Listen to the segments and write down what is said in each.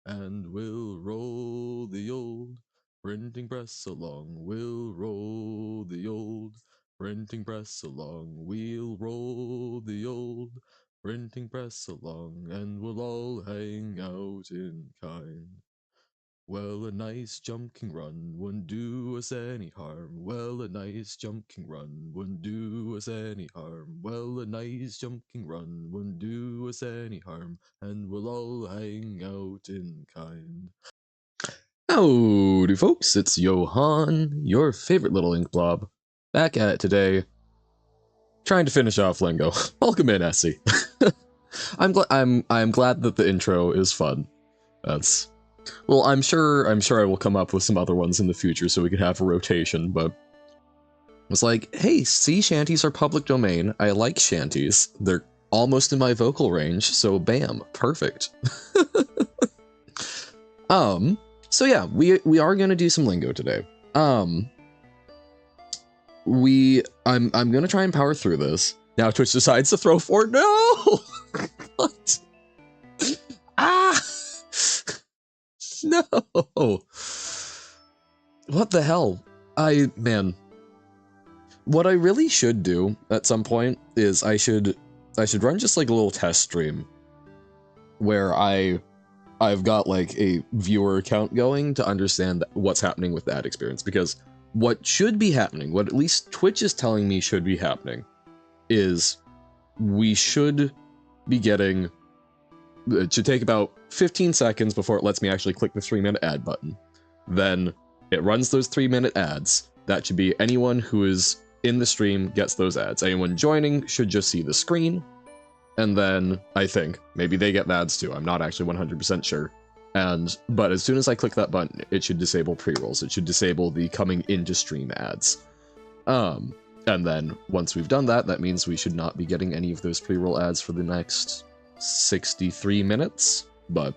and we'll roll the old printing press along. We'll roll the old printing press along. We'll roll the old printing press along, and we'll all hang out in kind. Well, a nice jumping run wouldn't do us any harm. Well, a nice jumping run wouldn't do us any harm. Well, a nice jumping run wouldn't do us any harm, and we'll all hang out in kind. Howdy, folks, it's Johan, your favorite little ink blob, back at it today, trying to finish off Lingo. Welcome in, Essie. I'm glad that the intro is fun. That's well, I'm sure I will come up with some other ones in the future so we could have a rotation, but it's like, hey, sea shanties are public domain. I like shanties. They're almost in my vocal range, so bam, perfect. So yeah, we are gonna do some lingo today. I'm gonna try and power through this. Now Twitch decides to throw 4. No! What? Ah! No! What the hell? Man. What I really should do at some point is I should run just like a little test stream where I've got like a viewer count going to understand what's happening with that experience, because what should be happening, what at least Twitch is telling me should be happening, is we should be getting, it should take about 15 seconds before it lets me actually click the 3-minute ad button. Then it runs those 3-minute ads. That should be anyone who is in the stream gets those ads. Anyone joining should just see the screen. And then I think maybe they get ads too. I'm not actually 100% sure. But as soon as I click that button, it should disable pre-rolls. It should disable the coming into stream ads. And then once we've done that, that means we should not be getting any of those pre-roll ads for the next 63 minutes. But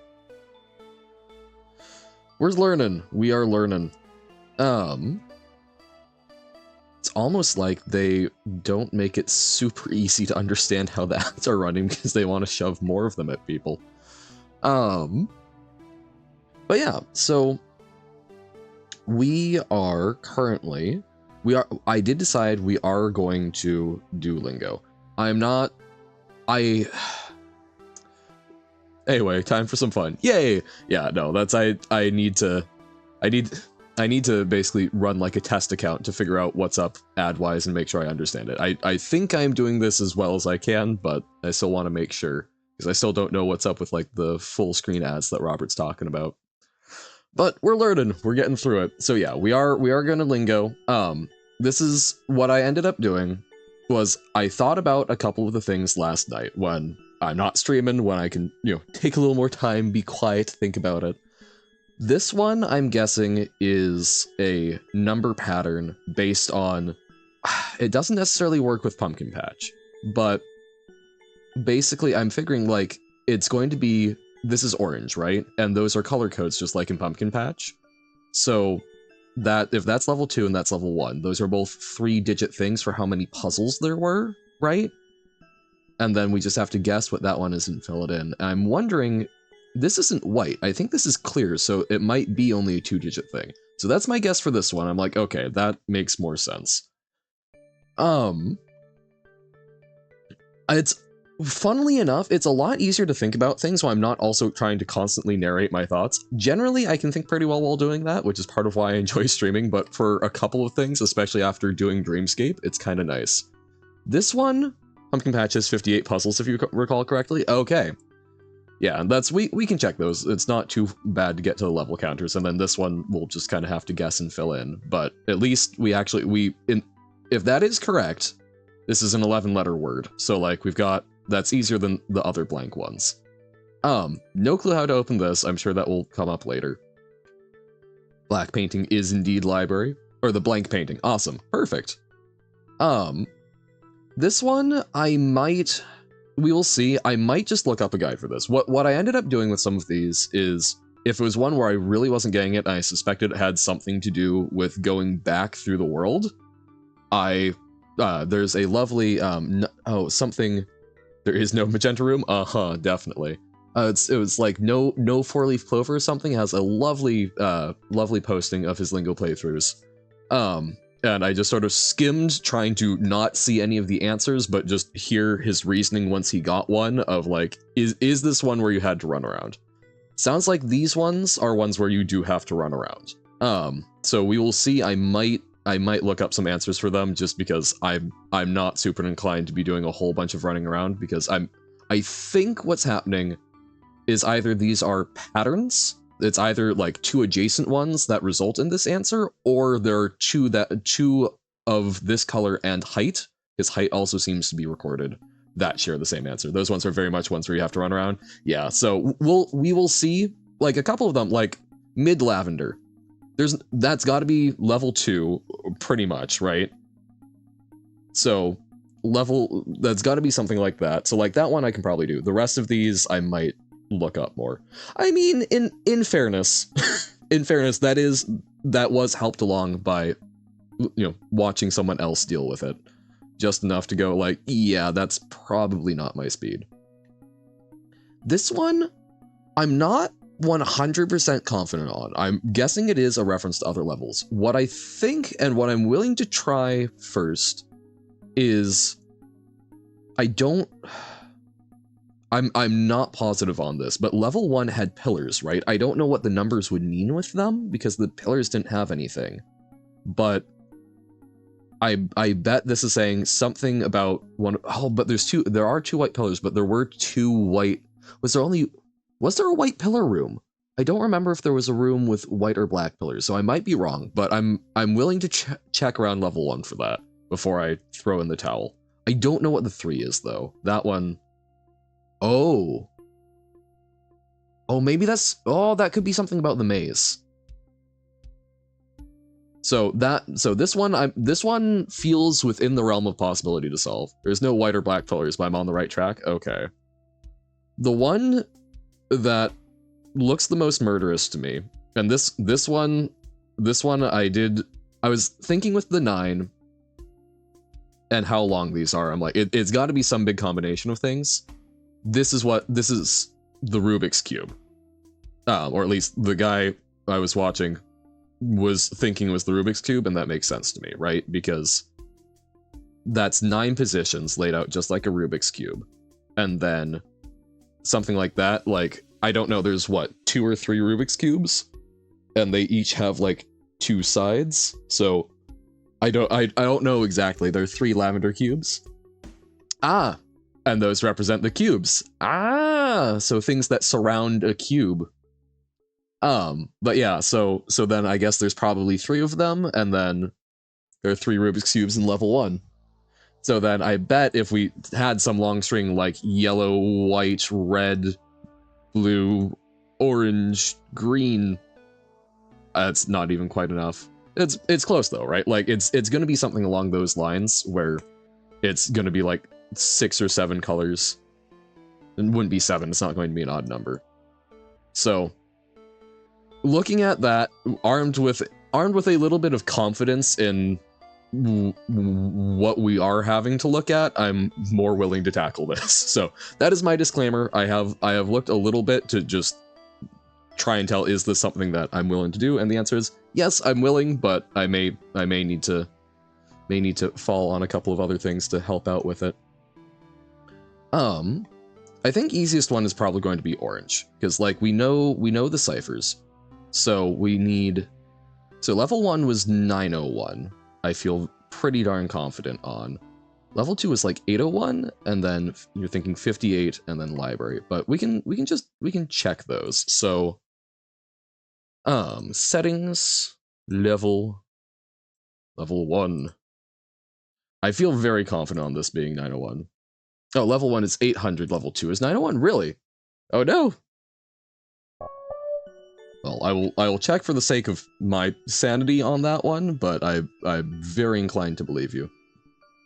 we're learning. We are learning. It's almost like they don't make it super easy to understand how the ads are running because they want to shove more of them at people. But yeah, so I did decide we are going to do Lingo. Anyway, time for some fun. Yay! Yeah, no, that's, I need to basically run like a test account to figure out what's up ad-wise and make sure I understand it. I think I'm doing this as well as I can, but I still want to make sure, because I still don't know what's up with like the full screen ads that Robert's talking about. But we're learning, we're getting through it. So yeah, we are gonna Lingo. This is what I ended up doing, was I thought about a couple of the things last night when I'm not streaming, when I can, take a little more time, be quiet, think about it. This one, I'm guessing, is a number pattern based on... It doesn't necessarily work with Pumpkin Patch, but basically I'm figuring, like, it's going to be... This is orange, right? And those are color codes just like in Pumpkin Patch. So if that's level 2 and that's level 1, those are both 3-digit things for how many puzzles there were, right? And then we just have to guess what that one is and fill it in. And I'm wondering... This isn't white. I think this is clear, so it might be only a 2-digit thing. So that's my guess for this one. I'm like, okay, that makes more sense. It's, funnily enough, it's a lot easier to think about things while I'm not also trying to constantly narrate my thoughts. Generally, I can think pretty well while doing that, which is part of why I enjoy streaming, but for a couple of things, especially after doing Dreamscape, it's kind of nice. This one, Pumpkin Patch has 58 puzzles, if you recall correctly. Okay. Yeah, and that's, we can check those. It's not too bad to get to the level counters, and then this one we'll just kind of have to guess and fill in. But at least if that is correct, this is an 11-letter word. So like that's easier than the other blank ones. No clue how to open this. I'm sure that will come up later. Black painting is indeed library, or the blank painting. Awesome, perfect. This one we will see. I might just look up a guide for this. What I ended up doing with some of these is, if it was one where I really wasn't getting it and I suspected it had something to do with going back through the world, there's a lovely, there is no magenta room? Definitely. It was like no four-leaf clover or something. It has a lovely lovely posting of his Lingo playthroughs. And I just sort of skimmed, trying to not see any of the answers, but just hear his reasoning once he got one of like, is this one where you had to run around? Sounds like these ones are ones where you do have to run around. So we will see. I might look up some answers for them just because I'm not super inclined to be doing a whole bunch of running around, because I think what's happening is either these are patterns, it's either like two adjacent ones that result in this answer, or there are two of this color and height, because height also seems to be recorded, that share the same answer. Those ones are very much ones where you have to run around. Yeah, so we will see like a couple of them, like mid lavender. That's got to be level 2 pretty much, right? So that's got to be something like that. So like that one I can probably do. The rest of these I might look up more. I mean, in fairness, that was helped along by, you know, watching someone else deal with it, just enough to go like, yeah, that's probably not my speed. This one, I'm not 100% confident on. I'm guessing it is a reference to other levels. What I think and what I'm willing to try first is, I'm not positive on this, but level 1 had pillars, right? I don't know what the numbers would mean with them because the pillars didn't have anything. But I bet this is saying something about one. Oh, but there are two white pillars, but there were two white. Was there a white pillar room? I don't remember if there was a room with white or black pillars, so I might be wrong, but I'm willing to check around level 1 for that before I throw in the towel. I don't know what the 3 is though. That one. Oh, maybe that could be something about the maze. So this one feels within the realm of possibility to solve. There's no white or black pillars, but I'm on the right track. Okay. The one that looks the most murderous to me, and this one I was thinking with the 9 and how long these are. I'm like, it's got to be some big combination of things. This is the Rubik's Cube. Or at least the guy I was watching was thinking it was the Rubik's Cube, and that makes sense to me, right? Because that's 9 positions laid out just like a Rubik's Cube. And then something like that, like, I don't know, there's what, 2 or 3 Rubik's Cubes? And they each have like 2 sides. So I don't know exactly. There are 3 lavender cubes. Ah, and those represent the cubes. Ah, so things that surround a cube. But yeah, so then I guess there's probably 3 of them, and then there are 3 Rubik's Cubes in level 1. So then I bet if we had some long string like yellow, white, red, blue, orange, green, it's not even quite enough. It's close though, right? Like it's gonna be something along those lines where it's gonna be like 6 or 7 colors. It wouldn't be 7, it's not going to be an odd number. So looking at that, armed with a little bit of confidence in what we are having to look at, I'm more willing to tackle this. So that is my disclaimer. I have looked a little bit to just try and tell, is this something that I'm willing to do? And the answer is yes, I'm willing, but I may need to fall on a couple of other things to help out with it. I think easiest one is probably going to be orange, because like we know the ciphers. So level 1 was 901. I feel pretty darn confident on. Level 2 is like 801, and then you're thinking 58, and then library. But we can check those. So settings, level 1. I feel very confident on this being 901. Oh, level 1 is 800, level 2 is 901, really? Oh no! Well, I will check for the sake of my sanity on that one, but I'm very inclined to believe you.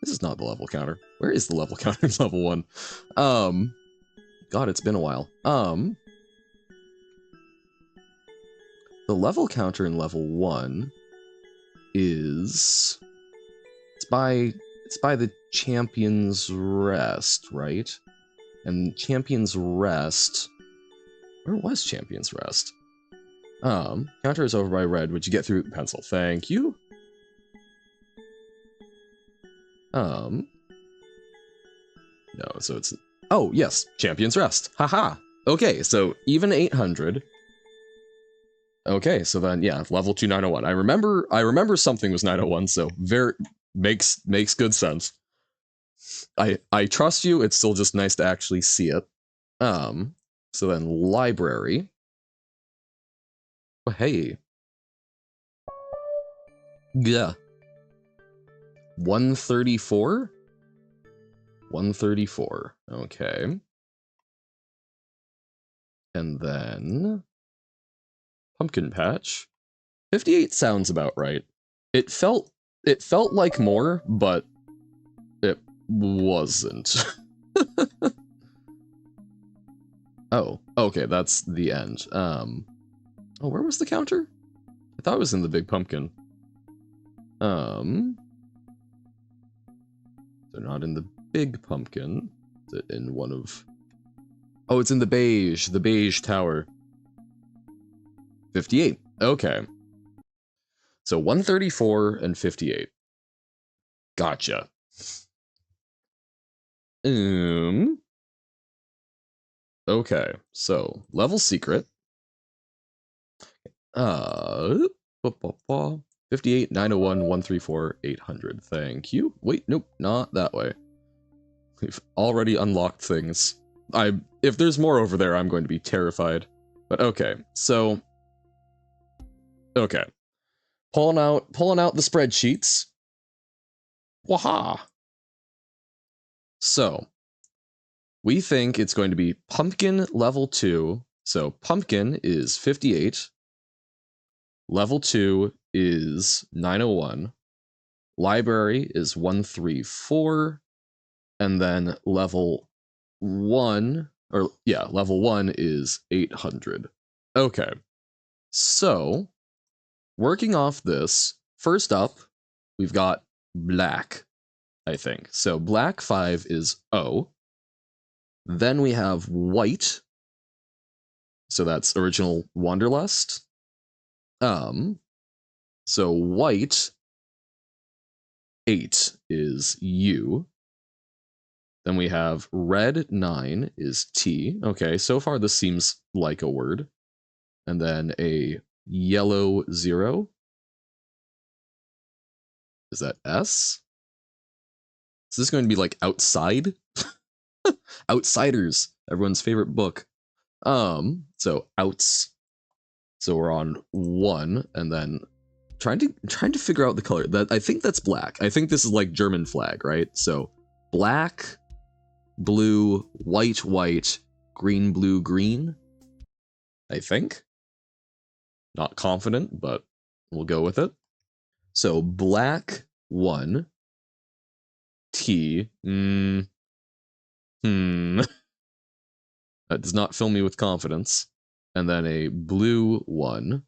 This is not the level counter. Where is the level counter in level 1? God, it's been a while. The level counter in level 1 is... It's by the Champion's Rest, right? And Champion's Rest Where was Champion's Rest? Counter is over by red. Would you get through pencil? Thank you. No, so it's... Oh, yes, Champion's Rest. Haha. Okay, so even 800. Okay, so then, yeah, level 2 901. I remember something was 901, so makes good sense. I trust you, it's still just nice to actually see it. So then library. Oh, hey. Yeah. 134? 134. Okay. And then Pumpkin Patch. 58 sounds about right. It felt like more, but it wasn't. Oh, okay, that's the end. Oh, where was the counter? I thought it was in the big pumpkin. They're not in the big pumpkin. Is it in one of... Oh, it's in the beige tower. 58. Okay. So 134 and 58. Gotcha. Okay, so level secret. 58 901 134 800. Thank you. Wait, nope, not that way. We've already unlocked things. If there's more over there, I'm going to be terrified. But okay, so okay. Pulling out the spreadsheets. Waha. So, we think it's going to be Pumpkin level 2. So, Pumpkin is 58. Level 2 is 901. Library is 134. And then level 1, level 1 is 800. Okay. So, working off this, first up, we've got black, I think. So, black 5 is O. Then we have white. So that's original Wanderlust. So white 8 is U. Then we have red 9 is T. Okay, so far this seems like a word. And then a yellow 0. Is that S? Is this going to be like outside? Outsiders, everyone's favorite book. So outs. So we're on 1, and then trying to figure out the color. That I think that's black. I think this is like German flag, right? So black, blue, white, green, blue, green. I think. Not confident, but we'll go with it. So black 1. T. That does not fill me with confidence. And then a blue 1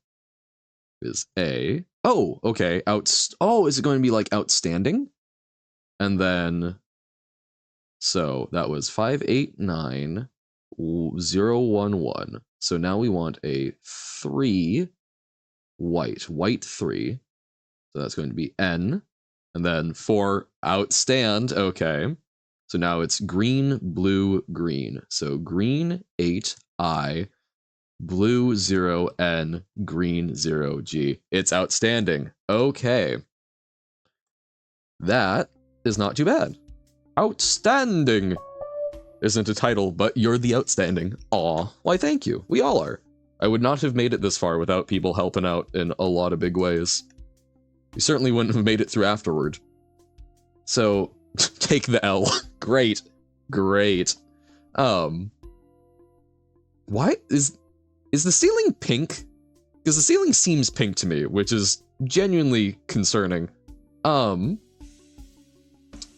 is A. Oh, okay. Oh, is it going to be like outstanding? And then, so that was 589011. So now we want a 3 white 3. So that's going to be N. And then 4 outstand. Okay. So now it's green, blue, green. So green 8 I, blue 0 N, green 0 G. It's outstanding. Okay. That is not too bad. Outstanding isn't a title, but you're the outstanding. Aw. Why, thank you. We all are. I would not have made it this far without people helping out in a lot of big ways. You certainly wouldn't have made it through afterward. So, take the L. Great. Why is the ceiling pink? Because the ceiling seems pink to me, which is genuinely concerning.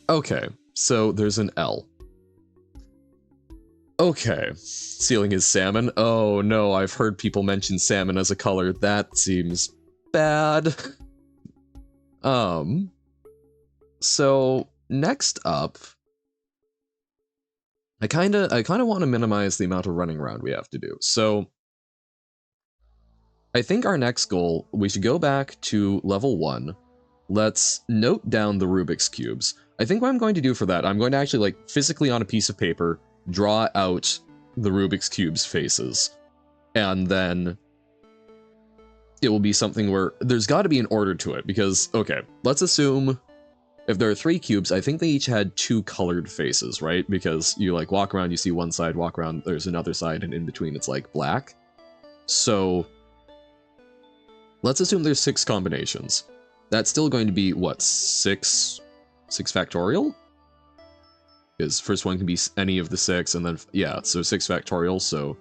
Okay, so there's an L. Okay, ceiling is salmon. Oh no, I've heard people mention salmon as a color. That seems bad. So next up, I kind of want to minimize the amount of running around we have to do. So I think our next goal, we should go back to level 1. Let's note down the Rubik's Cubes. I think what I'm going to do for that, I'm going to actually, like, physically on a piece of paper, draw out the Rubik's Cubes faces. And then it will be something where there's got to be an order to it, because, okay, let's assume if there are 3 cubes, I think they each had 2 colored faces, right? Because you, like, walk around, you see one side, walk around, there's another side, and in between it's, like, black. So let's assume there's 6 combinations. That's still going to be, what, 6 factorial? Because first one can be any of the 6, and then, yeah, so 6 factorial, so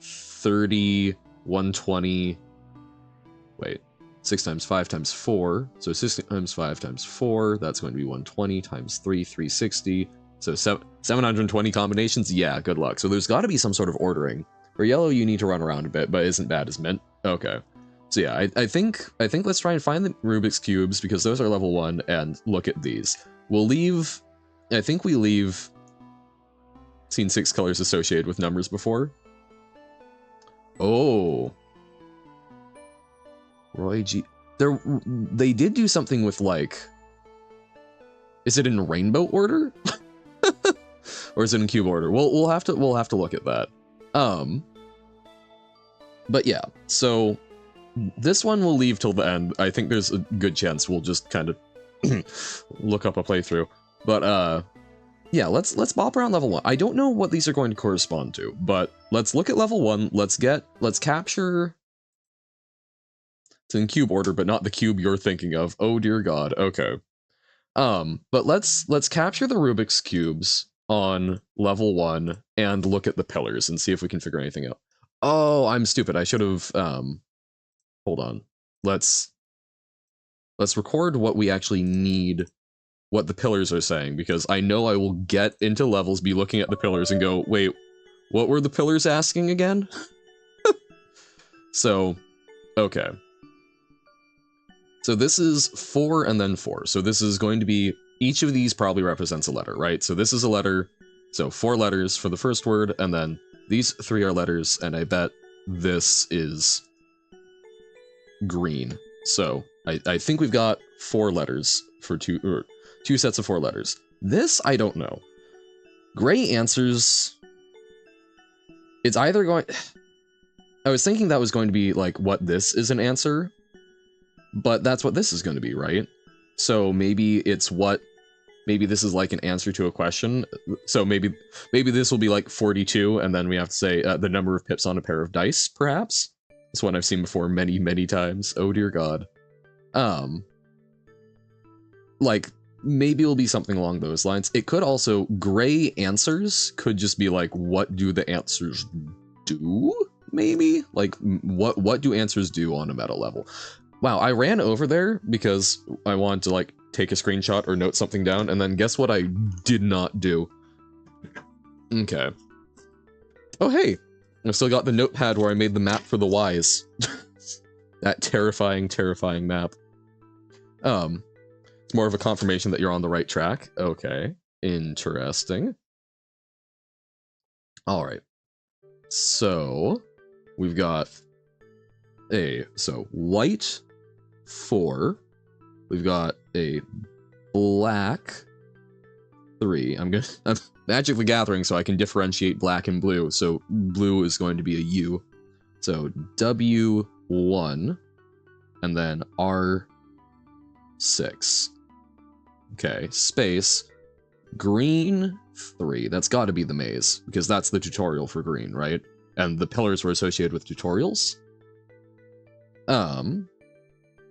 30, 120, wait, 6 times 5 times 4, so 6 times 5 times 4, that's going to be 120 times 3, 360, so 720 combinations, yeah, good luck. So there's got to be some sort of ordering. For yellow, you need to run around a bit, but isn't bad as mint. Okay. So yeah, I think let's try and find the Rubik's Cubes, because those are level 1, and look at these. We'll leave, I think we leave, seen 6 colors associated with numbers before. Oh. Roy G. They did do something with, like, is it in rainbow order? Or is it in cube order? We'll have to look at that. But yeah, so this one we'll leave till the end. I think there's a good chance we'll just kind of look up a playthrough. But yeah, let's bop around level 1. I don't know what these are going to correspond to, but let's look at level 1. Let's capture. It's in cube order, but not the cube you're thinking of. Oh dear God. Okay. But let's capture the Rubik's Cubes on level 1 and look at the pillars and see if we can figure anything out. Oh, I'm stupid. I should have, hold on. Let's record what we actually need, what the pillars are saying, because I know I will get into levels, be looking at the pillars and go, wait, what were the pillars asking again? So, okay. So this is 4 and then 4. So this is going to be, each of these probably represents a letter, right? So this is a letter, so 4 letters for the first word, and then these 3 are letters, and I bet this is green. So I think we've got 4 letters for 2 sets of 4 letters. This, I don't know. Gray answers, it's either going, I was thinking that was going to be like what this is an answer, but that's what this is going to be, right? So maybe it's what, maybe this is like an answer to a question. So maybe this will be like 42, and then we have to say the number of pips on a pair of dice, perhaps? It's one I've seen before many, many times. Oh dear God. Like, maybe it'll be something along those lines. It could also, gray answers could just be like, what do the answers do? Maybe? Like, what do answers do on a meta level? Wow, I ran over there because I wanted to, like, take a screenshot or note something down, and then guess what I did not do? Okay. Oh, hey! I've still got the notepad where I made the map for the Ys. That terrifying, terrifying map. It's more of a confirmation that you're on the right track. Okay. Interesting. Alright. So, we've got so white 4. We've got a black 3. I'm magically gathering so I can differentiate black and blue. So blue is going to be a U. So W1 and then R6. Okay, space green 3. That's got to be the maze because that's the tutorial for green, right? And the pillars were associated with tutorials.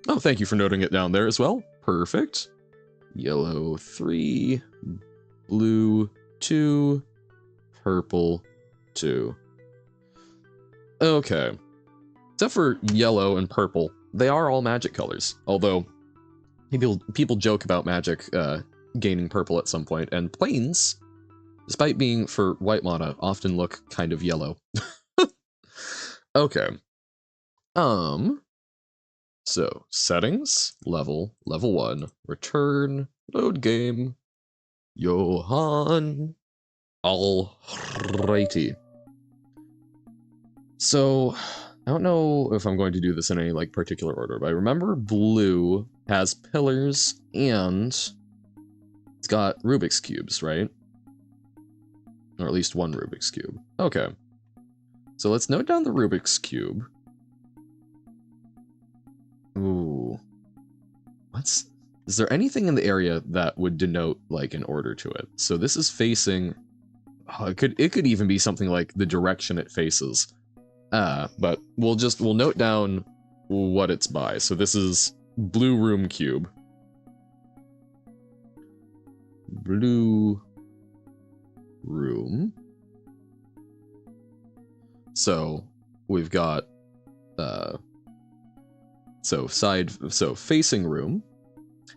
Oh, thank you for noting it down there as well. Perfect. Yellow 3, blue 2, purple 2. Okay. Except for yellow and purple, they are all magic colors. Although, people joke about magic gaining purple at some point, and planes, despite being for white mana, often look kind of yellow. Okay. So, settings, level 1, return, load game, Johan. Alrighty. So, I don't know if I'm going to do this in any like particular order, but I remember blue has pillars and it's got Rubik's cubes, right? Or at least one Rubik's cube. Okay. So let's note down the Rubik's cube. Ooh. Is there anything in the area that would denote like an order to it? So this is facing, oh, it could even be something like the direction it faces. But we'll note down what it's by. So this is blue room cube. Blue room. So we've got so facing room.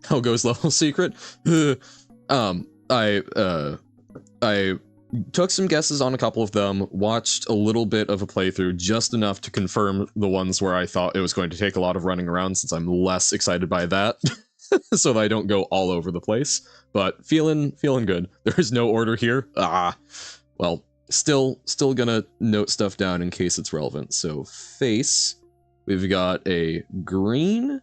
How goes level secret? I took some guesses on a couple of them, watched a little bit of a playthrough, just enough to confirm the ones where I thought it was going to take a lot of running around, since I'm less excited by that, so that I don't go all over the place. But feeling good. There is no order here. Well, still gonna note stuff down in case it's relevant. So face, we've got a green.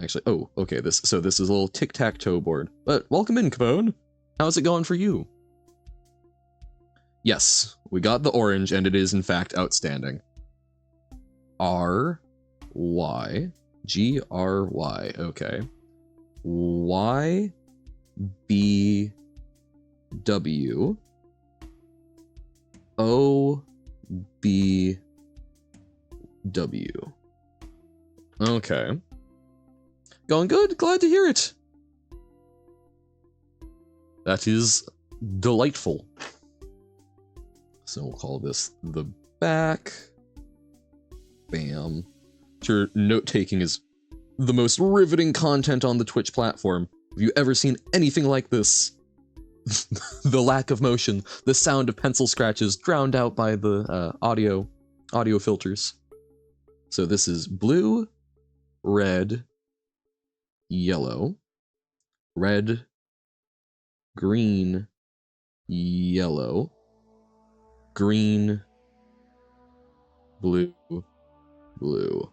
Actually, oh, okay. This is a little tic-tac-toe board. But welcome in, Capone. How's it going for you? Yes, we got the orange, and it is in fact outstanding. R-Y, G-R-Y, okay. Y-B-W, O-B-W. Okay. Going good, glad to hear it. That is delightful. So we'll call this the back. Bam. Sure, note-taking is the most riveting content on the Twitch platform. Have you ever seen anything like this? The lack of motion, the sound of pencil scratches drowned out by the audio filters. So this is blue, red, yellow, red, green, yellow, green, blue, blue.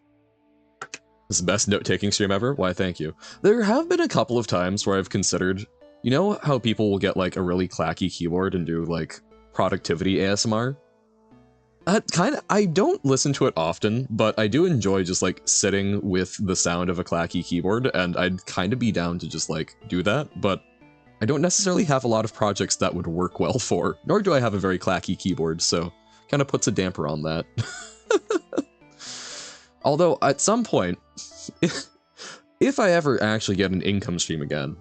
This is the best note-taking stream ever? Why, thank you. There have been a couple of times where I've considered, you know how people will get like a really clacky keyboard and do like productivity ASMR? I don't listen to it often, but I do enjoy just like sitting with the sound of a clacky keyboard, and I'd kind of be down to just like do that, but I don't necessarily have a lot of projects that would work well for, nor do I have a very clacky keyboard, so kind of puts a damper on that. Although, at some point, if I ever actually get an income stream again,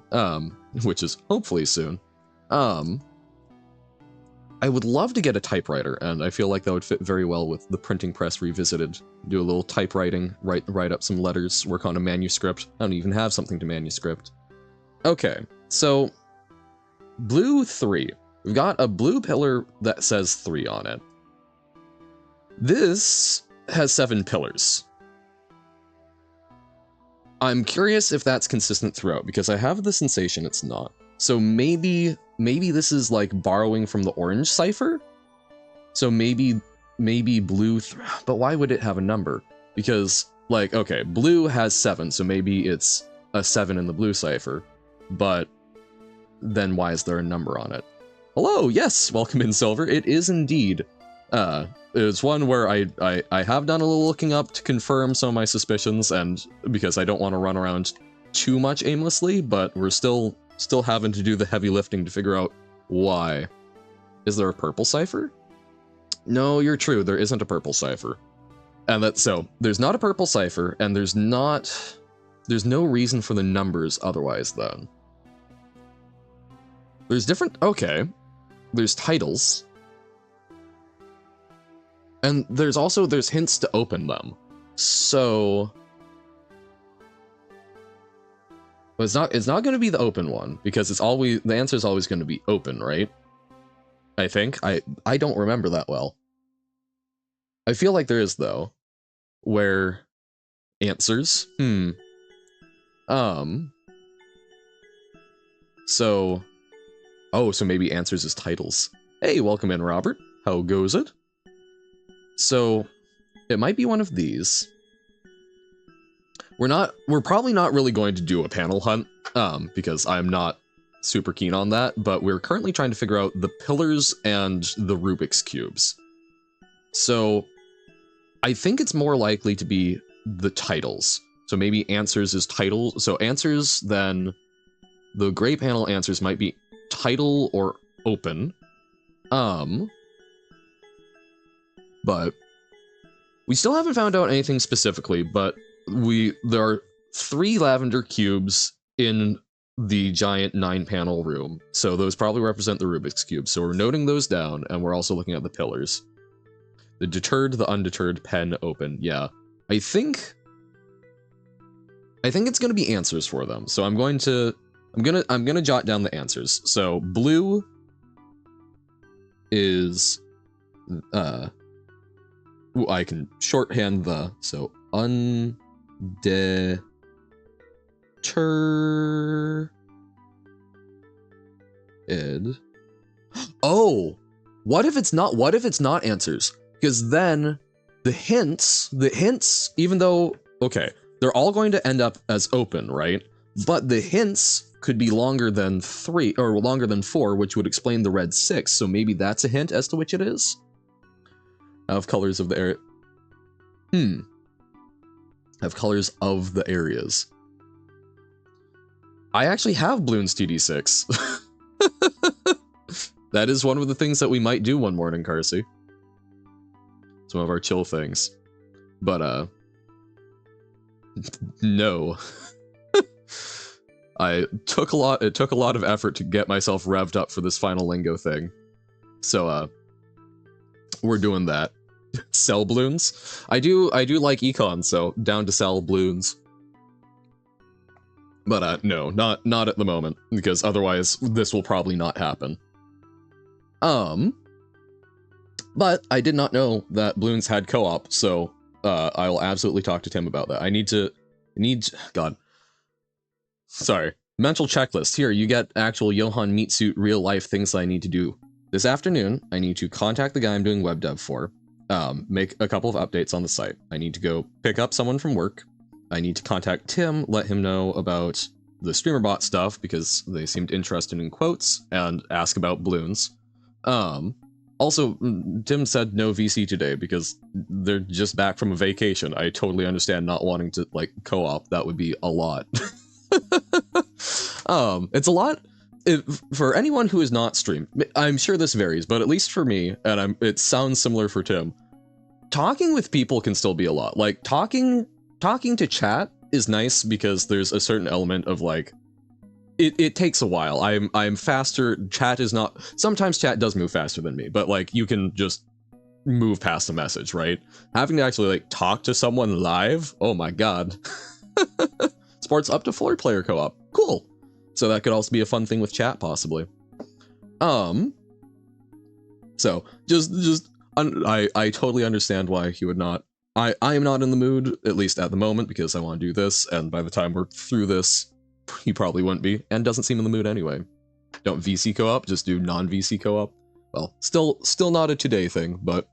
which is hopefully soon, I would love to get a typewriter, and I feel like that would fit very well with the printing press revisited. Do a little typewriting, write up some letters, work on a manuscript. I don't even have something to manuscript. Okay, so blue 3. We've got a blue pillar that says 3 on it. This has 7 pillars. I'm curious if that's consistent throughout, because I have the sensation it's not. So maybe this is like borrowing from the orange cipher? So maybe blue, but why would it have a number? Because, like, okay, blue has 7, so maybe it's a 7 in the blue cipher, but then why is there a number on it? Hello, yes, welcome in, Silver. It is indeed. It's one where I have done a little looking up to confirm some of my suspicions, and because I don't want to run around too much aimlessly, but we're still having to do the heavy lifting to figure out why. Is there a purple cipher? No, you're true, there isn't a purple cipher. And there's not a purple cipher, and there's no reason for the numbers otherwise, then. There's there's titles. And there's hints to open them. So it's not going to be the open one, because the answer is always going to be open, right? I think. I don't remember that well. I feel like there is, though, where answers. So maybe answers is titles. Hey, welcome in, Robert. How goes it? So, it might be one of these. We're probably not really going to do a panel hunt, because I'm not super keen on that, but we're currently trying to figure out the pillars and the Rubik's cubes. So, I think it's more likely to be the titles. So maybe answers is title. So answers, then the gray panel answers might be title or open. But we still haven't found out anything specifically, but there are 3 lavender cubes in the giant 9-panel room. So those probably represent the Rubik's Cube. So we're noting those down, and we're also looking at the pillars. The deterred, the undeterred, pen, open. Yeah. I think it's gonna be answers for them. So I'm gonna jot down the answers. So blue is I can shorthand the undeterred. Oh, what if it's not answers? Because then the hints, even though, okay, they're all going to end up as open, right? But the hints could be longer than 3 or longer than 4, which would explain the red 6. So maybe that's a hint as to which it is. Have colors of the area. Have colors of the areas. I actually have Bloons TD6. That is one of the things that we might do one morning, Carsey. Some of our chill things. But, no. It took a lot of effort to get myself revved up for this final Lingo thing. So, we're doing that. Sell Bloons? I do like econ, so down to sell Bloons. But, no, not at the moment, because otherwise this will probably not happen. But I did not know that Bloons had co-op, so I will absolutely talk to Tim about that. God. Sorry. Mental checklist. Here, you get actual Johan meat suit real life things that I need to do. This afternoon, I need to contact the guy I'm doing web dev for, make a couple of updates on the site. I need to go pick up someone from work. I need to contact Tim, let him know about the StreamerBot stuff, because they seemed interested in quotes, and ask about Bloons. Also, Tim said no VC today because they're just back from a vacation. I totally understand not wanting to, like, co-op. That would be a lot. It's a lot. For anyone who is not streamed, I'm sure this varies, but at least for me, and it sounds similar for Tim, talking with people can still be a lot. Like, talking to chat is nice because there's a certain element of, like, it takes a while. I'm faster. Chat is not. Sometimes chat does move faster than me, but like you can just move past a message, right? Having to actually like talk to someone live. Oh my god. Sports up to 4-player co-op. Cool. So that could also be a fun thing with chat, possibly. So I totally understand why he would not. I am not in the mood, at least at the moment, because I want to do this, and by the time we're through this, he probably wouldn't be, and doesn't seem in the mood anyway. Don't VC co-op, just do non-VC co-op. Well, still not a today thing, but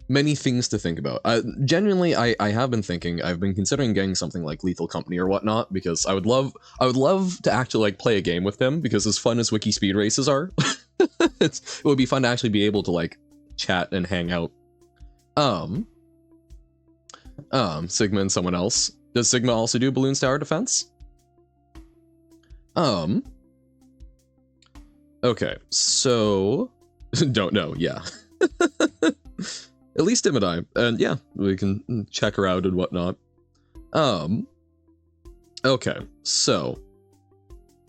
many things to think about. Genuinely, I have been thinking, I've been considering getting something like Lethal Company or whatnot, because I would love to actually like play a game with him, because as fun as Wiki Speed Races are, it would be fun to actually be able to like chat and hang out. Sigma and someone else. Does Sigma also do Bloons Tower Defense? Okay, so don't know, yeah. At least Tim and I, and yeah, we can check her out and whatnot. Okay, so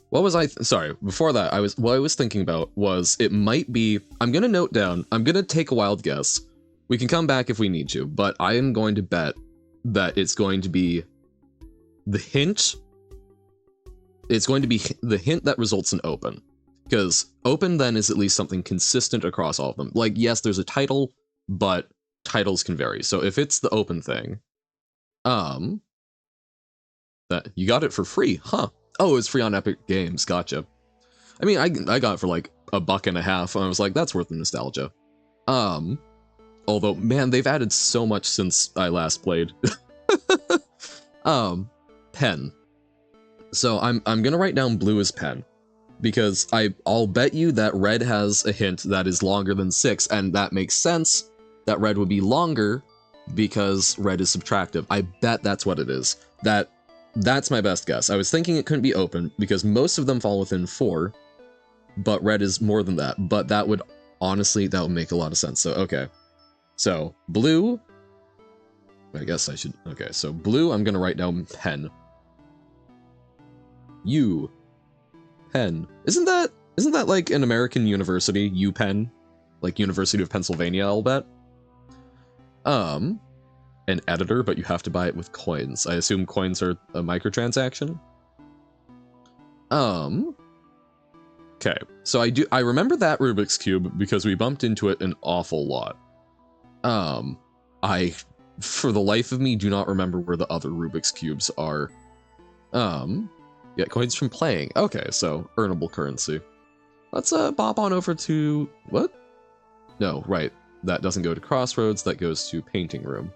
what was sorry, before that, what I was thinking about was it might be, I'm gonna note down, I'm gonna take a wild guess. We can come back if we need to, but I am going to bet that it's going to be the hint. It's going to be the hint that results in open. Because open then is at least something consistent across all of them. Like, yes, there's a title, but titles can vary. So if it's the open thing, that you got it for free, huh? Oh, it's free on Epic Games, gotcha. I mean, I got it for like $1.50, and I was like, that's worth the nostalgia. Although, man, they've added so much since I last played. Pen. So I'm gonna write down blue as pen, because I'll bet you that red has a hint that is longer than 6, and that makes sense that red would be longer because red is subtractive. I bet that's what it is. That's my best guess. I was thinking it couldn't be open because most of them fall within 4, but red is more than that. But that would, honestly, that would make a lot of sense. So, okay. So, blue, I guess I should, okay, so blue, I'm gonna write down pen. U, pen. Isn't that like an American university, UPenn? Like University of Pennsylvania, I'll bet. An editor, but you have to buy it with coins. I assume coins are a microtransaction? Okay, so I remember that Rubik's Cube because we bumped into it an awful lot. I, for the life of me, do not remember where the other Rubik's Cubes are. Yeah, coins from playing. Okay, so earnable currency. Let's bop on over to, what? No, right. That doesn't go to Crossroads, that goes to Painting Room.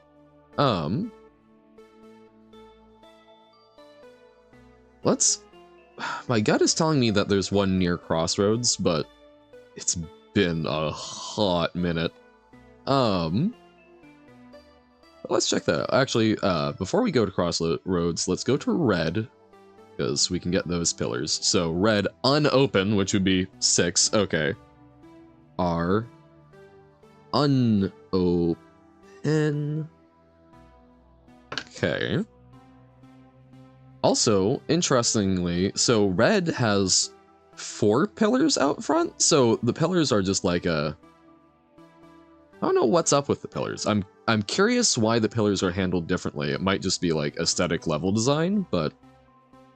Let's, my gut is telling me that there's one near Crossroads, but it's been a hot minute. Let's check that out. Actually, before we go to Crossroads, let's go to red, because we can get those pillars. So red unopen, which would be 6. Okay. R unopen. Okay. Also, interestingly, so red has 4 pillars out front. So the pillars are just like a, I don't know what's up with the pillars. I'm curious why the pillars are handled differently. It might just be like aesthetic level design, but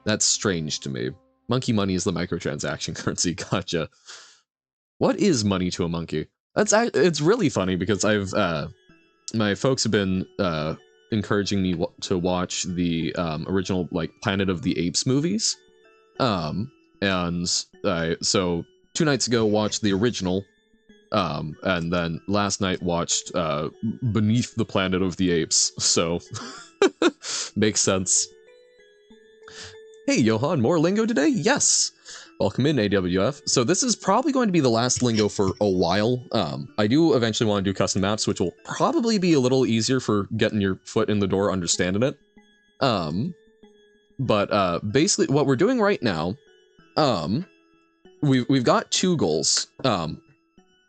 that's strange to me. Monkey money is the microtransaction currency. Gotcha. What is money to a monkey? It's really funny because my folks have been encouraging me to watch the original like Planet of the Apes movies. And so 2 nights ago watched the original, and then last night watched Beneath the Planet of the Apes. So makes sense. Hey, Johan, more Lingo today? Yes! Welcome in, AWF. So this is probably going to be the last Lingo for a while. I do eventually want to do custom maps, which will probably be a little easier for getting your foot in the door understanding it. But basically what we're doing right now, we've got 2 goals.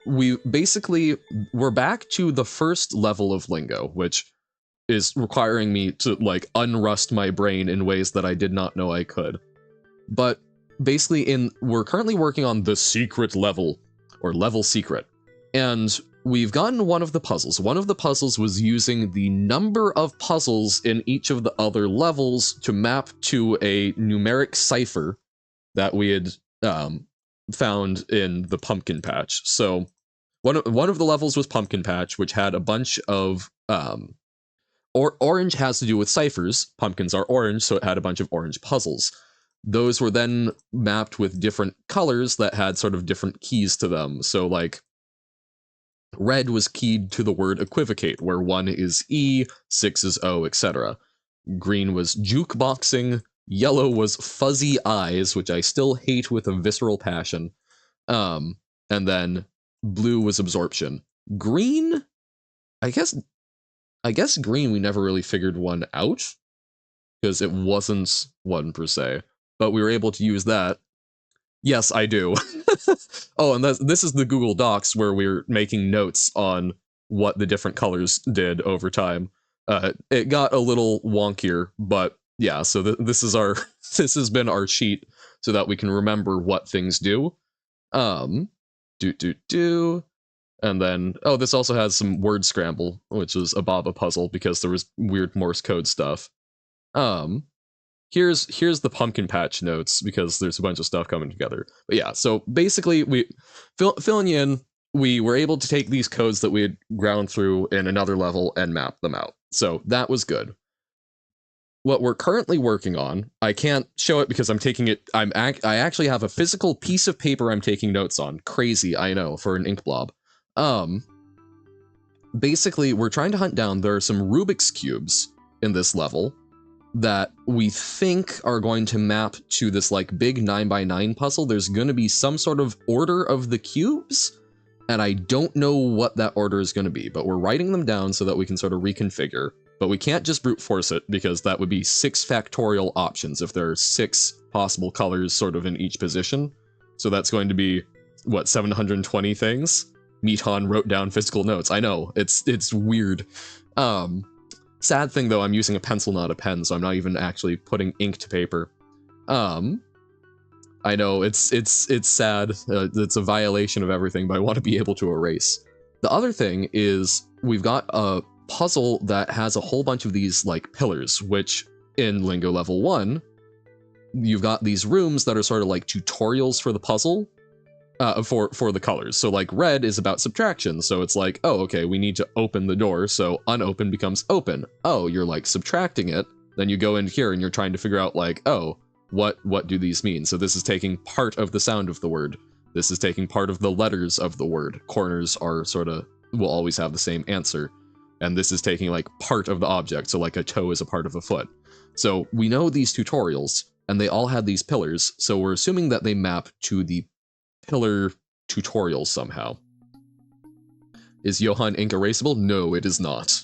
We're back to the first level of Lingo, which is requiring me to like unrust my brain in ways that I did not know I could. But basically we're currently working on the secret level, or level secret. And we've gotten one of the puzzles. One of the puzzles was using the number of puzzles in each of the other levels to map to a numeric cipher that we had found in the pumpkin patch. So one of the levels was Pumpkin Patch, which had a bunch of orange has to do with ciphers. Pumpkins are orange, so it had a bunch of orange puzzles. Those were then mapped with different colors that had sort of different keys to them. So like red was keyed to the word equivocate, where 1 is E, 6 is O, etc. Green was jukeboxing. Yellow was fuzzy eyes, which I still hate with a visceral passion. And then blue was absorption. Green, I guess green we never really figured one out, because it wasn't one per se, but we were able to use that. Yes, I do. Oh, and this is the Google Docs where we're making notes on what the different colors did over time. It got a little wonkier, but yeah, so this is our this has been our sheet so that we can remember what things do. And then, oh, this also has some word scramble, which is a Baba puzzle because there was weird Morse code stuff. Here's the pumpkin patch notes because there's a bunch of stuff coming together. But yeah, so basically we filling you in, we were able to take these codes that we had ground through in another level and map them out. So that was good. what we're currently working on, I can't show it because I'm taking it, I actually have a physical piece of paper I'm taking notes on. Crazy, I know, for an ink blob. Basically, we're trying to hunt down, there are some Rubik's Cubes in this level that we think are going to map to this like big 9x9 puzzle. There's going to be some sort of order of the cubes, and I don't know what that order is going to be, but we're writing them down so that we can sort of reconfigure. But we can't just brute force it, because that would be 6 factorial options if there are 6 possible colors sort of in each position. So that's going to be, what, 720 things? Meaton wrote down physical notes. I know, it's weird. Sad thing though, I'm using a pencil, not a pen, so I'm not even actually putting ink to paper. I know, it's sad. It's a violation of everything, but I want to be able to erase. The other thing is, we've got a puzzle that has a whole bunch of these like pillars, which in Lingo level 1, you've got these rooms that are sort of like tutorials for the puzzle, for the colors. So like red is about subtraction, so it's like, oh, okay, we need to open the door, so unopened becomes open. Oh, you're like subtracting it, then you go in here and you're trying to figure out like, oh, what do these mean? So this is taking part of the sound of the word. This is taking part of the letters of the word. Corners are sort of, will always have the same answer. And this is taking like part of the object, so like a toe is a part of a foot. So we know these tutorials, and they all had these pillars, so we're assuming that they map to the pillar tutorials somehow. Is Johann ink erasable? No, it is not.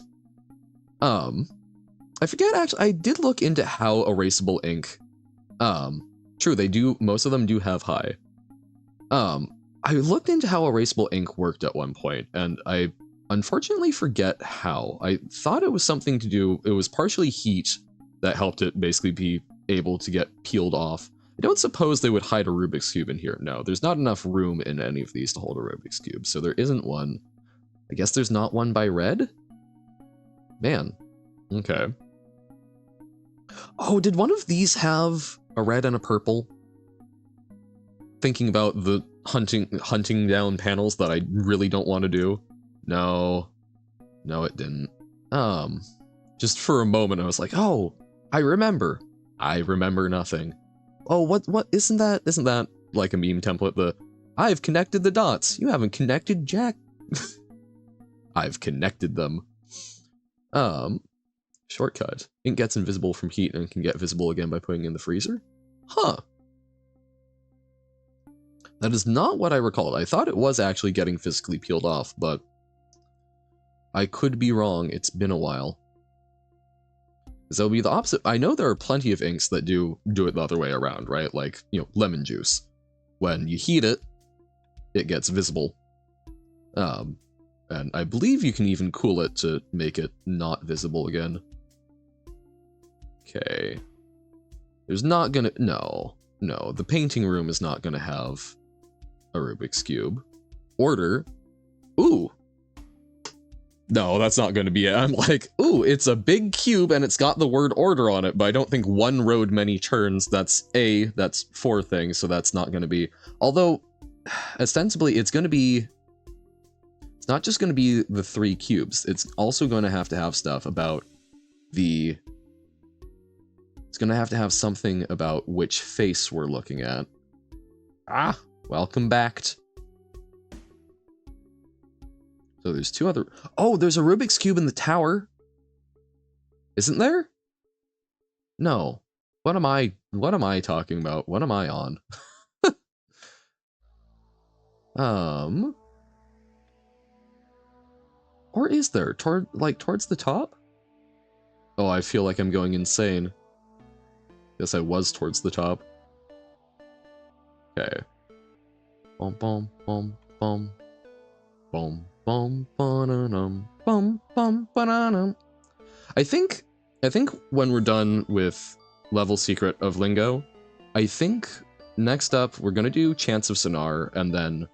I forget, actually, I did look into how erasable ink, true, they do, most of them do have high. I looked into how erasable ink worked at one point, and I unfortunately forget how. I thought it was something to do, it was partially heat that helped it basically be able to get peeled off. I don't suppose they would hide a Rubik's Cube in here. No, there's not enough room in any of these to hold a Rubik's Cube, so there isn't one. I guess there's not one by red? Man, okay. Oh, did one of these have a red and a purple? Thinking about the hunting down panels that I really don't want to do. No, it didn't. Just for a moment I was like, oh, I remember nothing. Oh, what isn't that like a meme template? The I've connected the dots. You haven't connected jack. I've connected them. Shortcut. Ink gets invisible from heat and can get visible again by putting it in the freezer? Huh. That is not what I recalled. I thought it was actually getting physically peeled off, but I could be wrong. It's been a while. So it'll be the opposite. I know there are plenty of inks that do it the other way around, right? Like, you know, lemon juice. When you heat it, it gets visible. And I believe you can even cool it to make it not visible again. Okay. There's not gonna... No. The painting room is not gonna have a Rubik's Cube. Order. Ooh. No, that's not going to be it. I'm like, ooh, it's a big cube and it's got the word order on it, but I don't think one road many turns. That's 4 things, so that's not going to be. Although, ostensibly, it's going to be... It's not just going to be the 3 cubes. It's also going to have stuff about the... It's going to have something about which face we're looking at. Ah, welcome back. So there's 2 other... Oh, there's a Rubik's Cube in the tower. Isn't there? No. What am I talking about? What am I on? Or is there? Towards the top? Oh, I feel like I'm going insane. Guess I was towards the top. Okay. Bum bum bum bum. Bum bum ba-da-dum, bum bum ba-da-dum. I think when we're done with level secret of Lingo, I think next up we're gonna do Chance of Sonar, and then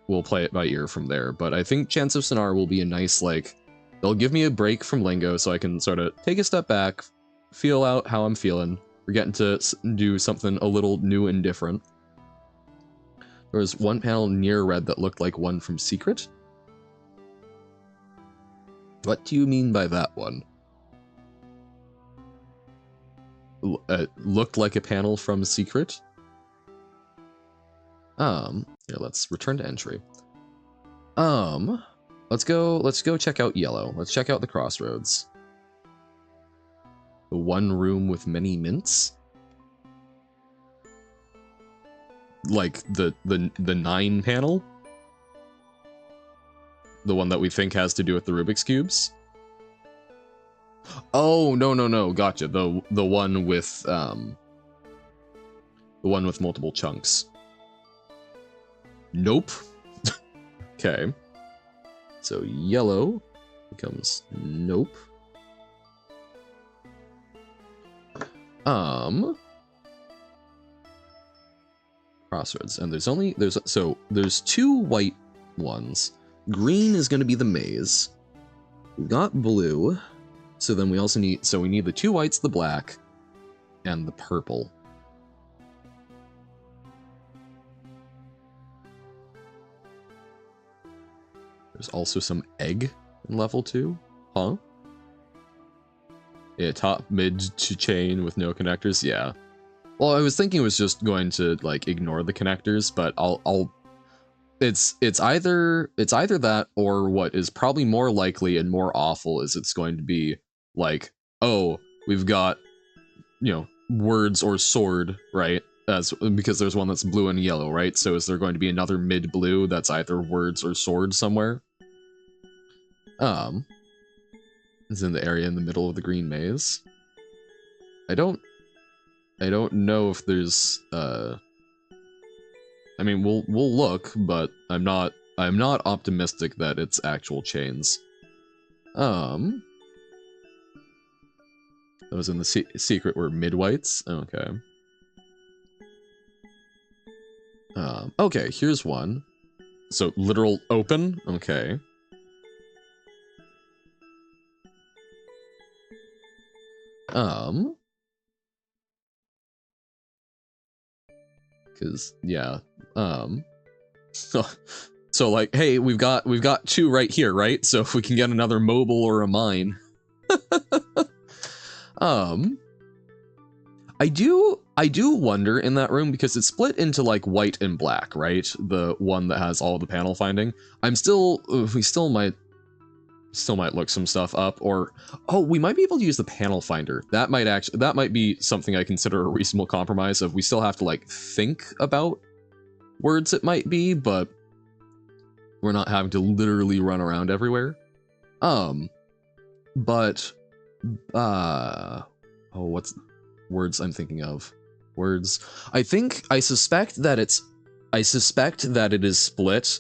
we'll play it by ear from there. But I think Chance of Sonar will be a nice, like, they'll give me a break from Lingo so I can sort of take a step back, feel out how I'm feeling. We're getting to do something a little new and different. There was one panel near red that looked like one from Secret. What do you mean by that one? looked like a panel from Secret. Here, let's return to entry. Let's go check out yellow. Let's check out the crossroads. The one room with many mints? Like the 9 panel? The one that we think has to do with the Rubik's Cubes? Oh, no, gotcha. The one with multiple chunks. Nope. Okay. So yellow becomes nope. Crossroads, and there's 2 white ones. Green is going to be the maze. We've got blue, so then we also need the 2 whites, the black, and the purple. There's also some egg in level 2, huh? Yeah, top mid to chain with no connectors. Yeah. Well, I was thinking it was just going to like ignore the connectors, but it's either that, or what is probably more likely and more awful is it's going to be like, oh, we've got, you know, words or sword, right? Because there's one that's blue and yellow, right? So is there going to be another mid blue that's either words or sword somewhere? Is in the area in the middle of the green maze. I don't know if there's I mean, we'll look, but I'm not optimistic that it's actual chains. Those in the secret were mid-whites. Okay. Okay, here's one. So literal open. Okay. Cause yeah, so like, hey, we've got 2 right here, right? So if we can get another mobile or a mine. I do wonder in that room, because it's split into like white and black, right? The one that has all the panel finding. We still might look some stuff up, or we might be able to use the panel finder. That might be something I consider a reasonable compromise of. We still have to like think about words it might be, but we're not having to literally run around everywhere. But what's words I'm thinking of? Words. I suspect that it is split.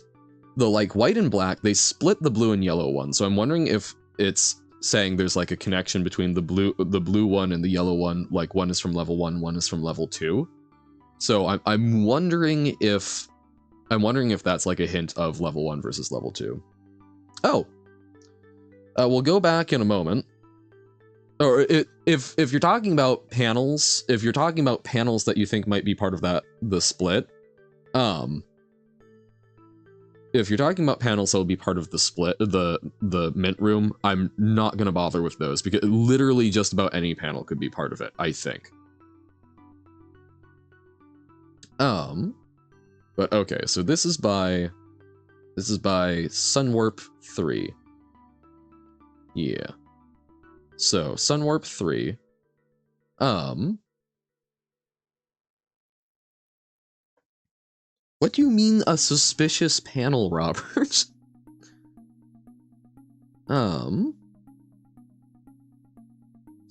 The like white and black, they split the blue and yellow one. So I'm wondering if it's saying there's like a connection between the blue one and the yellow one. Like one is from level 1, one is from level 2. So I'm wondering if that's like a hint of level 1 versus level 2. Oh, we'll go back in a moment. Or if you're talking about panels, that you think might be part of the split, if you're talking about panels that will be part of the split, the mint room, I'm not gonna bother with those, because literally just about any panel could be part of it, I think. But okay, so this is by Sunwarp 3. Yeah. So Sunwarp 3. What do you mean a suspicious panel, Robert? So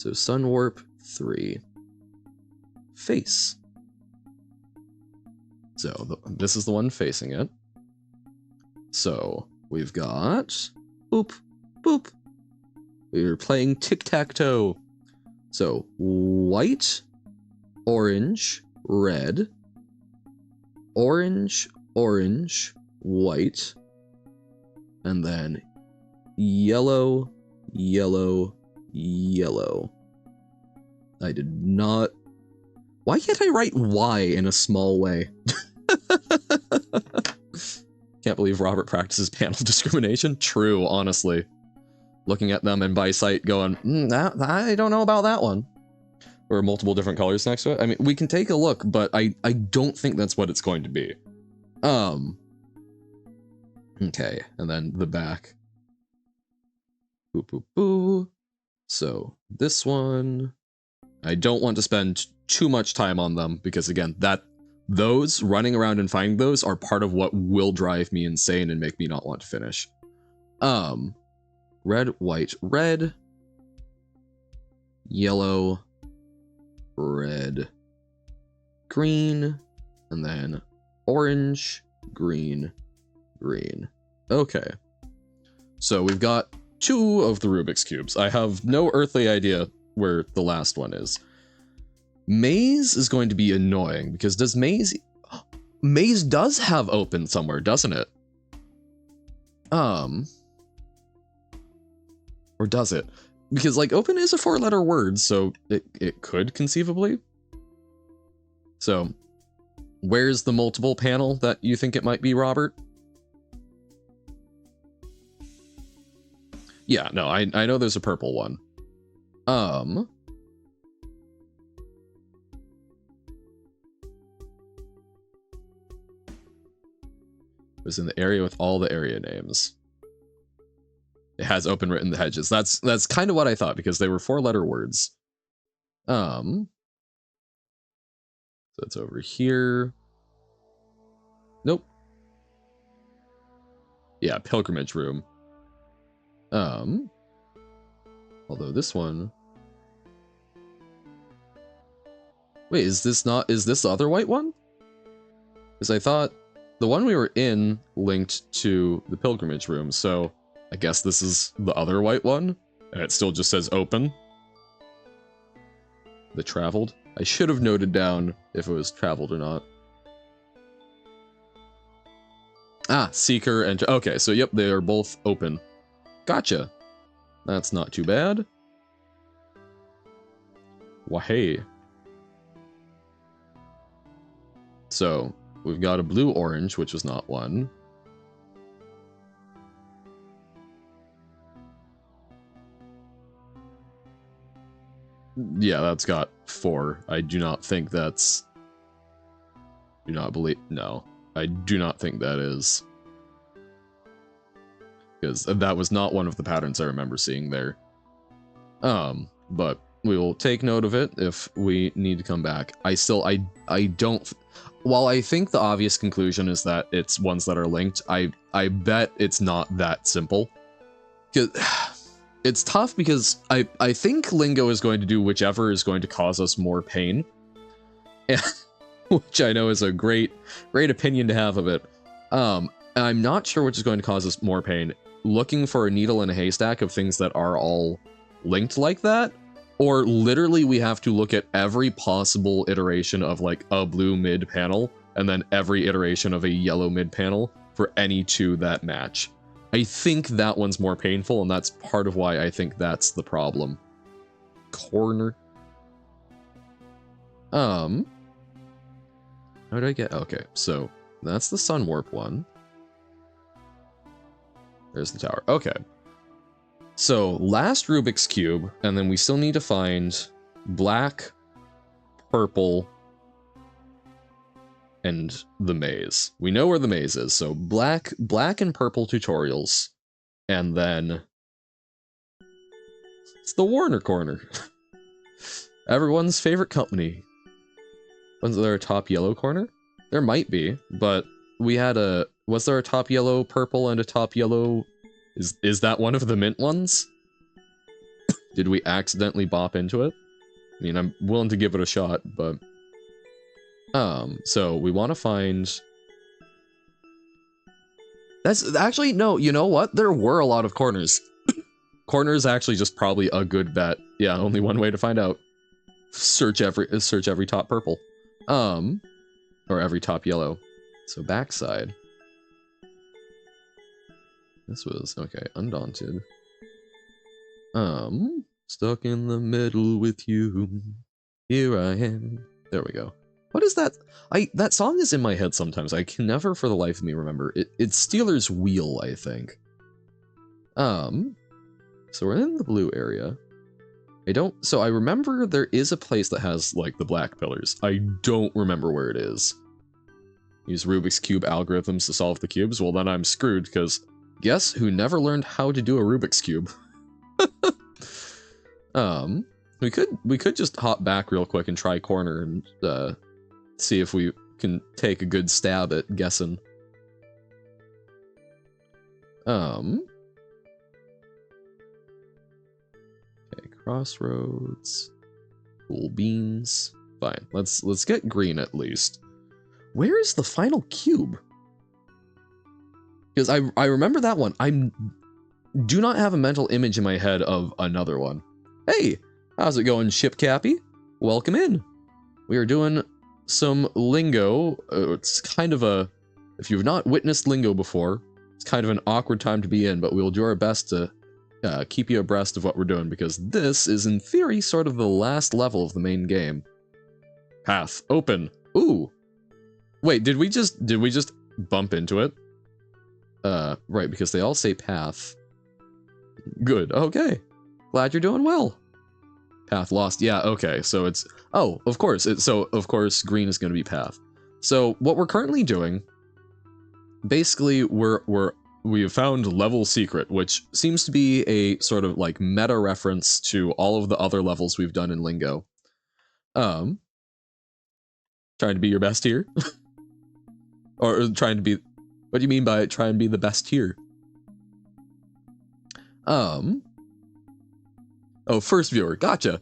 Sunwarp 3. Face. So this is the one facing it. So we've got boop, boop. We're playing tic-tac-toe. So white, orange, red, orange, orange, white, and then yellow, yellow, yellow. I did not... Why can't I write Y in a small way? Can't believe Robert practices panel discrimination. True, honestly. Looking at them and by sight going, I don't know about that one. or multiple different colors next to it. I mean, we can take a look, but I don't think that's what it's going to be. Okay, and then the back. Boo, boo, boo. So this one, I don't want to spend too much time on them because again, those running around and finding those are part of what will drive me insane and make me not want to finish. Red, white, red, yellow, red, green, and then orange, green, green. Okay. So we've got 2 of the Rubik's Cubes. I have no earthly idea where the last one is. Maze is going to be annoying because does Maze does have open somewhere, doesn't it? Or does it? Because like open is a 4-letter word, so it could conceivably. So where's the multiple panel that you think it might be, Robert? Yeah, no, I know there's a purple one. It was in the area with all the area names. It has open written the hedges. That's kind of what I thought because they were 4-letter words. So it's over here. Nope. Yeah, pilgrimage room. Although this one. Wait, is this the other white one? Because I thought the one we were in linked to the pilgrimage room, so I guess this is the other white one, and it still just says open. The traveled. I should have noted down if it was traveled or not. Ah, seeker and okay, so yep, they are both open. Gotcha. That's not too bad. Wahey. So we've got a blue-orange, which was not one. Yeah, that's got 4. I do not think that's... Do not believe... No. I do not think that is. Because that was not one of the patterns I remember seeing there. But we will take note of it if we need to come back. I don't... While I think the obvious conclusion is that it's ones that are linked, I bet it's not that simple. It's tough because I think Lingo is going to do whichever is going to cause us more pain. And, which I know is a great opinion to have of it. I'm not sure which is going to cause us more pain. Looking for a needle in a haystack of things that are all linked like that, or literally we have to look at every possible iteration of like a blue mid panel and then every iteration of a yellow mid panel for any 2 that match. I think that one's more painful, and that's part of why I think that's the problem. Corner. How did I get... Okay, so that's the sun warp one. There's the tower. Okay. So last Rubik's Cube, and then we still need to find black, purple, and the maze. We know where the maze is, so black and purple tutorials, and then it's the Warner Corner. Everyone's favorite company. Was there a top yellow corner? There might be, but we had a... Was there a top yellow, purple, and a top yellow... Is that one of the mint ones? Did we accidentally bop into it? I mean, I'm willing to give it a shot, but... So we want to find... That's actually, no, you know what? There were a lot of corners. Corners actually just probably a good bet. Yeah, only one way to find out. Search every top purple. Or every top yellow. So backside. This was, okay, Undaunted. Stuck in the middle with you. Here I am. There we go. What is that? That song is in my head sometimes. I can never for the life of me remember. It's Steeler's Wheel, I think. So we're in the blue area. So I remember there is a place that has, like, the black pillars. I don't remember where it is. Use Rubik's Cube algorithms to solve the cubes? Well, then I'm screwed, because guess who never learned how to do a Rubik's Cube? We could just hop back real quick and try corner and, see if we can take a good stab at guessing. Okay, crossroads. Cool beans. Fine. Let's get green at least. Where is the final cube? Because I remember that one. I do not have a mental image in my head of another one. Hey, how's it going, Ship Cappy? Welcome in. We are doing some Lingo. It's kind of a, if you've not witnessed Lingo before, it's kind of an awkward time to be in, but we'll do our best to keep you abreast of what we're doing, because this is, in theory, sort of the last level of the main game. Path open. Ooh. Wait, did we just bump into it? Right, because they all say path. Good. Okay. Glad you're doing well. Path lost. Yeah, okay. So it's, oh, of course. Of course green is going to be path. So what we're currently doing, basically we have found level secret, which seems to be a sort of like meta reference to all of the other levels we've done in Lingo. Trying to be your best here? Or trying to be, what do you mean by try and be the best here? Oh, first viewer, gotcha.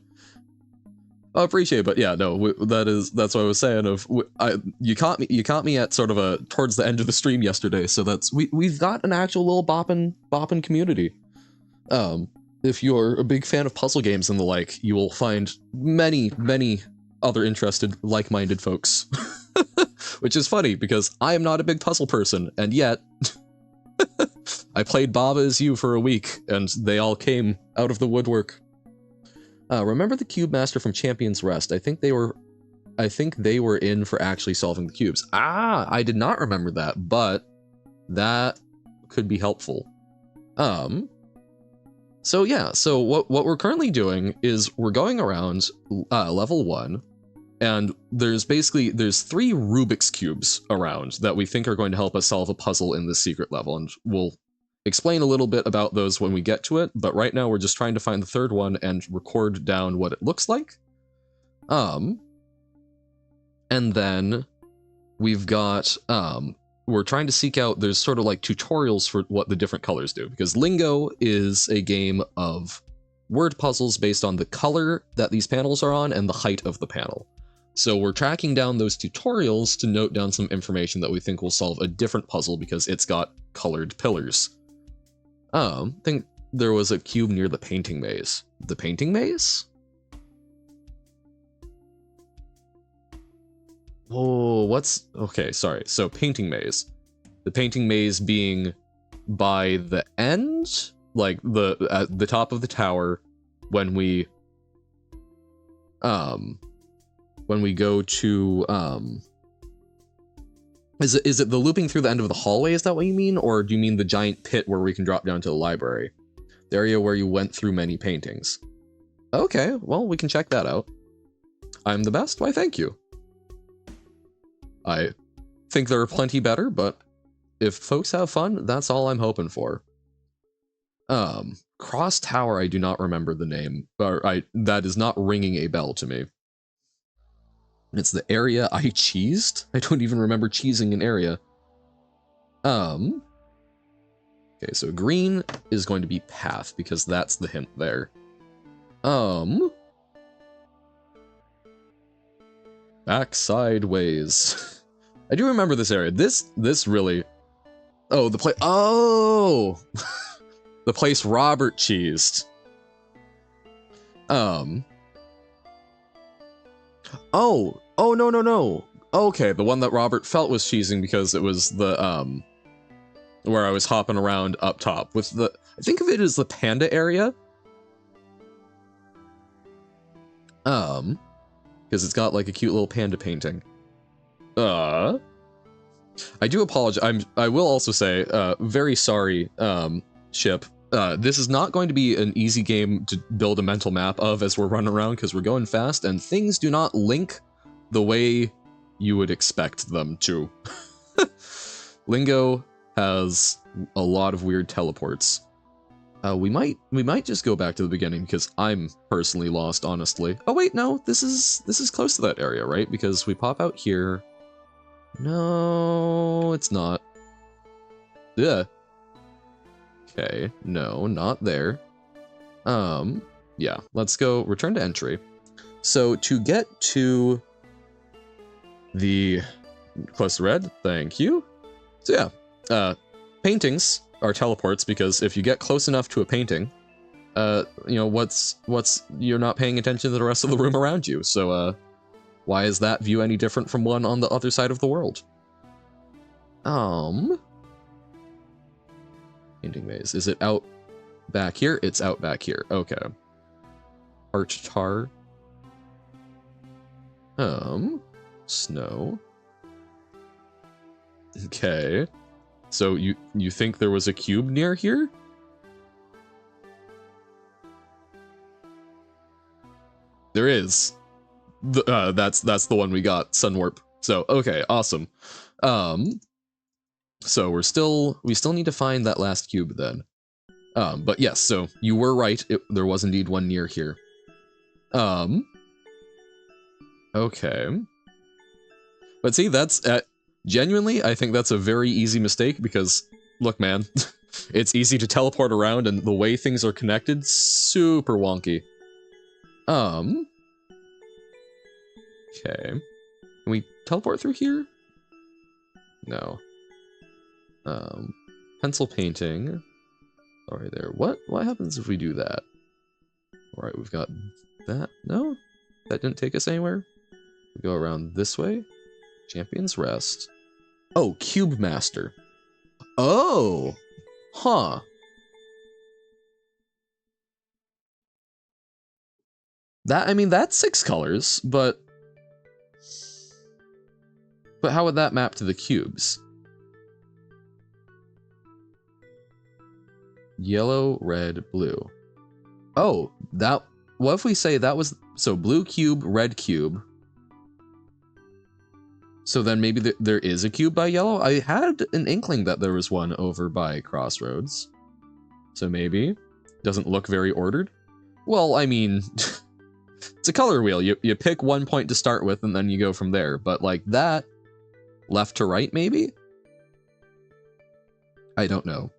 I appreciate it, but yeah, no, that's what I was saying. You caught me at sort of towards the end of the stream yesterday, so we've got an actual little boppin' community. If you're a big fan of puzzle games and the like, you will find many other interested, like-minded folks. Which is funny because I am not a big puzzle person, and yet I played Baba Is You for a week, and they all came out of the woodwork. Remember the Cube Master from Champion's Rest? I think they were in for actually solving the cubes. Ah, I did not remember that, but that could be helpful. So yeah, so what we're currently doing is we're going around level 1, and there's 3 Rubik's Cubes around that we think are going to help us solve a puzzle in this secret level, and we'll explain a little bit about those when we get to it, but right now we're just trying to find the 3rd one and record down what it looks like. And then we've got, we're trying to seek out, there's sort of like tutorials for what the different colors do, because Lingo is a game of word puzzles based on the color that these panels are on and the height of the panel. So we're tracking down those tutorials to note down some information that we think will solve a different puzzle because it's got colored pillars. I think there was a cube near the painting maze. The painting maze? Oh, okay, sorry. So painting maze. The painting maze being by the end, like at the top of the tower, when we go to is it the looping through the end of the hallway? Is that what you mean, or do you mean the giant pit where we can drop down to the library, the area where you went through many paintings? Okay, well, we can check that out. I'm the best? Why, thank you. I think there are plenty better, but if folks have fun, that's all I'm hoping for. Cross Tower, I do not remember the name, or that is not ringing a bell to me. It's the area I cheesed? I don't even remember cheesing an area. Okay, so green is going to be path, because that's the hint there. Backside ways. I do remember this area. This really... Oh, the place... Oh! The place Robert cheesed. Oh, no. Okay, the one that Robert felt was cheesing because it was the, where I was hopping around up top with the... I think of it as the panda area. Because it's got like a cute little panda painting. I do apologize. I will also say, very sorry, Ship. This is not going to be an easy game to build a mental map of as we're running around because we're going fast and things do not link the way you would expect them to. Lingo has a lot of weird teleports. We might just go back to the beginning because I'm personally lost, honestly. Oh wait, no, this is close to that area, right? Because we pop out here. No, it's not. Yeah. Okay, no, not there. Yeah, let's go return to entry. So to get to the close to red, thank you. So yeah, paintings are teleports because if you get close enough to a painting, you know, you're not paying attention to the rest of the room around you. So, why is that view any different from one on the other side of the world? Painting maze. Is it out back here? It's out back here. Okay. Arch tar. Snow. Okay. So you think there was a cube near here? There is. That's the one we got, Sun Warp. So okay, awesome. So we still need to find that last cube then. But yes, so you were right. There was indeed one near here. Okay. But see, that's genuinely, I think that's a very easy mistake because, look, man, it's easy to teleport around and the way things are connected, super wonky. Okay. Can we teleport through here? No. Pencil painting. Alright there. What happens if we do that? Alright, we've got that. No? That didn't take us anywhere? We go around this way. Champion's Rest. Oh, Cube Master. Oh! Huh. I mean, that's 6 colors, but how would that map to the cubes? Yellow, red, blue. Oh, what if we say that was, so blue cube, red cube. So then maybe there is a cube by yellow? I had an inkling that there was one over by Crossroads. So maybe. Doesn't look very ordered. Well, I mean, it's a color wheel. You pick one point to start with and then you go from there. But like that, left to right maybe? I don't know.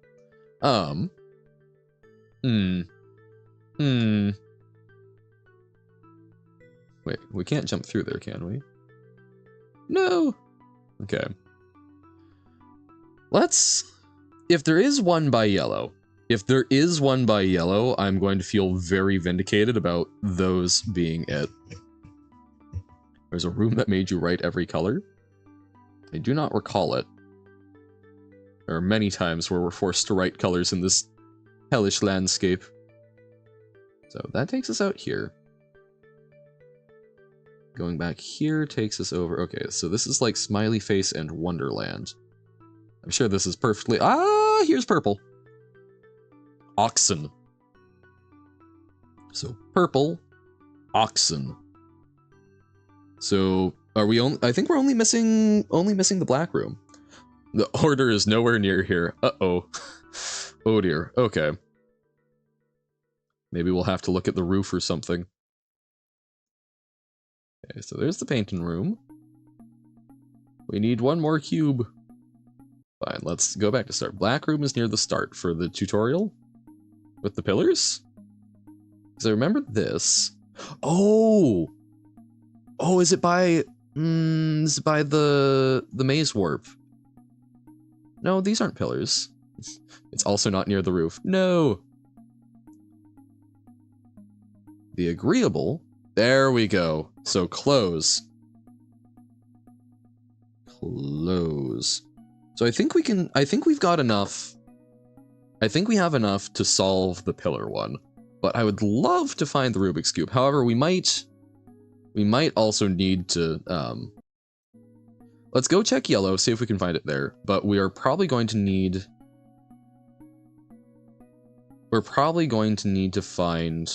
Wait, we can't jump through there, can we? No! Okay. If there is one by yellow, I'm going to feel very vindicated about those being it. There's a room that made you write every color. I do not recall it. There are many times where we're forced to write colors in this hellish landscape. So that takes us out here. Going back here takes us over. Okay, so this is like Smiley Face and Wonderland. I'm sure this is perfectly... Ah, here's purple. Oxen. So purple, oxen. So are we only... I think we're only missing the black room. The order is nowhere near here. Uh-oh. Oh dear. Okay. Maybe we'll have to look at the roof or something. Okay, so there's the painting room. We need one more cube. Fine, let's go back to start. Black room is near the start for the tutorial. With the pillars? Because I remember this. Oh! Oh, is it by... is it by the maze warp? No, these aren't pillars. It's also not near the roof. No! The agreeable. There we go. So close. Close. So I think we've got enough. I think we have enough to solve the pillar one. But I would love to find the Rubik's Cube. However, we might also need to, let's go check yellow, see if we can find it there. But we are probably going to need... we're probably going to need to find...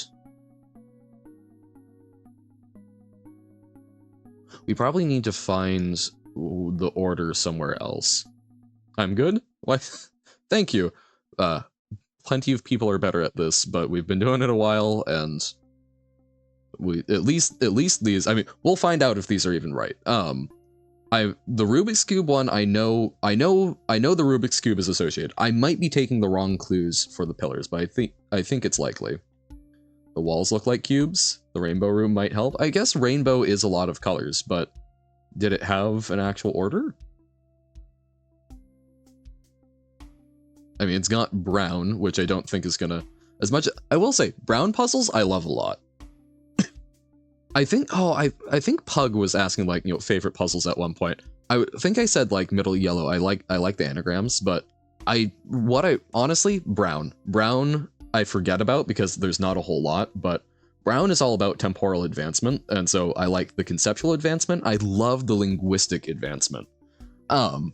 We probably need to find the order somewhere else. I'm good? What? Thank you. Plenty of people are better at this, but we've been doing it a while, and we at least these, I mean, we'll find out if these are even right. The Rubik's Cube one, I know the Rubik's Cube is associated. I might be taking the wrong clues for the pillars, but I think it's likely. The walls look like cubes. The rainbow room might help. I guess rainbow is a lot of colors, but did it have an actual order? I mean, it's got brown, which I don't think is gonna... As much... I will say, brown puzzles I love a lot. I think... Oh, I think Pug was asking, like, you know, favorite puzzles at one point. I think I said, like, middle yellow. I like the anagrams, but honestly, brown. Brown, I forget about because there's not a whole lot, but brown is all about temporal advancement, and so I like the conceptual advancement. I love the linguistic advancement. There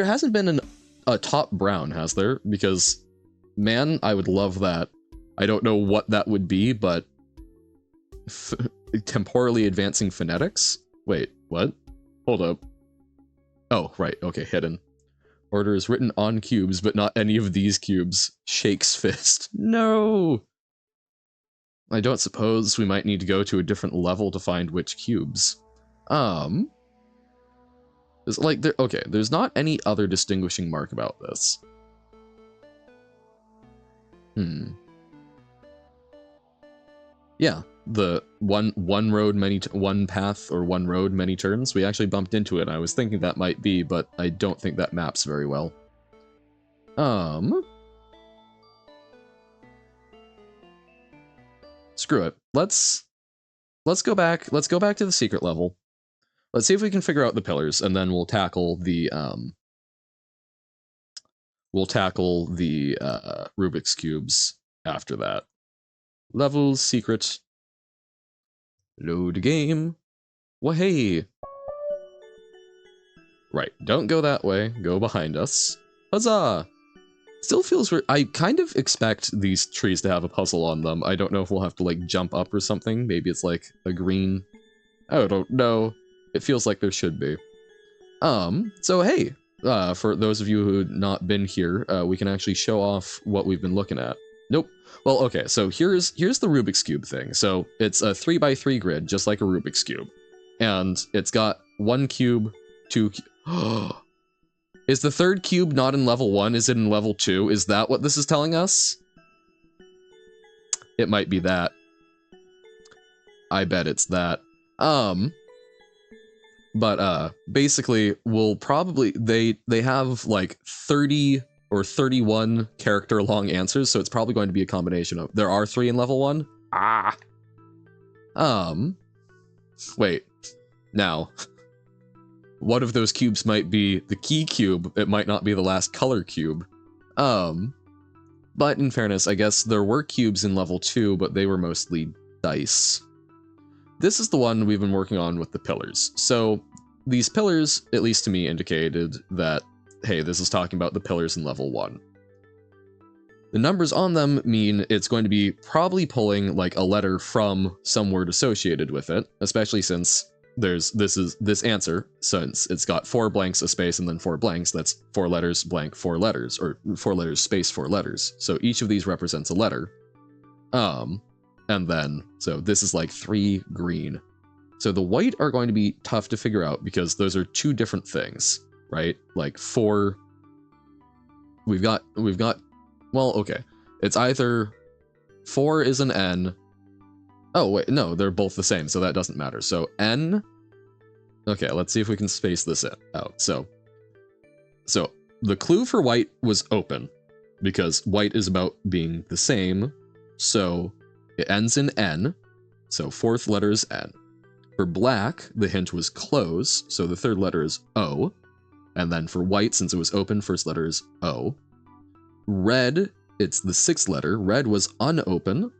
hasn't been a top brown, has there? Because, man, I would love that. I don't know what that would be, but temporally advancing phonetics? Wait, what? Hold up. Oh, right, okay, hidden. Order is written on cubes, but not any of these cubes. Shakes fist. No! I don't suppose we might need to go to a different level to find which cubes. There's like, okay, there's not any other distinguishing mark about this. Yeah, the one road, one path, or one road, many turns. We actually bumped into it. I was thinking that might be, but I don't think that maps very well. Screw it. Let's go back. Let's go back to the secret level. Let's see if we can figure out the pillars, and then we'll tackle the Rubik's cubes after that. Levels, secret. Load game. Wahey! Right, don't go that way. Go behind us. Huzzah! Still feels weird. I kind of expect these trees to have a puzzle on them. I don't know if we'll have to, like, jump up or something. Maybe it's, like, a green... I don't know. It feels like there should be. So hey, for those of you who've not been here, we can actually show off what we've been looking at. Nope. Well, okay, so here's the Rubik's Cube thing. So it's a 3x3 grid, just like a Rubik's Cube. And it's got one cube, two Is the third cube not in level 1? Is it in level 2? Is that what this is telling us? It might be that. I bet it's that. But basically, we'll probably... They have, like, 30 or 31 character-long answers, so it's probably going to be a combination of... There are 3 in level 1? Ah! Wait. Now... One of those cubes might be the key cube, it might not be the last color cube. But in fairness, I guess there were cubes in level 2, but they were mostly dice. This is the one we've been working on with the pillars. So these pillars, at least to me, indicated that, hey, this is talking about the pillars in level 1. The numbers on them mean it's going to be probably pulling like a letter from some word associated with it, especially since there's this answer, since it's got 4 blanks, a space, and then 4 blanks. That's 4 letters, blank, 4 letters, or 4 letters, space, 4 letters. So each of these represents a letter. And then, so this is like 3 green. So the white are going to be tough to figure out because those are 2 different things, right? Like 4, we've got, well, okay. It's either 4 is an N. Oh, wait, no, they're both the same, so that doesn't matter. So N, okay, let's see if we can space this out. So the clue for white was open because white is about being the same. So it ends in N, so 4th letter is N. For black, the hint was close, so the 3rd letter is O. And then for white, since it was open, 1st letter is O. Red, it's the 6th letter. Red was unopen,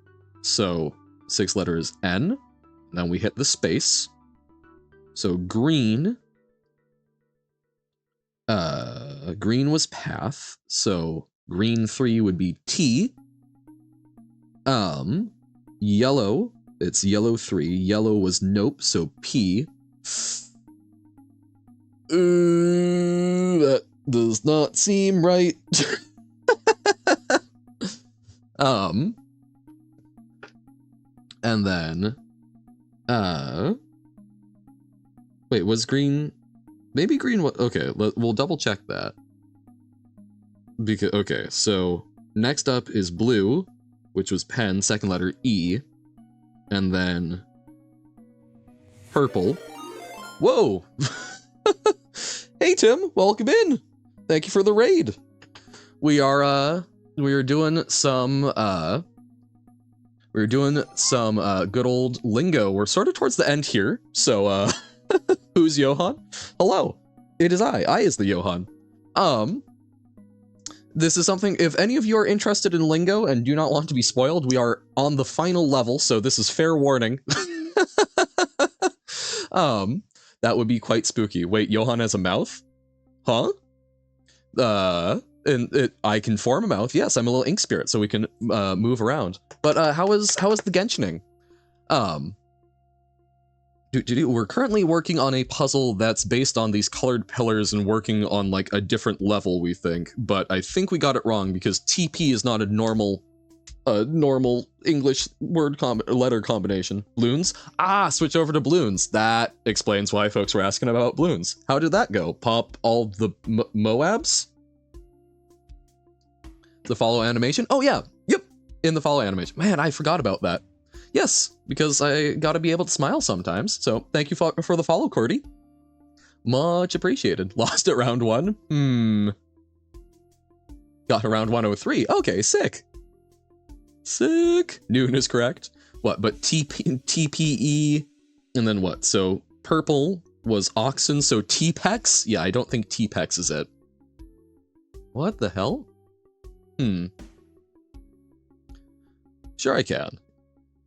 so 6th letter is N. Then we hit the space. So green, green was path, so Green 3 would be T. Yellow, it's yellow 3. Yellow was nope, so P. That does not seem right. And then, wait, was green, maybe green, okay, we'll double check that. Because, okay, so next up is blue, which was pen, second letter E, and then purple. Whoa! Hey Tim, welcome in! Thank you for the raid. We are doing some, good old lingo. We're sort of towards the end here, so, who's Johan? Hello, it is I is the Johan. This is something, if any of you are interested in lingo and do not want to be spoiled, we are on the final level, so this is fair warning. That would be quite spooky. Wait, Johan has a mouth? Huh? I can form a mouth. Yes, I'm a little ink spirit, so we can move around. But how is the Genshining? We're currently working on a puzzle that's based on these colored pillars and working on like a different level, we think. But I think we got it wrong because TP is not a normal English letter combination. Bloons? Ah, switch over to Bloons. That explains why folks were asking about Bloons. How did that go? Pop all the Moabs? The follow animation? Oh yeah, yep, in the follow animation. Man, I forgot about that. Yes, because I gotta be able to smile sometimes. So thank you for the follow, Cordy. Much appreciated. Lost at round 1. Got around 103. Okay, sick. Sick. Noon is correct. What? But TPE, and then what? So purple was oxen. So T-Pex. Yeah, I don't think T-Pex is it. What the hell? Sure, I can.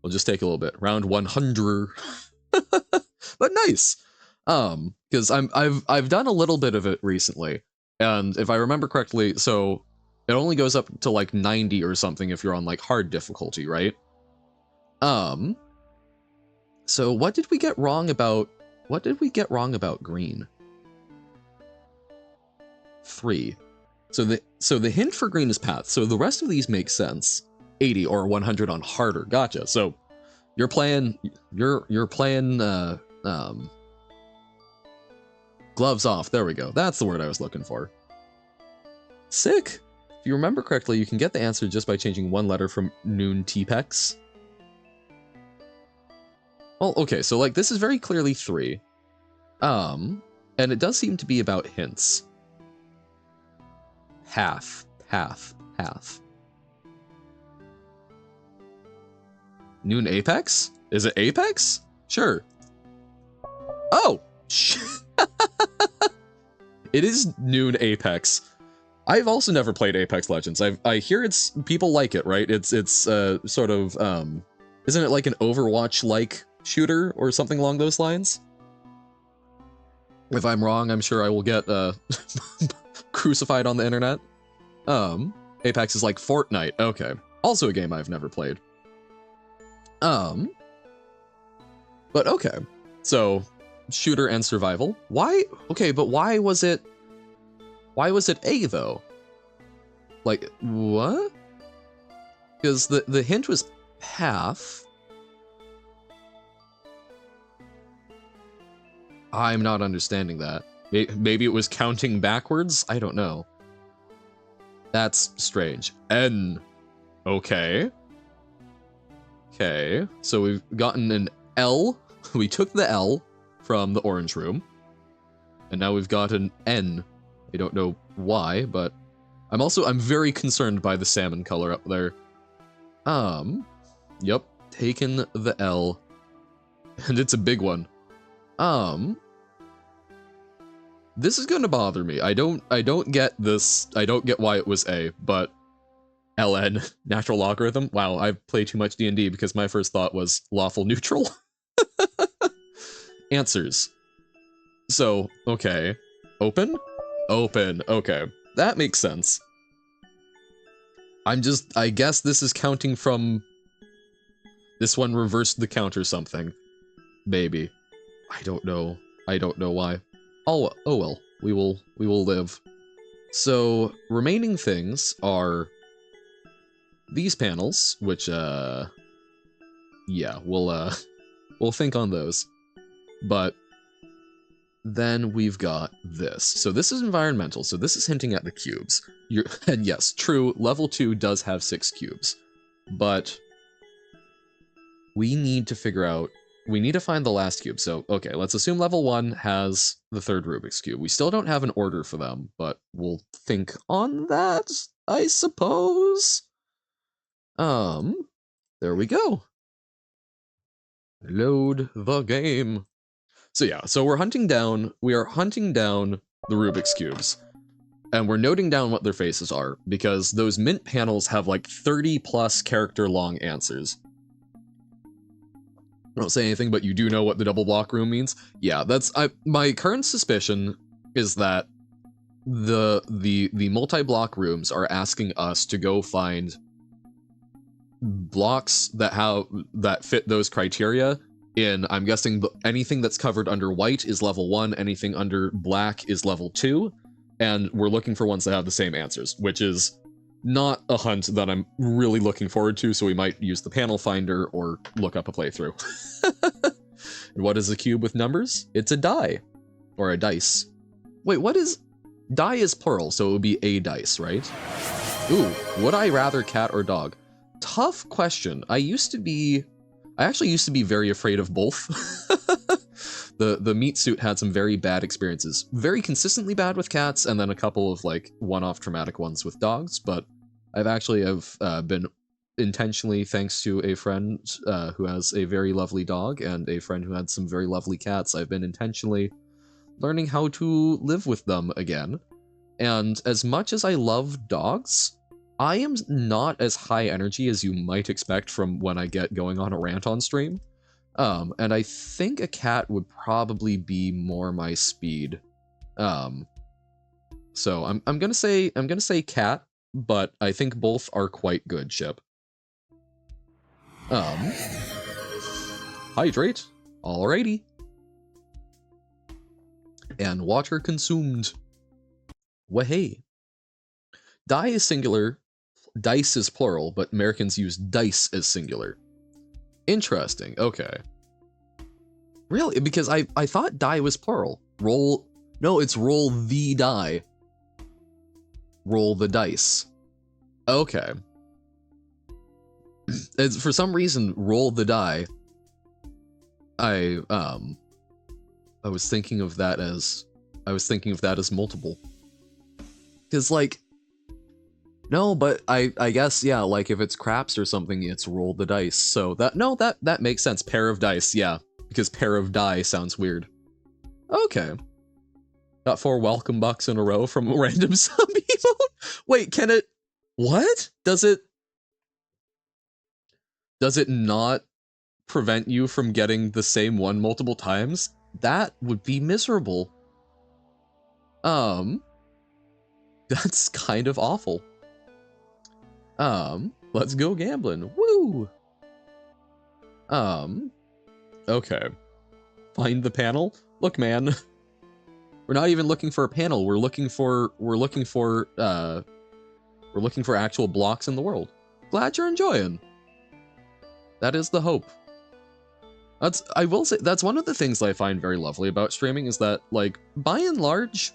We'll just take a little bit. Round 100. But nice. Because I've done a little bit of it recently, and if I remember correctly, so it only goes up to like 90 or something if you're on like hard difficulty, right? So what did we get wrong about green? 3. So the hint for green is path. So the rest of these make sense. 80 or 100 on harder. Gotcha. So you're playing gloves off. There we go. That's the word I was looking for. Sick. If you remember correctly, you can get the answer just by changing one letter from Noon T-Pex. Well, okay, so like this is very clearly 3. And it does seem to be about hints. Half. Noon Apex? Is it Apex? Sure. Oh! It is Noon Apex. I've also never played Apex Legends. I hear people like it, right? It's sort of, isn't it like an Overwatch-like shooter or something along those lines? If I'm wrong, I'm sure I will get, crucified on the internet. Apex is like Fortnite. Okay. Also a game I've never played. But okay. So, shooter and survival. Why? Okay, but why was it A though? Like, what? Because the hint was path. I'm not understanding that. Maybe it was counting backwards? I don't know. That's strange. N. Okay. Okay, so we've gotten an L. We took the L from the orange room. And now we've got an N. I don't know why, but I'm very concerned by the salmon color up there. Yep, taken the L. And it's a big one. This is gonna bother me. I don't get this. I don't get why it was A, but LN, natural logarithm. Wow, I've played too much D&D because my first thought was lawful neutral. Answers. So, okay. Open? Open, okay. That makes sense. I guess this is counting from... This one reversed the count or something. Maybe. I don't know. I don't know why. Oh well. We will live. So, remaining things are these panels, which, yeah, we'll think on those. But then we've got this. So this is environmental, so this is hinting at the cubes. And yes, true, level 2 does have 6 cubes. But we need to figure out, we need to find the last cube. So, okay, let's assume level 1 has the third Rubik's Cube. We still don't have an order for them, but we'll think on that, I suppose. There we go. Load the game. So yeah, so we are hunting down the Rubik's Cubes. And we're noting down what their faces are, because those mint panels have like 30 plus character long answers. I don't say anything, but you do know what the double block room means? Yeah, my current suspicion is that the multi-block rooms are asking us to go find blocks that fit those criteria in, I'm guessing, anything that's covered under white is level 1, anything under black is level 2, and we're looking for ones that have the same answers, which is not a hunt that I'm really looking forward to, so we might use the panel finder or look up a playthrough. And what is a cube with numbers? It's a die. Or a dice. Wait, what is... Die is plural, so it would be a dice, right? Ooh, would I rather cat or dog? Tough question. I actually used to be very afraid of both. The meat suit had some very bad experiences. Very consistently bad with cats, and then a couple of like one-off traumatic ones with dogs, but I've been intentionally, thanks to a friend who has a very lovely dog and a friend who had some very lovely cats, I've been intentionally learning how to live with them again. And as much as I love dogs, I am not as high energy as you might expect from when I get going on a rant on stream. And I think a cat would probably be more my speed. So I'm gonna say cat, but I think both are quite good, Chip. Hydrate. Alrighty. And water consumed. Wahey. Die is singular, dice is plural, but Americans use dice as singular. Interesting, okay. Really? Because I thought die was plural. No, it's roll the die. Roll the dice. Okay. For some reason, roll the die. I was thinking of that as multiple. Cause like, no, but I guess, yeah, like if it's craps or something, it's roll the dice. So that makes sense. Pair of dice, yeah. Because pair of die sounds weird. Okay. Got 4 welcome bucks in a row from a random zombie emote? Wait, can it... What? Does it not prevent you from getting the same one multiple times? That would be miserable. That's kind of awful. Let's go gambling. Woo! Okay. Find the panel? Look, man. We're not even looking for a panel. We're looking for actual blocks in the world. Glad you're enjoying. That is the hope. I will say, that's one of the things that I find very lovely about streaming is that, like, by and large,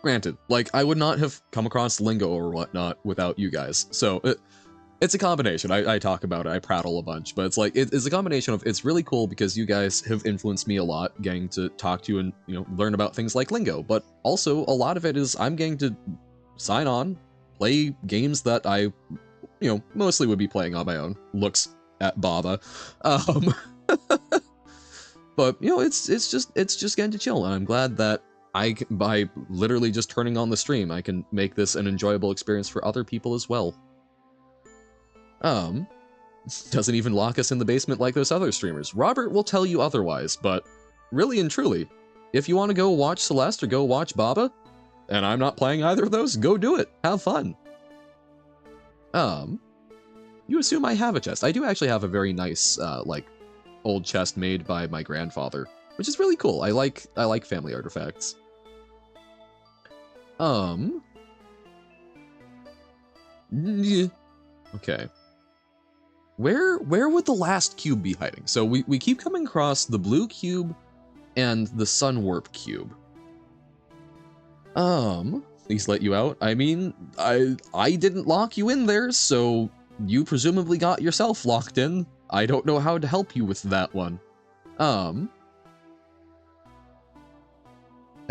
granted, like, I would not have come across Lingo or whatnot without you guys. So, it's a combination. I talk about it, I prattle a bunch, but it's like, it's a combination of, it's really cool because you guys have influenced me a lot, getting to talk to you and, you know, learn about things like Lingo, but also a lot of it is I'm getting to sign on, play games that I, you know, mostly would be playing on my own. Looks at Baba. But, you know, it's just getting to chill, and I'm glad that by literally just turning on the stream, I can make this an enjoyable experience for other people as well. Doesn't even lock us in the basement like those other streamers. Robert will tell you otherwise, but really and truly, if you want to go watch Celeste or go watch Baba, and I'm not playing either of those, go do it. Have fun. You assume I have a chest. I do actually have a very nice, like, old chest made by my grandfather, which is really cool. I like family artifacts. Okay. Where would the last cube be hiding? So we keep coming across the blue cube and the sun warp cube. Please let you out. I mean, I didn't lock you in there, so you presumably got yourself locked in. I don't know how to help you with that one. I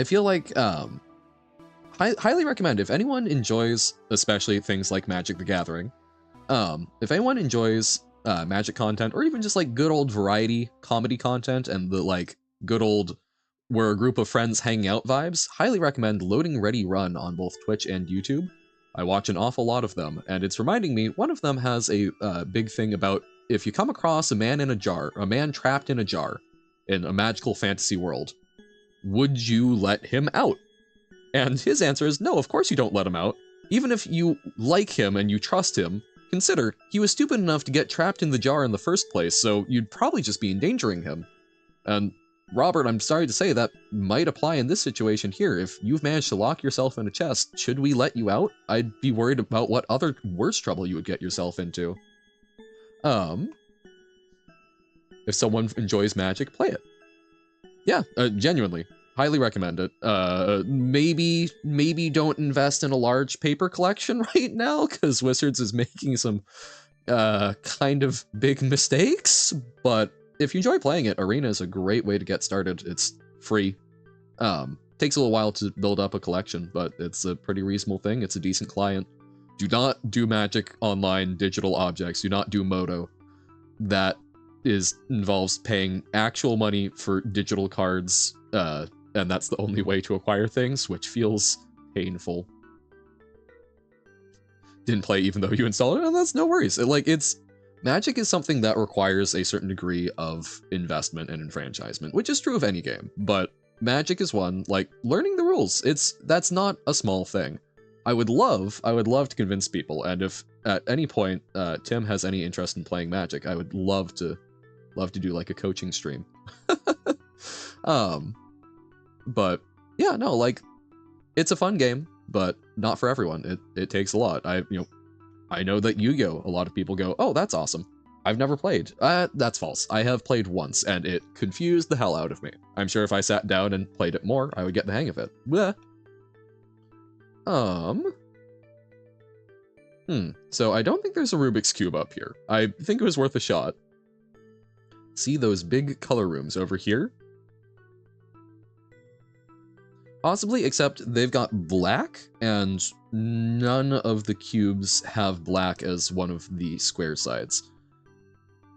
feel like, highly recommend if anyone enjoys, especially things like Magic the Gathering, if anyone enjoys Magic content, or even just like good old variety comedy content and the like good old we're a group of friends hanging out vibes, highly recommend Loading Ready Run on both Twitch and YouTube. I watch an awful lot of them, and it's reminding me, one of them has a big thing about if you come across a man in a jar, a man trapped in a jar in a magical fantasy world, would you let him out? And his answer is no, of course you don't let him out. Even if you like him and you trust him, consider he was stupid enough to get trapped in the jar in the first place, so you'd probably just be endangering him. And Robert, I'm sorry to say that might apply in this situation here. If you've managed to lock yourself in a chest, should we let you out? I'd be worried about what other worse trouble you would get yourself into. If someone enjoys Magic, play it. Yeah, genuinely. Highly recommend it. Maybe don't invest in a large paper collection right now, because Wizards is making some kind of big mistakes, but if you enjoy playing it, Arena is a great way to get started. It's free. Takes a little while to build up a collection, but it's a pretty reasonable thing. It's a decent client. Do not do Magic Online digital objects. Do not do Moto. That involves paying actual money for digital cards, and that's the only way to acquire things, which feels painful. Didn't play even though you installed it, and that's no worries. Magic is something that requires a certain degree of investment and enfranchisement, which is true of any game, but Magic is one, like, learning the rules. That's not a small thing. I would love to convince people, and if at any point Tim has any interest in playing Magic, I would love to do like a coaching stream. But yeah, no, like, it's a fun game, but not for everyone. It takes a lot. I know that Yu-Gi-Oh! A lot of people go, oh, that's awesome. I've never played. That's false. I have played once, and it confused the hell out of me. I'm sure if I sat down and played it more, I would get the hang of it. Bleh. So I don't think there's a Rubik's Cube up here. I think it was worth a shot. See those big color rooms over here? Possibly, except they've got black, and none of the cubes have black as one of the square sides.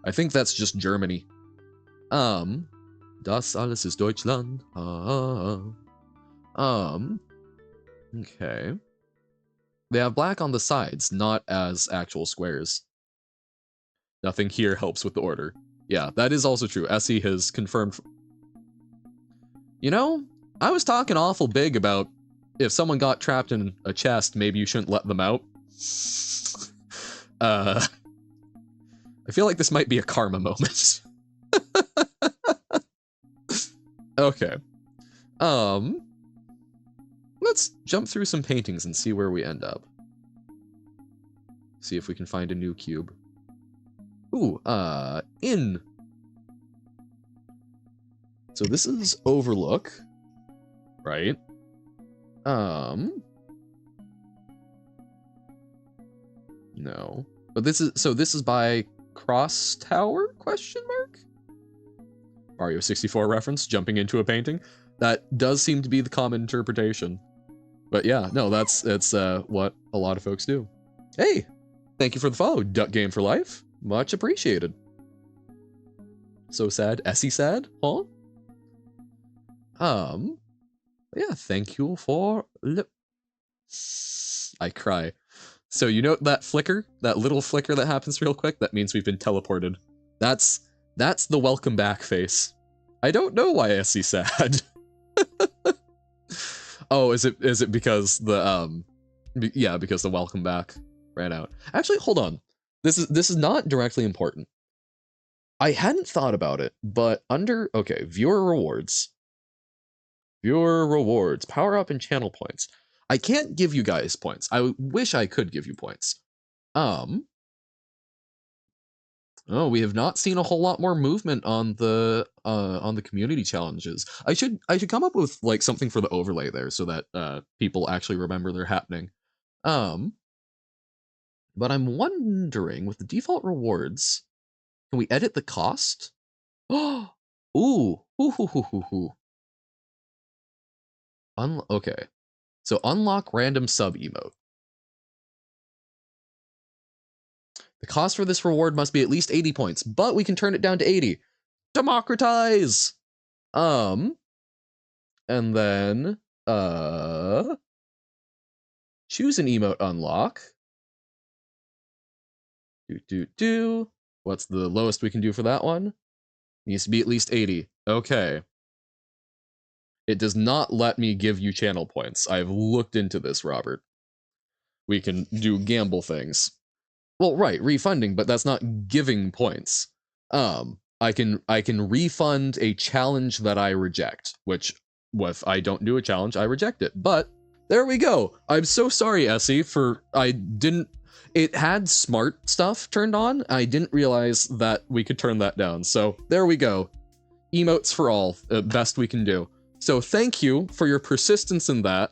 I think that's just Germany. Das alles ist Deutschland. Okay. They have black on the sides, not as actual squares. Nothing here helps with the order. Yeah, that is also true. Essie has confirmed. You know, I was talking awful big about if someone got trapped in a chest, maybe you shouldn't let them out. I feel like this might be a karma moment. Okay. Let's jump through some paintings and see where we end up. See if we can find a new cube. Ooh, inn. So this is Overlook, right? No. But this is by Cross Tower, question mark? Mario 64 reference, jumping into a painting. That does seem to be the common interpretation. But yeah, no, that's what a lot of folks do. Hey, thank you for the follow, Duck Game for Life. Much appreciated. So sad. Essie sad? Huh? Yeah, thank you for... I cry. So you know that flicker? That little flicker that happens real quick? That means we've been teleported. That's the welcome back face. I don't know why Essie's sad. Oh, is it because the, yeah, because the welcome back. ran out. Actually, hold on. This is not directly important. I hadn't thought about it, but under, okay, viewer rewards, power up and channel points. I can't give you guys points. I wish I could give you points. Oh, we have not seen a whole lot more movement on the community challenges. I should come up with like something for the overlay there so that people actually remember they're happening. But I'm wondering with the default rewards, can we edit the cost? Oh, ooh. Okay. So unlock random sub emote. The cost for this reward must be at least 80 points, but we can turn it down to 80. Democratize! And then, choose an emote unlock. What's the lowest we can do for that one? Needs to be at least 80. Okay. It does not let me give you channel points. I've looked into this, Robert. We can do gamble things. Well, right, refunding, but that's not giving points. I can refund a challenge that I reject, which if I don't do a challenge, I reject it. But there we go. I'm so sorry, Essie, it had smart stuff turned on. I didn't realize that we could turn that down. So there we go. Emotes for all, best we can do. So thank you for your persistence in that.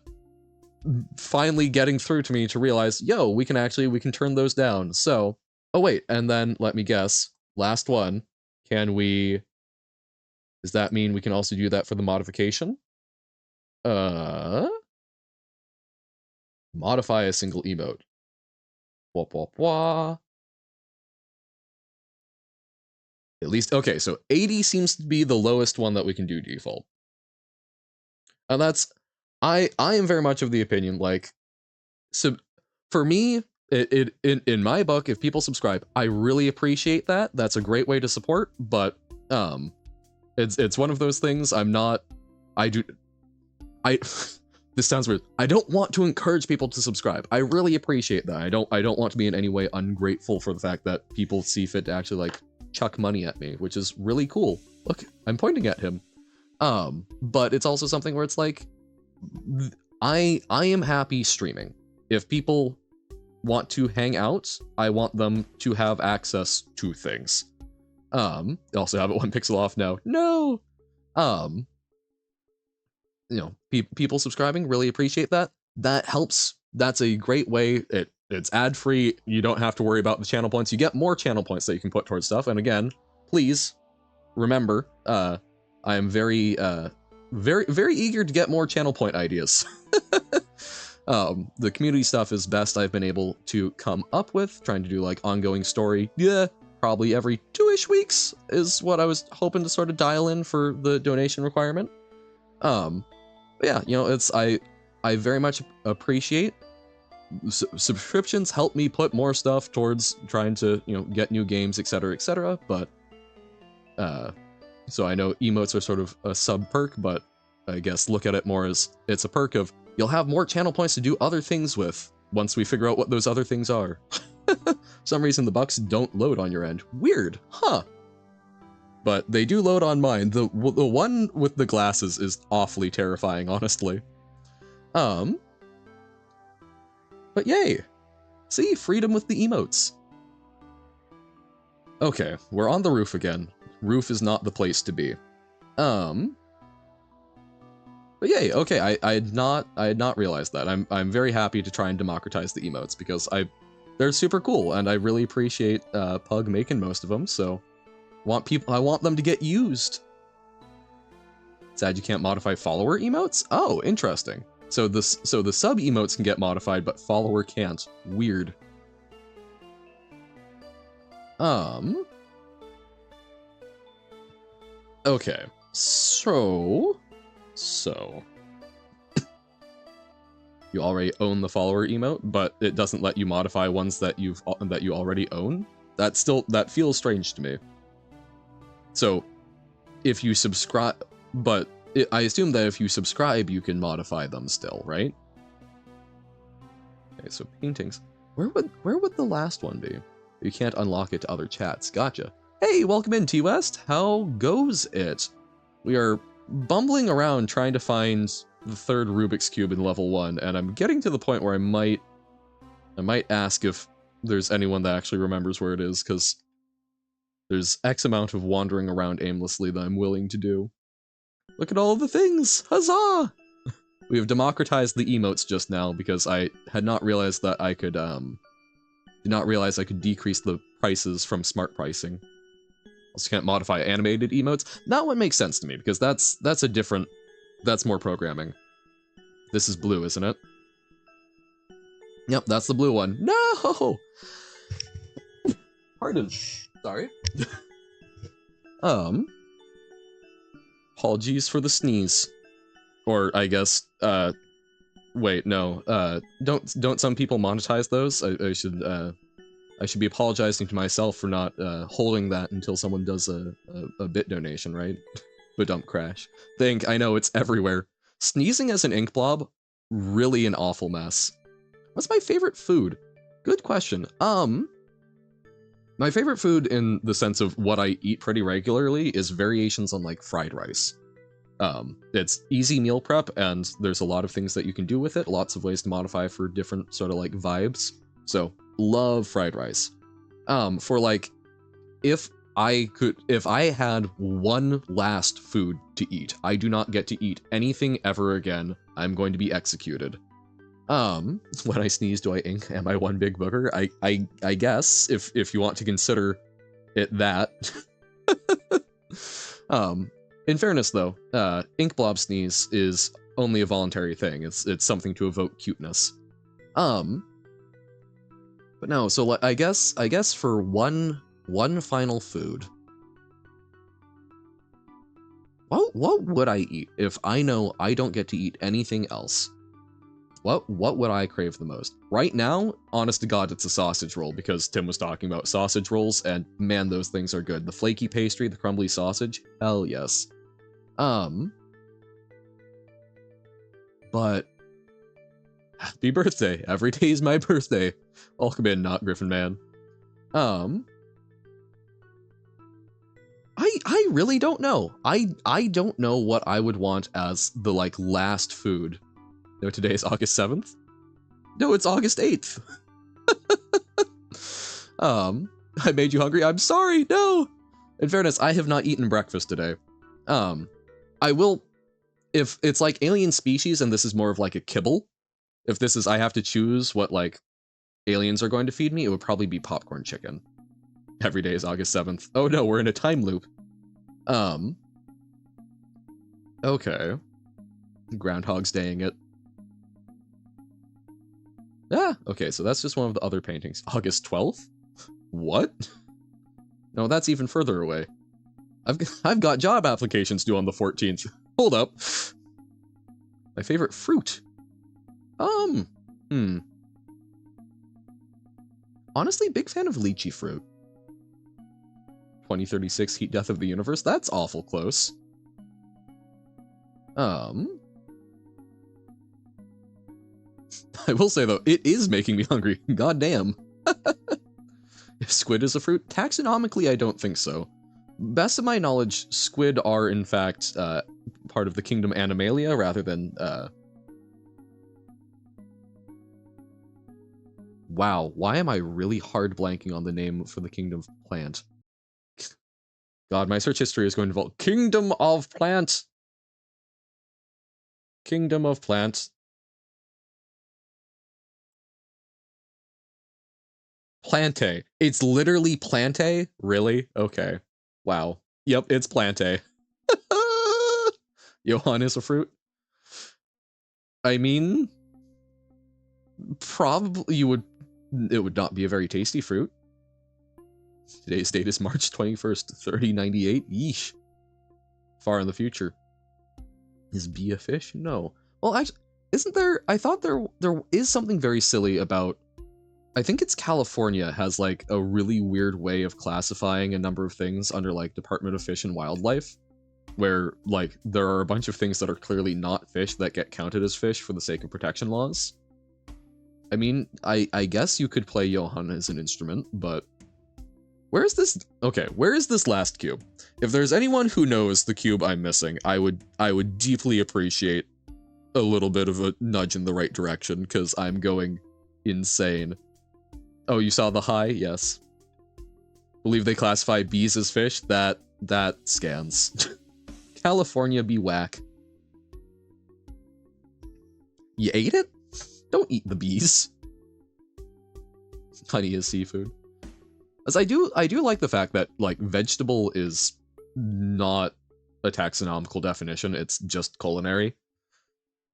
Finally getting through to me to realize, yo, we can turn those down. So, oh wait, and then let me guess, last one, does that mean we can also do that for the modification? Modify a single emote. Wah, wah, wah. At least, okay, so 80 seems to be the lowest one that we can do default. And that's, I am very much of the opinion, like, so for me, in my book, if people subscribe, I really appreciate that. That's a great way to support, but it's one of those things this sounds weird. I don't want to encourage people to subscribe. I really appreciate that. I don't want to be in any way ungrateful for the fact that people see fit to actually like chuck money at me, which is really cool. Look, I'm pointing at him. But it's also something where it's like, I am happy streaming. If people want to hang out, I want them to have access to things. Also have it 1 pixel off now. No! You know, people subscribing, really appreciate that. That helps. That's a great way. It's ad-free. You don't have to worry about the channel points. You get more channel points that you can put towards stuff. And again, please remember, I am very eager to get more channel point ideas. The community stuff is best I've been able to come up with, trying to do like ongoing story. Yeah, probably every 2-ish weeks is what I was hoping to sort of dial in for the donation requirement. But yeah, you know, I very much appreciate subscriptions help me put more stuff towards trying to, you know, get new games, etc., etc. But so I know emotes are sort of a sub perk, but I guess look at it more as it's a perk of you'll have more channel points to do other things with once we figure out what those other things are. For some reason the bucks don't load on your end. Weird, huh? But they do load on mine. The one with the glasses is awfully terrifying, honestly. But yay! See, freedom with the emotes. Okay, we're on the roof again. Roof is not the place to be. But yay, okay, I had not realized that. I'm very happy to try and democratize the emotes because they're super cool and I really appreciate Pug making most of them, so I want them to get used. Sad you can't modify follower emotes? Oh, interesting. So the sub emotes can get modified, but follower can't. Weird. Okay. So you already own the follower emote, but it doesn't let you modify ones that you already own? That feels strange to me. So if you subscribe, but I assume that if you subscribe, you can modify them still, right? Okay, so paintings. Where would the last one be? You can't unlock it to other chats. Gotcha. Hey, welcome in, T-West. How goes it? We are bumbling around trying to find the third Rubik's Cube in level 1, and I'm getting to the point where I might ask if there's anyone that actually remembers where it is, because there's X amount of wandering around aimlessly that I'm willing to do. Look at all the things! Huzzah! We have democratized the emotes just now because I had not realized that I could, did not realize I could decrease the prices from smart pricing. Also can't modify animated emotes. That one makes sense to me because that's a different, that's more programming. This is blue, isn't it? Yep, that's the blue one. No! Pardon. Sorry. Apologies for the sneeze. Or I guess, wait, no, don't some people monetize those? I should be apologizing to myself for not, holding that until someone does a bit donation, right? But dump crash. I know, it's everywhere. Sneezing as an ink blob, really an awful mess. What's my favorite food? Good question. My favorite food in the sense of what I eat pretty regularly is variations on, like, fried rice. It's easy meal prep, and there's a lot of things that you can do with it, lots of ways to modify for different sort of, like, vibes. So, love fried rice. For, like, if I had one last food to eat, I do not get to eat anything ever again, I'm going to be executed. When I sneeze, do I ink? Am I one big booger? I guess, if you want to consider it that. In fairness, though, ink blob sneeze is only a voluntary thing. It's something to evoke cuteness. But no, so I guess for one final food, what would I eat if I know I don't get to eat anything else? What would I crave the most? Right now, honest to God, it's a sausage roll, because Tim was talking about sausage rolls, and man, those things are good. The flaky pastry, the crumbly sausage, hell yes. But happy birthday. Every day is my birthday. Welcome in, not Griffin Man. I really don't know. I don't know what I would want as the, like, last food. No, today is August 7th? No, it's August 8th. I made you hungry. I'm sorry. No. In fairness, I have not eaten breakfast today. I will, if it's like alien species and this is more of like a kibble, if this is, I have to choose what, like, aliens are going to feed me, it would probably be popcorn chicken. Every day is August 7th. Oh no, we're in a time loop. Okay. Groundhog's Daying it. Ah, okay, so that's just one of the other paintings. August 12th? What? No, that's even further away. I've got job applications due on the 14th. Hold up. My favorite fruit. Honestly, big fan of lychee fruit. 2036 Heat Death of the Universe? That's awful close. I will say, though, it is making me hungry. God damn. If squid is a fruit, taxonomically, I don't think so. Best of my knowledge, squid are, in fact, part of the kingdom Animalia, rather than, Wow, why am I really hard blanking on the name for the kingdom plant? God, my search history is going to involve Kingdom of Plant! Kingdom of Plant. Plante. It's literally Plante? Really? Okay. Wow. Yep, it's Plante. Johann is a fruit? I mean, probably it would not be a very tasty fruit. Today's date is March 21st, 3098. Yeesh. Far in the future. Is bee a fish? No. Well, actually, isn't there... I thought there is something very silly about... I think it's California has, like, a really weird way of classifying a number of things under, like, Department of Fish and Wildlife, where, like, there are a bunch of things that are clearly not fish that get counted as fish for the sake of protection laws. I mean, I guess you could play Johann as an instrument, but where's this? Okay, where is this last cube? If there's anyone who knows the cube I'm missing, I would deeply appreciate a little bit of a nudge in the right direction, because I'm going insane. Oh, you saw the high? Yes. Believe they classify bees as fish? That scans. California be whack. You ate it? Don't eat the bees. Honey is seafood. As I do like the fact that, like, vegetable is not a taxonomical definition, it's just culinary.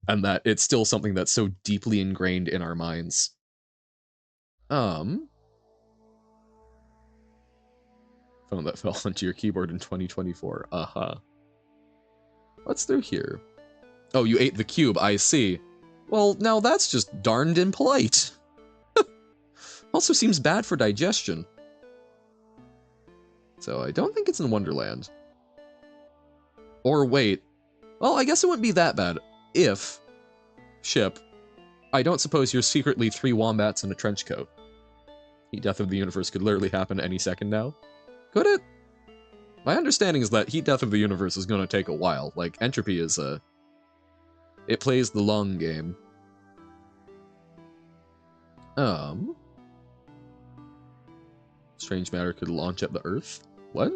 And that it's still something that's so deeply ingrained in our minds. Phone that fell onto your keyboard in 2024. Uh-huh. What's through here? Oh, you ate the cube, I see. Well, now that's just darned impolite. Also seems bad for digestion. So I don't think it's in Wonderland. Or wait. Well, I guess it wouldn't be that bad if, ship, I don't suppose you're secretly 3 wombats in a trench coat. Heat death of the universe could literally happen any second now. Could it? My understanding is that heat death of the universe is going to take a while. Like, entropy is it plays the long game. Strange matter could launch at the Earth? What?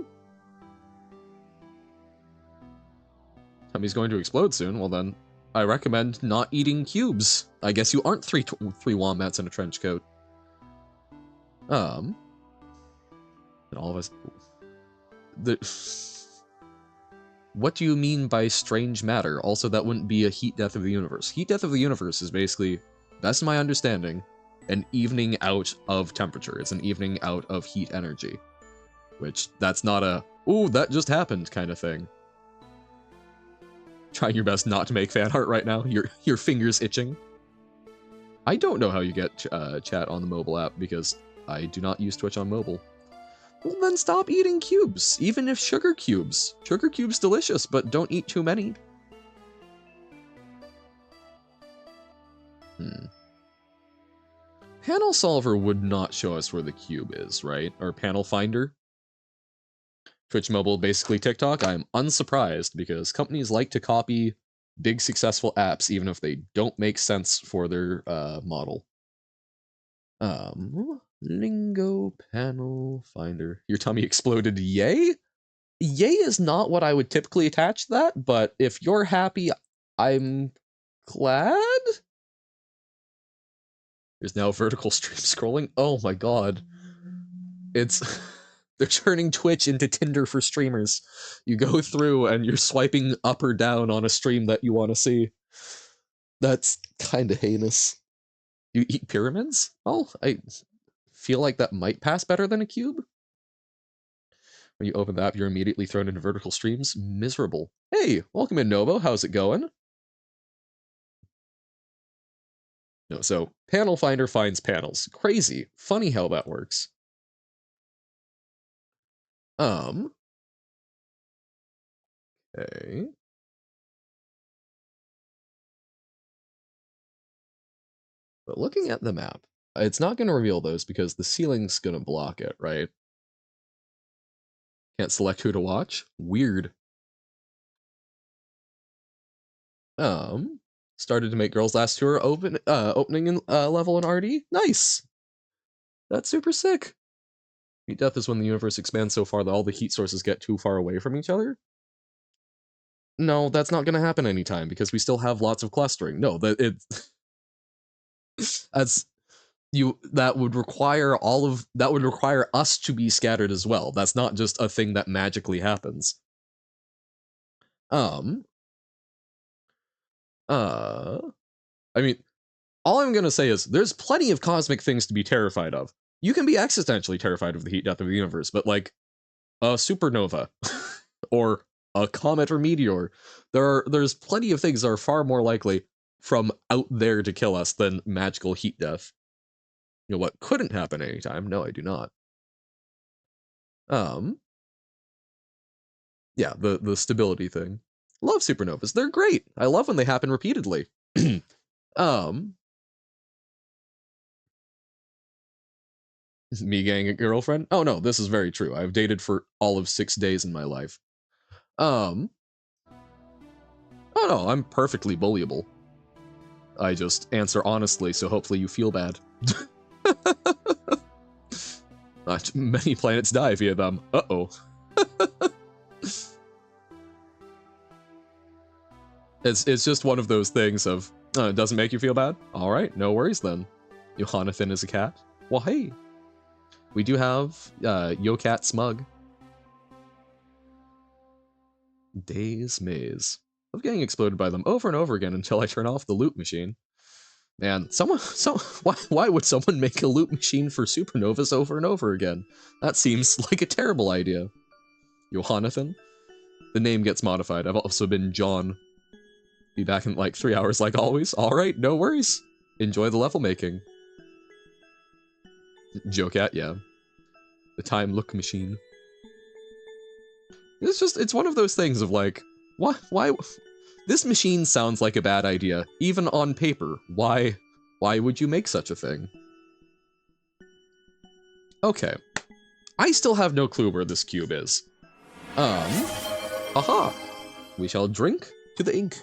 Tummy's going to explode soon. Well then, I recommend not eating cubes. I guess you aren't three wombats in a trench coat. And all of us... What do you mean by strange matter? Also, that wouldn't be a heat death of the universe. Heat death of the universe is basically, best of my understanding, an evening out of temperature. It's an evening out of heat energy. Which, that's not a, ooh, that just happened kind of thing. Trying your best not to make fan art right now. Your fingers itching. I don't know how you get chat on the mobile app because I do not use Twitch on mobile. Well, then stop eating cubes, even if sugar cubes. Sugar cubes delicious, but don't eat too many. Panel Solver would not show us where the cube is, right? Or Panel Finder. Twitch Mobile, basically TikTok. I'm unsurprised because companies like to copy big successful apps even if they don't make sense for their model. Lingo Panel Finder. Your tummy exploded, yay? Yay is not what I would typically attach to that, but if you're happy, I'm glad? There's now vertical stream scrolling. Oh my god. It's... They're turning Twitch into Tinder for streamers. You go through and you're swiping up or down on a stream that you want to see. That's kind of heinous. You eat pyramids? Well, I feel like that might pass better than a cube. When you open the app, you're immediately thrown into vertical streams. Miserable. Hey, welcome in, Novo. How's it going? No, so Panel Finder finds panels. Crazy. Funny how that works. Okay. But looking at the map, it's not going to reveal those because the ceiling's going to block it, right? Can't select who to watch? Weird. Started to make Girls Last Tour opening in level in RD? Nice! That's super sick. Heat death is when the universe expands so far that all the heat sources get too far away from each other? No, that's not going to happen anytime because we still have lots of clustering. No, that would require us to be scattered as well. That's not just a thing that magically happens. I mean, all I'm gonna say is there's plenty of cosmic things to be terrified of. You can be existentially terrified of the heat death of the universe, but like a supernova or a comet or meteor, there's plenty of things that are far more likely from out there to kill us than magical heat death. You know what couldn't happen anytime? No, I do not. Yeah, the stability thing. Love supernovas. They're great. I love when they happen repeatedly. Me getting a girlfriend? Oh no, this is very true. I've dated for all of 6 days in my life. Oh no, I'm perfectly bullyable. I just answer honestly, so hopefully you feel bad. Not many planets die via them. Uh-oh. It's just one of those things of, it doesn't make you feel bad? Alright, no worries then. Jonathan is a cat? Well, hey. We do have, Yo Cat Smug. Days Maze. I love getting exploded by them over and over again until I turn off the loop machine. Man, why would someone make a loop machine for supernovas over and over again? That seems like a terrible idea. Jonathan? The name gets modified. I've also been John. Be back in like 3 hours like always. Alright, no worries. Enjoy the level making. Jocat, yeah. The time look machine. It's one of those things of like, why, this machine sounds like a bad idea, even on paper. Why would you make such a thing? Okay. I still have no clue where this cube is. Aha! We shall drink to the ink.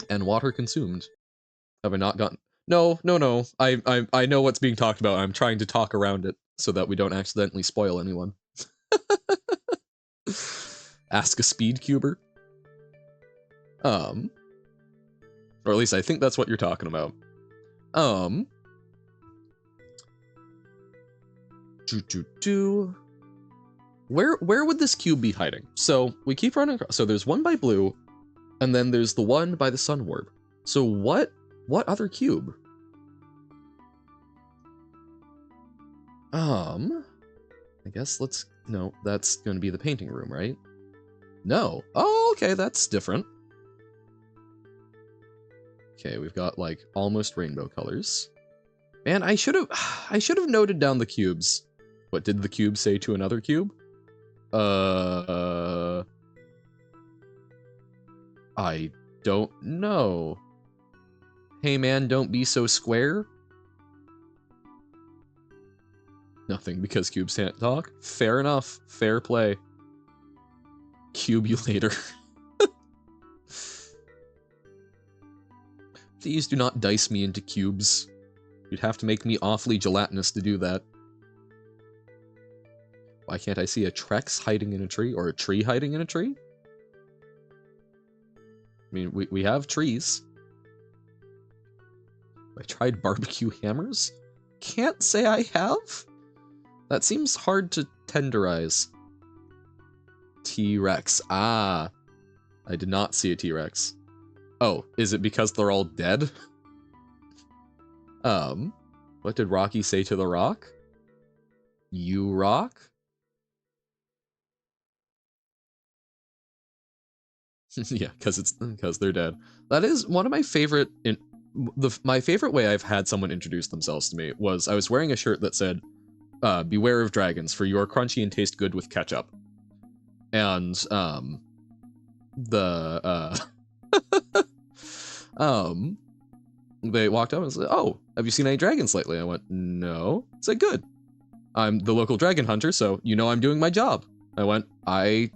And water consumed. Have I not gotten... No. I know what's being talked about. I'm trying to talk around it so that we don't accidentally spoil anyone. Ask a speed cuber. Or at least I think that's what you're talking about. Where would this cube be hiding? So we keep running across. So there's one by blue, and then there's the one by the sun warp. So what other cube? I guess no, that's going to be the painting room, right? No. Oh, okay, that's different. Okay, we've got like almost rainbow colors. Man, I should have noted down the cubes. What did the cube say to another cube? I don't know. Hey man, don't be so square. Nothing, because cubes can't talk. Fair enough. Fair play. Cubulator. Please do not dice me into cubes. You'd have to make me awfully gelatinous to do that. Why can't I see a Trex hiding in a tree, or a tree hiding in a tree? I mean, we have trees. I tried barbecue hammers? Can't say I have? That seems hard to tenderize. T-Rex. Ah. I did not see a T-Rex. Oh, is it because they're all dead? What did Rocky say to the rock? You rock? Yeah, because they're dead. That is one of my favorite my favorite way I've had someone introduce themselves to me was I was wearing a shirt that said, beware of dragons, for you are crunchy and taste good with ketchup. And, they walked up and said, oh, have you seen any dragons lately? I went, no. I said, good. I'm the local dragon hunter, so you know I'm doing my job. I went, I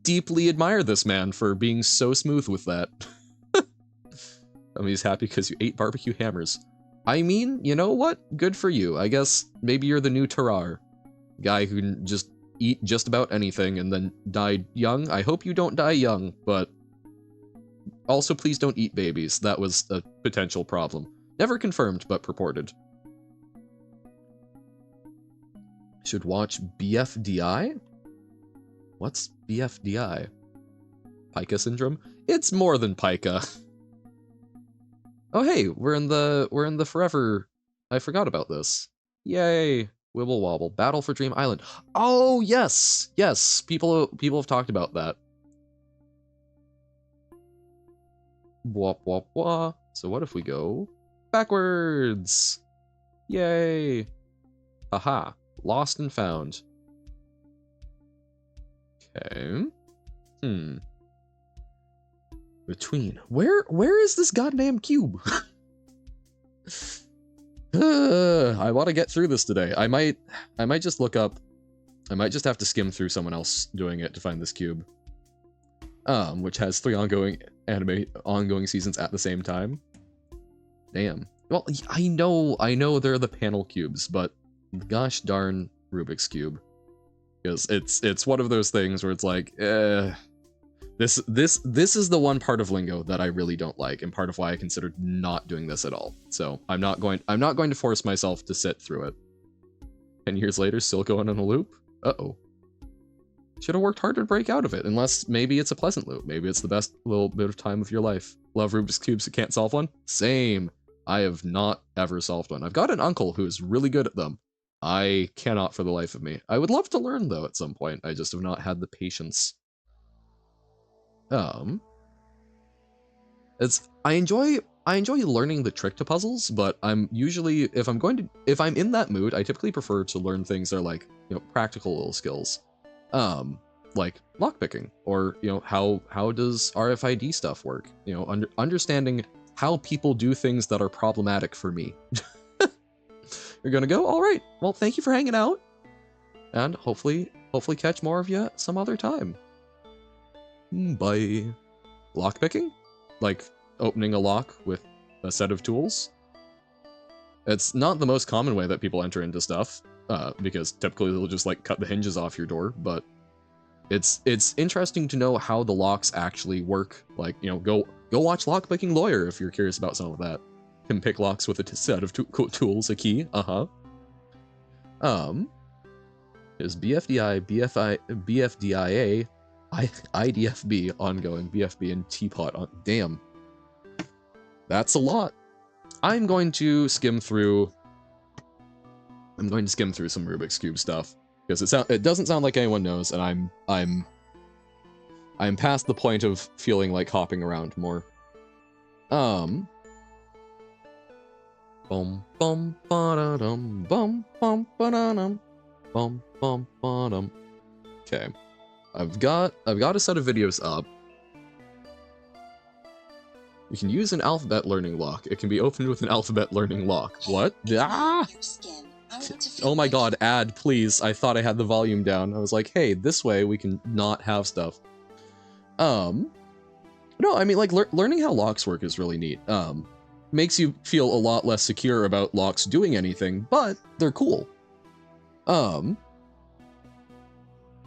deeply admire this man for being so smooth with that. I mean, he's happy because you ate barbecue hammers. I mean, you know what? Good for you. I guess maybe you're the new Terrar. Guy who can just eat just about anything and then died young. I hope you don't die young, but also please don't eat babies. That was a potential problem. Never confirmed, but purported. Should watch BFDI? What's BFDI? Pica syndrome? It's more than pica. Oh hey, we're in the forever. I forgot about this. Yay! Wibble wobble. Battle for Dream Island. Oh yes! Yes! People have talked about that. Wop wop wah. So what if we go backwards? Yay! Haha. Lost and found. Okay. Between. Where is this goddamn cube? I want to get through this today. I might just look up. I might just have to skim through someone else doing it to find this cube. Which has 3 ongoing seasons at the same time. Damn. Well, I know they're the panel cubes, but gosh darn Rubik's Cube. Because it's one of those things where it's like, this is the one part of Lingo that I really don't like, and part of why I considered not doing this at all. So I'm not going to force myself to sit through it. 10 years later, still going on a loop? Uh-oh. Should have worked harder to break out of it, unless maybe it's a pleasant loop. Maybe it's the best little bit of time of your life. Love Rubik's Cubes that can't solve one? Same. I have not ever solved one. I've got an uncle who's really good at them. I cannot for the life of me. I would love to learn, though, at some point. I just have not had the patience. I enjoy learning the trick to puzzles, but I'm usually, if I'm in that mood, I typically prefer to learn things that are like, practical little skills. Like lockpicking, or how does RFID stuff work? Understanding how people do things that are problematic for me. You're gonna go? All right. Well, thank you for hanging out, and hopefully catch more of you some other time. Bye. Lockpicking? Like opening a lock with a set of tools? It's not the most common way that people enter into stuff, because typically they'll just like cut the hinges off your door, but it's interesting to know how the locks actually work. Like, go watch Lockpicking Lawyer if you're curious about some of that. Can pick locks with a set of tools, a key, is BFDIA, IDFB ongoing, BFB and Teapot on. Damn. That's a lot. I'm going to skim through some Rubik's Cube stuff, because it doesn't sound like anyone knows, and I'm past the point of feeling like hopping around more. Bum bum ba-da-dum, bum bum ba-da-dum, bum bum ba-dum. Okay. I've got a set of videos up. You can use an alphabet learning lock. It can be opened with an alphabet learning lock. What? Ah! Oh my god, ad, please. I thought I had the volume down. I was like, hey, this way we can not have stuff. No, I mean, like, learning how locks work is really neat. Makes you feel a lot less secure about locks doing anything, but they're cool.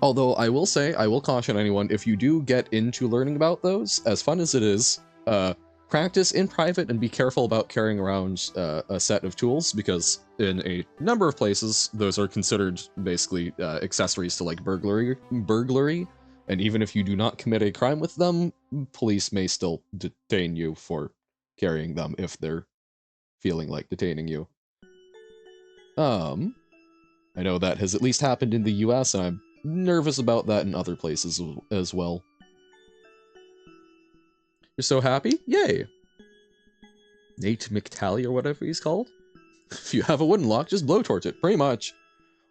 Although I will say, I will caution anyone, if you do get into learning about those, as fun as it is, practice in private and be careful about carrying around a set of tools, because in a number of places, those are considered basically accessories to like burglary, and even if you do not commit a crime with them, police may still detain you for carrying them if they're feeling like detaining you. I know that has at least happened in the US, and I'm nervous about that in other places as well. You're so happy? Yay! Nate McTally or whatever he's called. If you have a wooden lock, just blowtorch it, pretty much.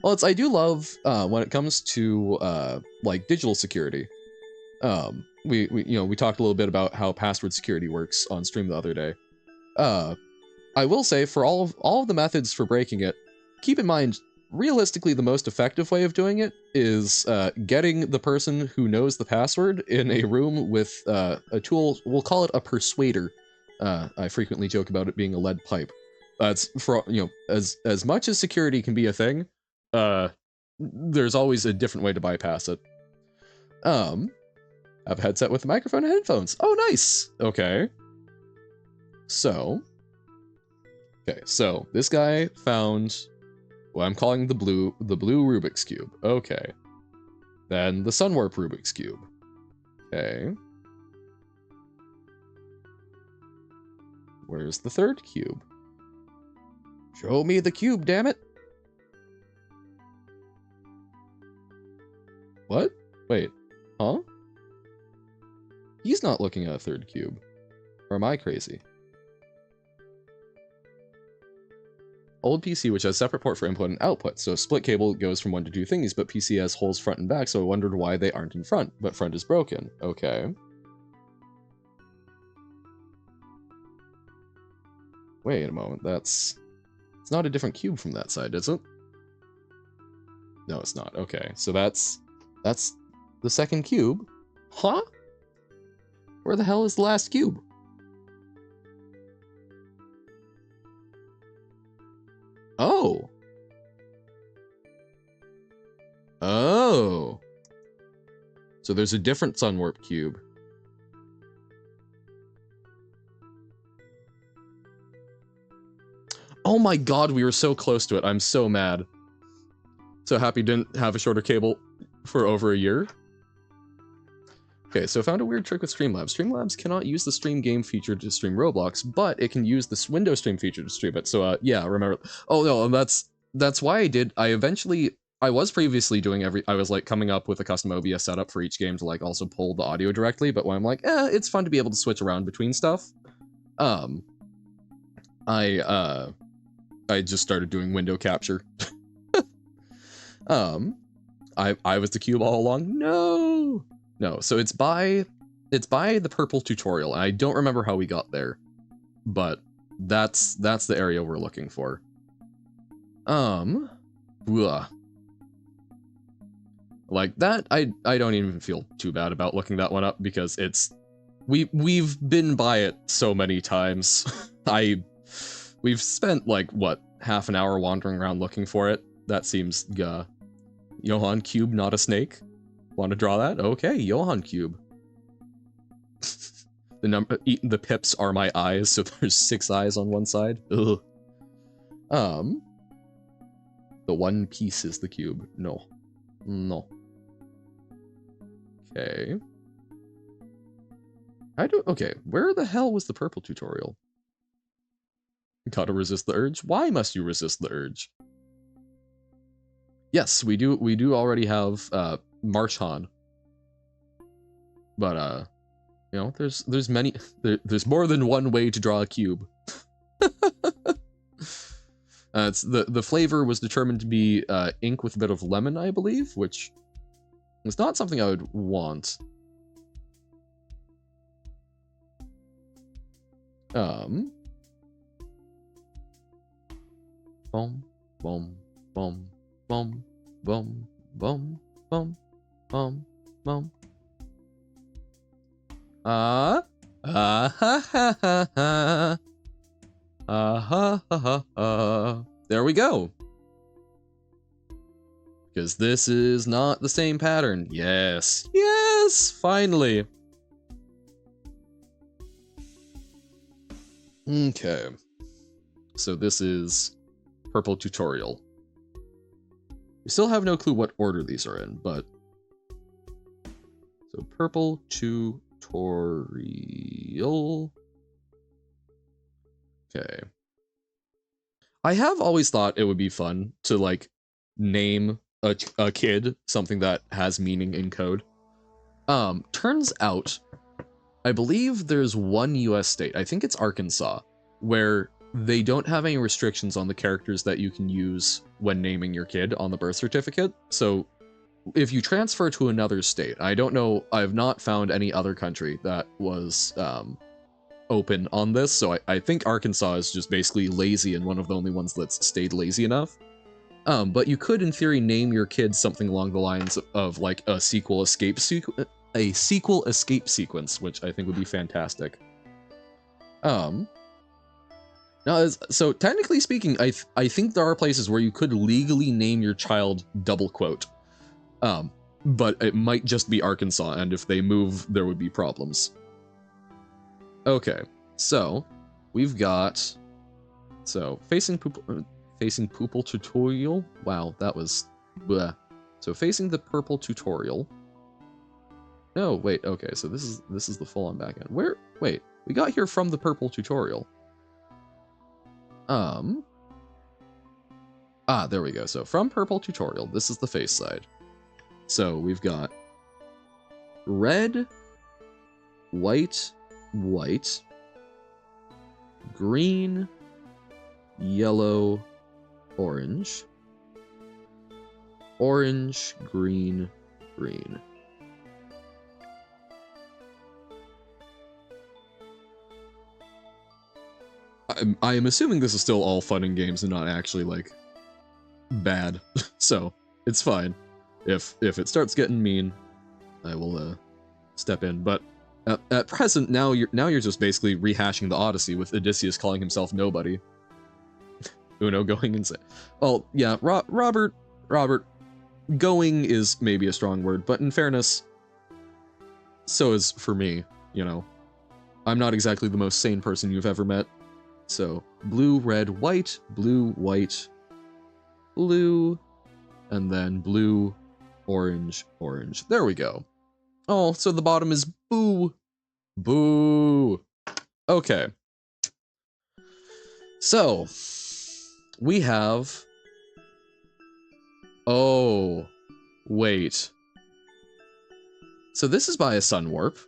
Well, I do love, when it comes to, like, digital security. We talked a little bit about how password security works on stream the other day. I will say, for all of the methods for breaking it, keep in mind, realistically, the most effective way of doing it is getting the person who knows the password in a room with a tool. We'll call it a persuader. I frequently joke about it being a lead pipe. It's for, as much as security can be a thing, there's always a different way to bypass it. Have a headset with a microphone and headphones. Oh, nice. Okay. So this guy found what I'm calling the blue Rubik's Cube. Okay. Then the Sunwarp Rubik's Cube. Okay. Where's the third cube? Show me the cube, damn it! What? Wait. Huh? He's not looking at a third cube. Or am I crazy? Old PC, which has separate port for input and output, so split cable goes from 1 to 2 thingies, but PC has holes front and back, so I wondered why they aren't in front, but front is broken. Okay. Wait a moment, that's It's not a different cube from that side, is it? No, it's not. Okay, so that's the second cube. Huh? Where the hell is the last cube? Oh. Oh. So there's a different Sunwarp cube. Oh my god, we were so close to it. I'm so mad. So happy didn't have a shorter cable for over a year. Okay, so I found a weird trick with Streamlabs. Streamlabs cannot use the stream game feature to stream Roblox, but it can use this window stream feature to stream it. So yeah, remember. Oh no, that's why I was previously doing I was like coming up with a custom OBS setup for each game to like also pull the audio directly, but when I'm like, it's fun to be able to switch around between stuff. I just started doing window capture. I was the cube all along. No, so it's by the purple tutorial, and I don't remember how we got there, but that's the area we're looking for. Like that, I don't even feel too bad about looking that one up because we've been by it so many times. We've spent like what, half an hour wandering around looking for it. That seems Johann Cube, not a snake. Want to draw that? Okay, Johann Cube. The pips are my eyes, so there's 6 eyes on one side. Ugh. The one piece is the cube. No. Okay. Okay, where the hell was the purple tutorial? Gotta resist the urge? Why must you resist the urge? Yes, we do already have Marchhan. But you know, there's many there's more than one way to draw a cube. It's the flavor was determined to be ink with a bit of lemon, I believe, which is not something I would want. Boom, boom, boom, boom, boom, boom, boom, boom, boom. Ha ha ha ha. There we go. Because this is not the same pattern. Yes. Yes, finally. Okay. So this is purple tutorial. We still have no clue what order these are in, but... So purple tutorial. Okay. I have always thought it would be fun to, like, name a kid something that has meaning in code. Turns out, I believe there's one US state, I think it's Arkansas, where they don't have any restrictions on the characters that you can use when naming your kid on the birth certificate. So if you transfer to another state, I don't know, I've not found any other country that was open on this, so I think Arkansas is just basically lazy and one of the only ones that's stayed lazy enough. But you could, in theory, name your kid something along the lines of like a sequel escape sequence, which I think would be fantastic. Now, so technically speaking, I think there are places where you could legally name your child double quote. But it might just be Arkansas, and if they move, there would be problems. Okay, so we've got facing purple tutorial. Wow, that was bleh. So facing the purple tutorial. No, wait. Okay, so this is the full-on backend. Wait, we got here from the purple tutorial. There we go. So from purple tutorial, this is the face side. So we've got red, white, green, yellow, orange, green. I am assuming this is still all fun and games and not actually, like, bad. So, it's fine. If it starts getting mean, I will, step in. But at present, now you're just basically rehashing the Odyssey with Odysseus calling himself nobody. Uno going insane. Well, yeah, Robert, going is maybe a strong word, but in fairness, so is for me, you know. I'm not exactly the most sane person you've ever met. So, blue, red, white, blue, white, blue, and then blue, orange, orange. There we go. Oh, so the bottom is boo. Boo. Okay. So, we have... Oh, wait. So this is by a sun warp.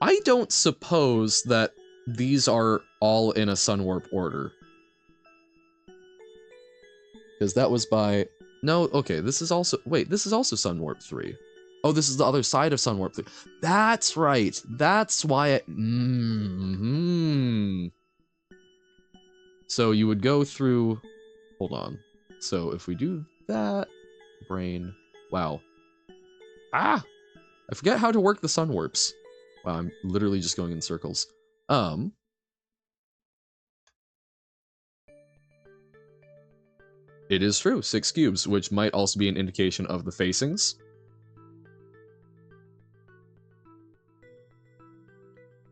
I don't suppose that these are all in a sun warp order. Because that was by... No, okay, this is also... Wait, this is also sun warp 3. Oh, this is the other side of sun warp 3. That's right. That's why it... So you would go through... Hold on. So if we do that... Brain... Wow. Ah! I forget how to work the sun warps. Wow, I'm literally just going in circles. It is true, 6 cubes, which might also be an indication of the facings.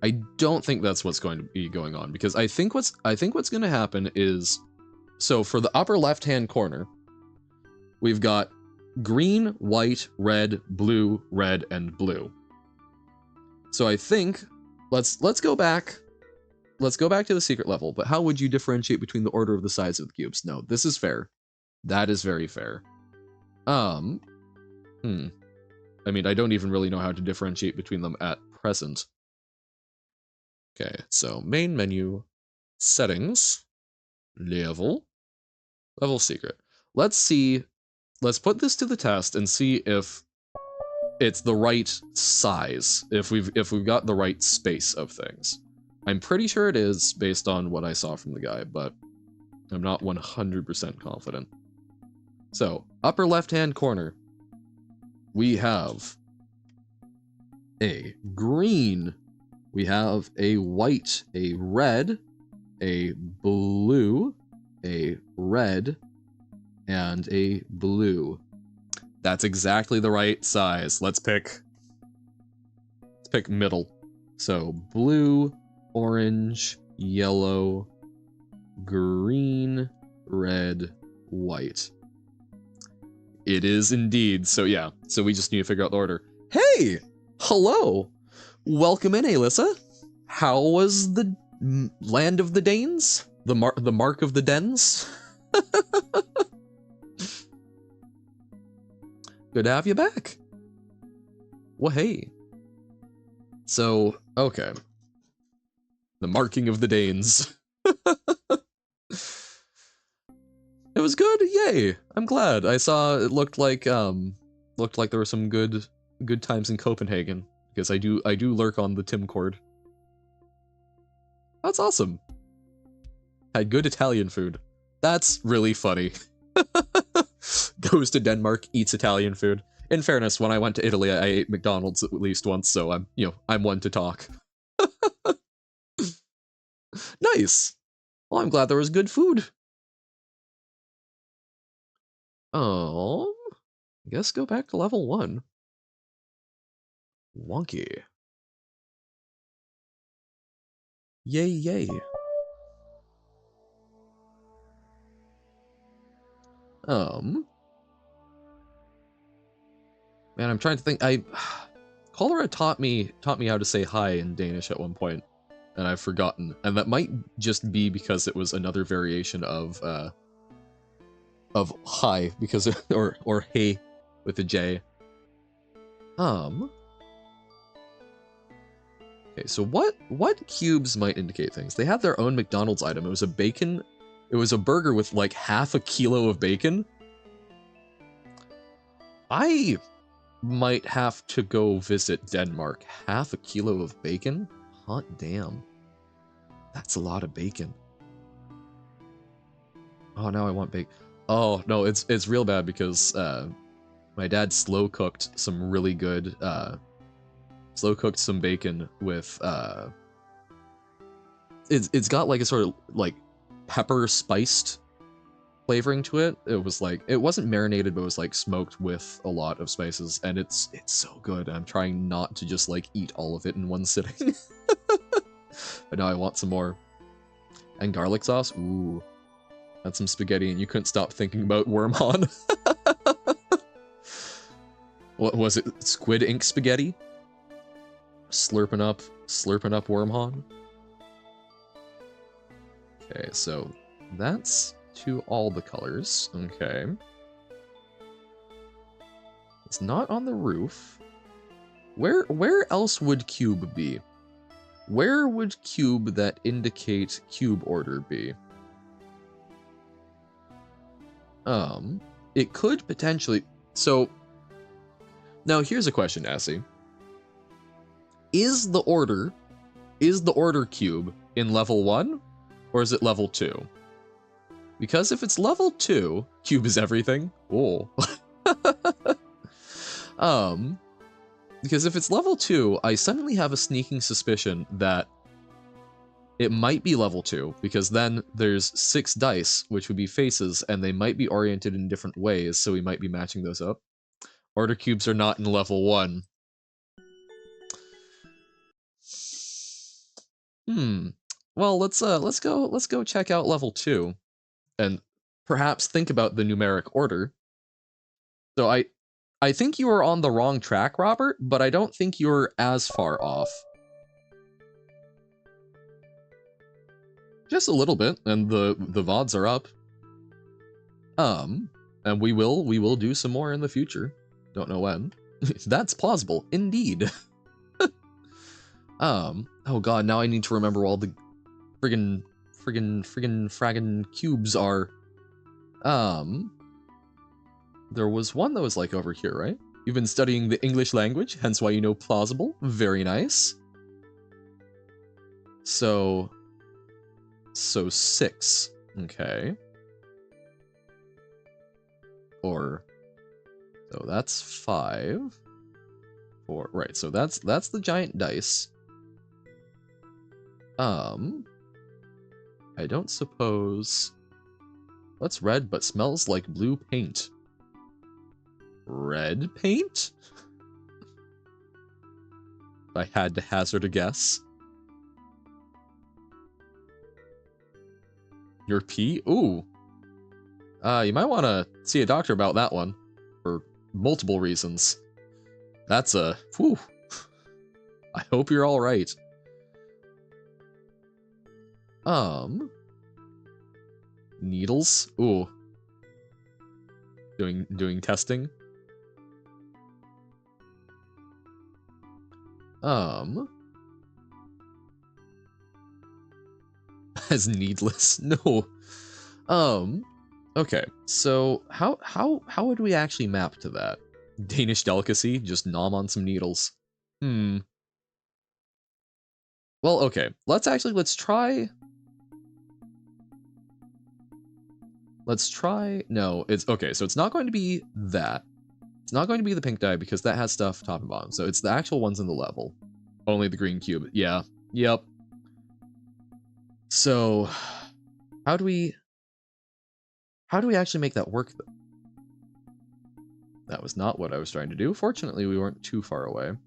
I don't think that's what's going to be going on, because I think what's going to happen is, so for the upper left-hand corner, we've got green, white, red, and blue. So I think let's go back. Let's go back to the secret level. But how would you differentiate between the order of the sides of the cubes? No, this is fair. That is very fair. I mean, I don't even really know how to differentiate between them at present. Okay, so main menu, settings, level secret. Let's see. Let's put this to the test and see if it's the right size, if we've got the right space of things. I'm pretty sure it is based on what I saw from the guy, but I'm not 100% confident. So, upper left-hand corner, we have a green, we have a white, a red, a blue, a red, and a blue. That's exactly the right size. Let's pick middle. So blue, orange, yellow, green, red, white. It is indeed. So yeah, so we just need to figure out the order. Hey! Hello! Welcome in, Alyssa. How was the land of the Danes? The mark of the Dens? Good to have you back. Well, hey. So, okay. The marking of the Danes. It was good, yay! I'm glad. I saw it looked like there were some good times in Copenhagen, because I do lurk on the Timcord. That's awesome. Had good Italian food. That's really funny. Goes to Denmark, eats Italian food. In fairness, when I went to Italy, I ate McDonald's at least once, so I'm one to talk. Nice. Well, I'm glad there was good food. I guess go back to level 1. Wonky. Yay, yay. Man, I'm trying to think. Cholera taught me how to say hi in Danish at one point, and I've forgotten. And that might just be because it was another variation of hi, because or hey with a J. Okay, so what cubes might indicate things? They have their own McDonald's item. It was a bacon. It was a burger with like half a kilo of bacon. I might have to go visit Denmark. Half a kilo of bacon? Hot damn. That's a lot of bacon. Oh, now I want bacon. Oh, no, it's real bad because my dad slow cooked some really good slow cooked some bacon with it's got like a sort of like pepper spiced flavoring to it. It was like, it wasn't marinated, but it was like smoked with a lot of spices, and it's so good. I'm trying not to just like eat all of it in one sitting. But now I want some more. And garlic sauce, ooh. That's some spaghetti, and you couldn't stop thinking about Wormhon. What was it? Squid ink spaghetti? Slurping up Wormhon. Okay, so that's to all the colors. Okay. It's not on the roof. Where else would cube be? Where would cube that indicate cube order be? It could potentially... So, now here's a question, Essie. Is the order cube in level 1, or is it level 2? Because if it's level 2, cube is everything. Oh. Because if it's level 2, I suddenly have a sneaking suspicion that it might be level 2, because then there's 6 dice, which would be faces, and they might be oriented in different ways, so we might be matching those up. Order cubes are not in level 1. Well, let's go check out level 2, and perhaps think about the numeric order. So I think you are on the wrong track, Robert, but I don't think you're as far off. Just a little bit, and the VODs are up. And we will do some more in the future. Don't know when. That's plausible, indeed. Oh god, now I need to remember all the friggin' cubes are. There was one that was like over here, right? You've been studying the English language, hence why you know plausible. Very nice. So 6. Okay. Or, so that's 5. 4, right, so that's the giant dice. I don't suppose... What's red but smells like blue paint? Red paint? I had to hazard a guess. Your pee? Ooh. You might want to see a doctor about that one. For multiple reasons. That's a... Whew. I hope you're alright. Needles? Ooh. Doing testing? As needless? No. Okay, so how would we actually map to that? Danish delicacy? Just nom on some needles. Well, okay. Let's try... No, it's... Okay, so it's not going to be that. It's not going to be the pink dye because that has stuff top and bottom. So it's the actual ones in the level. Only the green cube. Yeah. Yep. So, how do we actually make that work, though? That was not what I was trying to do. Fortunately, we weren't too far away. Is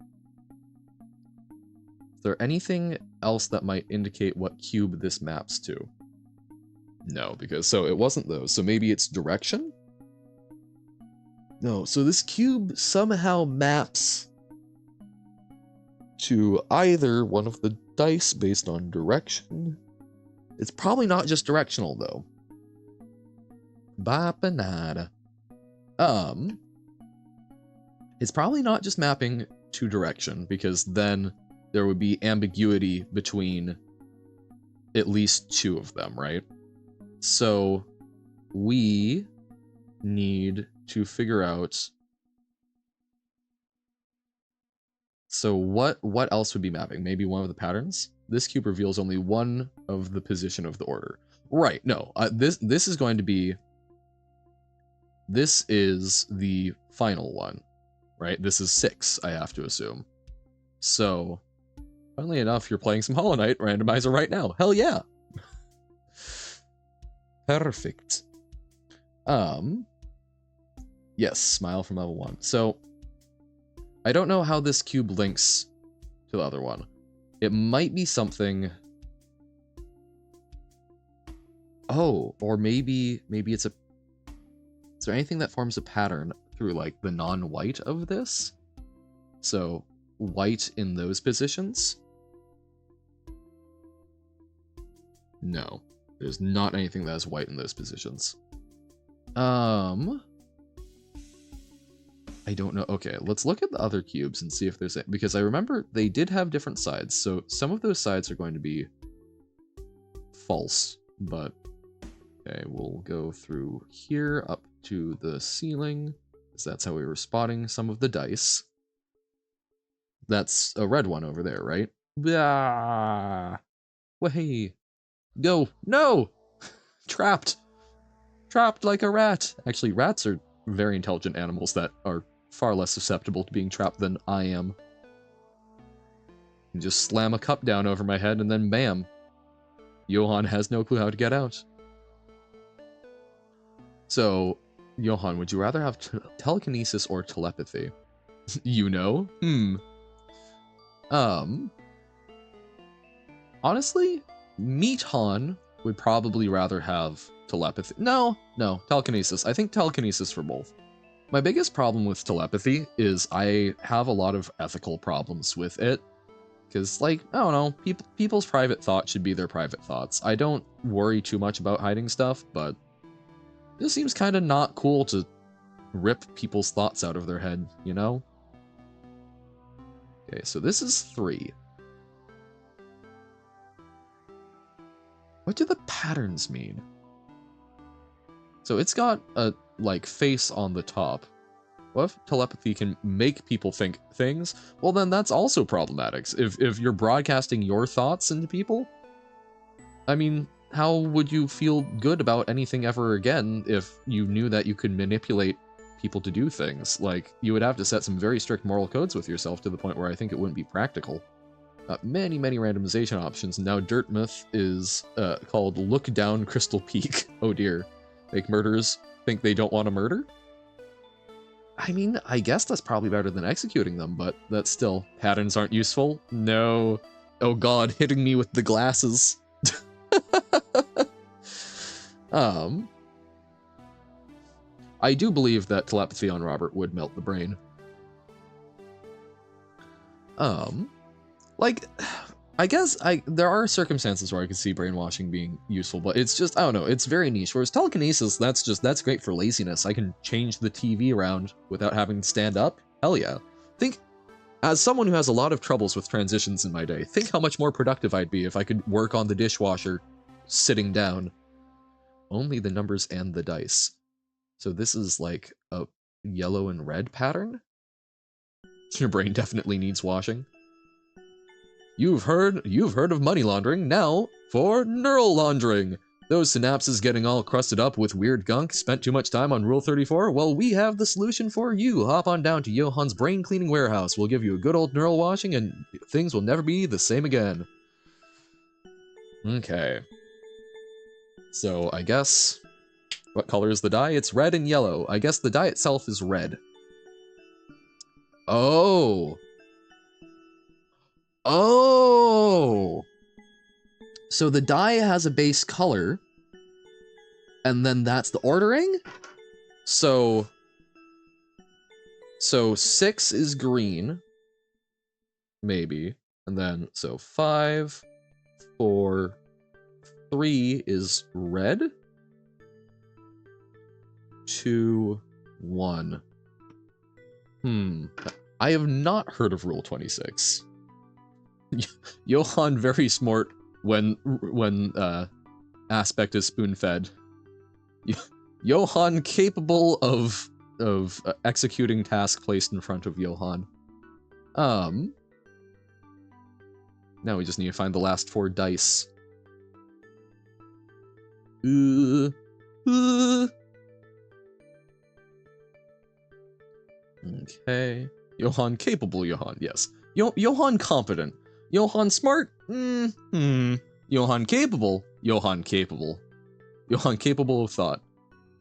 there anything else that might indicate what cube this maps to? No, because so it wasn't those. So maybe it's direction? No, so this cube somehow maps to either one of the dice based on direction. It's probably not just directional, though. Bapanada. It's probably not just mapping to direction, because then there would be ambiguity between at least 2 of them, right? So we need to figure out So what else would be mapping? Maybe one of the patterns? This cube reveals only one of the position of the order. Right, no. This is going to be... This is the final one, right? This is 6, I have to assume. So, funnily enough, you're playing some Hollow Knight randomizer right now. Hell yeah! Perfect. Yes, smile from level 1. So, I don't know how this cube links to the other one. It might be something... Oh, or maybe it's a... Is there anything that forms a pattern through, like, the non-white of this? So, white in those positions? No. There's not anything that is white in those positions. I don't know. Okay, let's look at the other cubes and see if there's... Because I remember they did have different sides, so some of those sides are going to be false, but... Okay, we'll go through here up to the ceiling, because that's how we were spotting some of the dice. That's a red one over there, right? Ah! Way! Go! No! Trapped! Trapped like a rat! Actually, rats are very intelligent animals that are far less susceptible to being trapped than I am. You just slam a cup down over my head and then bam. Johann has no clue how to get out. So, Johann, would you rather have telekinesis or telepathy? You know? Honestly, Meathan would probably rather have telepathy. No, telekinesis. I think telekinesis for both. My biggest problem with telepathy is I have a lot of ethical problems with it. Because, like, I don't know, people's private thoughts should be their private thoughts. I don't worry too much about hiding stuff, but it just seems kind of not cool to rip people's thoughts out of their head, you know? Okay, so this is 3. What do the patterns mean? So it's got a, like, face on the top. What if telepathy can make people think things? Well, then that's also problematic. If you're broadcasting your thoughts into people, I mean, how would you feel good about anything ever again if you knew that you could manipulate people to do things? Like, you would have to set some very strict moral codes with yourself to the point where I think it wouldn't be practical. Many randomization options. Now Dirtmouth is called Look Down Crystal Peak. Oh dear. Make murderers think they don't want to murder? I mean, I guess that's probably better than executing them, but that's still... Patterns aren't useful? No. Oh god, hitting me with the glasses. I do believe that telepathy on Robert would melt the brain. Like, I guess there are circumstances where I could see brainwashing being useful, but it's just, I don't know, it's very niche. Whereas telekinesis, that's great for laziness. I can change the TV around without having to stand up. Hell yeah. Think, as someone who has a lot of troubles with transitions in my day, think how much more productive I'd be if I could work on the dishwasher sitting down. Only the numbers and the dice. So this is like a yellow and red pattern? Your brain definitely needs washing. You've heard of money laundering, now for neural laundering. Those synapses getting all crusted up with weird gunk, spent too much time on Rule 34? Well, we have the solution for you. Hop on down to Johann's brain cleaning warehouse. We'll give you a good old neural washing and things will never be the same again. Okay. So, I guess... What color is the die? It's red and yellow. I guess the die itself is red. Oh! Oh! So the die has a base color, and then that's the ordering? So 6 is green, maybe, and then, so 5, 4, 3 is red, 2, 1. I have not heard of Rule 26. Johann very smart when aspect is spoon-fed. Johann capable of executing task placed in front of Johann. Now we just need to find the last 4 dice. Okay. Johann capable, Johann, yes. Johann competent. Johann smart? Johann capable? Johann capable. Johann capable of thought.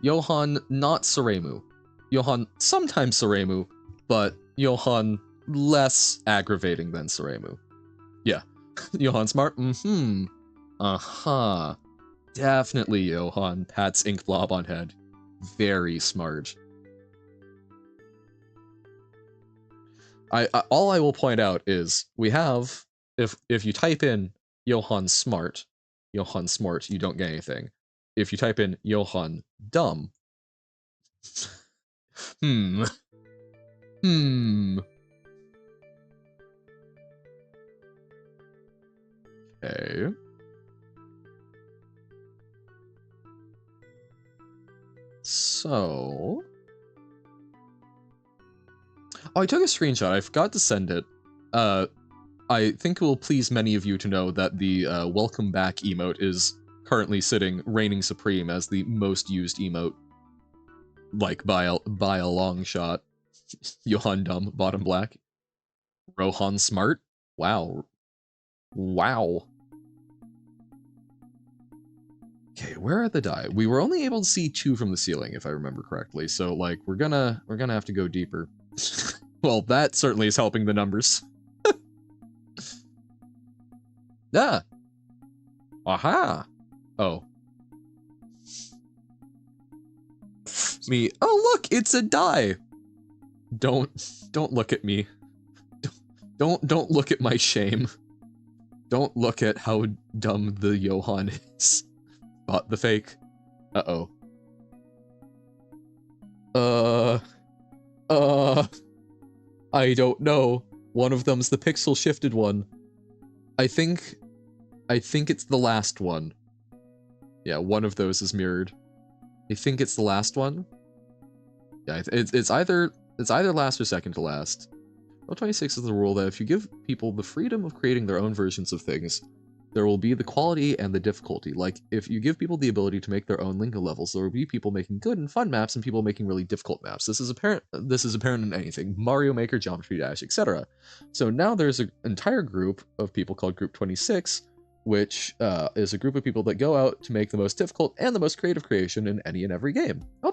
Johann not Soremu. Johann sometimes Soremu, but Johann less aggravating than Soremu. Yeah. Johann smart? Uh-huh. Definitely Johann. Pat's ink blob on head. Very smart. All I will point out is we have, if you type in Johann smart, you don't get anything. If you type in Johann dumb, Okay. So, oh, I took a screenshot. I forgot to send it. I think it will please many of you to know that the welcome back emote is currently reigning supreme as the most used emote, like by a long shot. Johann dumb, bottom black. Rohan smart. Wow. Wow. Okay, where are the die? We were only able to see 2 from the ceiling, if I remember correctly. So, like, we're gonna have to go deeper. Well, that certainly is helping the numbers. Ah. Aha. Oh. Me. Oh, look, it's a die. Don't look at me. Don't look at my shame. Don't look at how dumb the Johann is. Bought the fake. Uh-oh. I don't know. One of them's the pixel shifted one. I think it's the last one. Yeah, one of those is mirrored. I think it's the last one. Yeah, it's either last or second to last. Rule 26 is the rule that if you give people the freedom of creating their own versions of things, there will be the quality and the difficulty. Like, if you give people the ability to make their own Lingo levels, there will be people making good and fun maps and people making really difficult maps. This is apparent in anything. Mario Maker, Geometry Dash, etc. So now there's an entire group of people called Group 26, which is a group of people that go out to make the most difficult and the most creative creation in any and every game. Oh,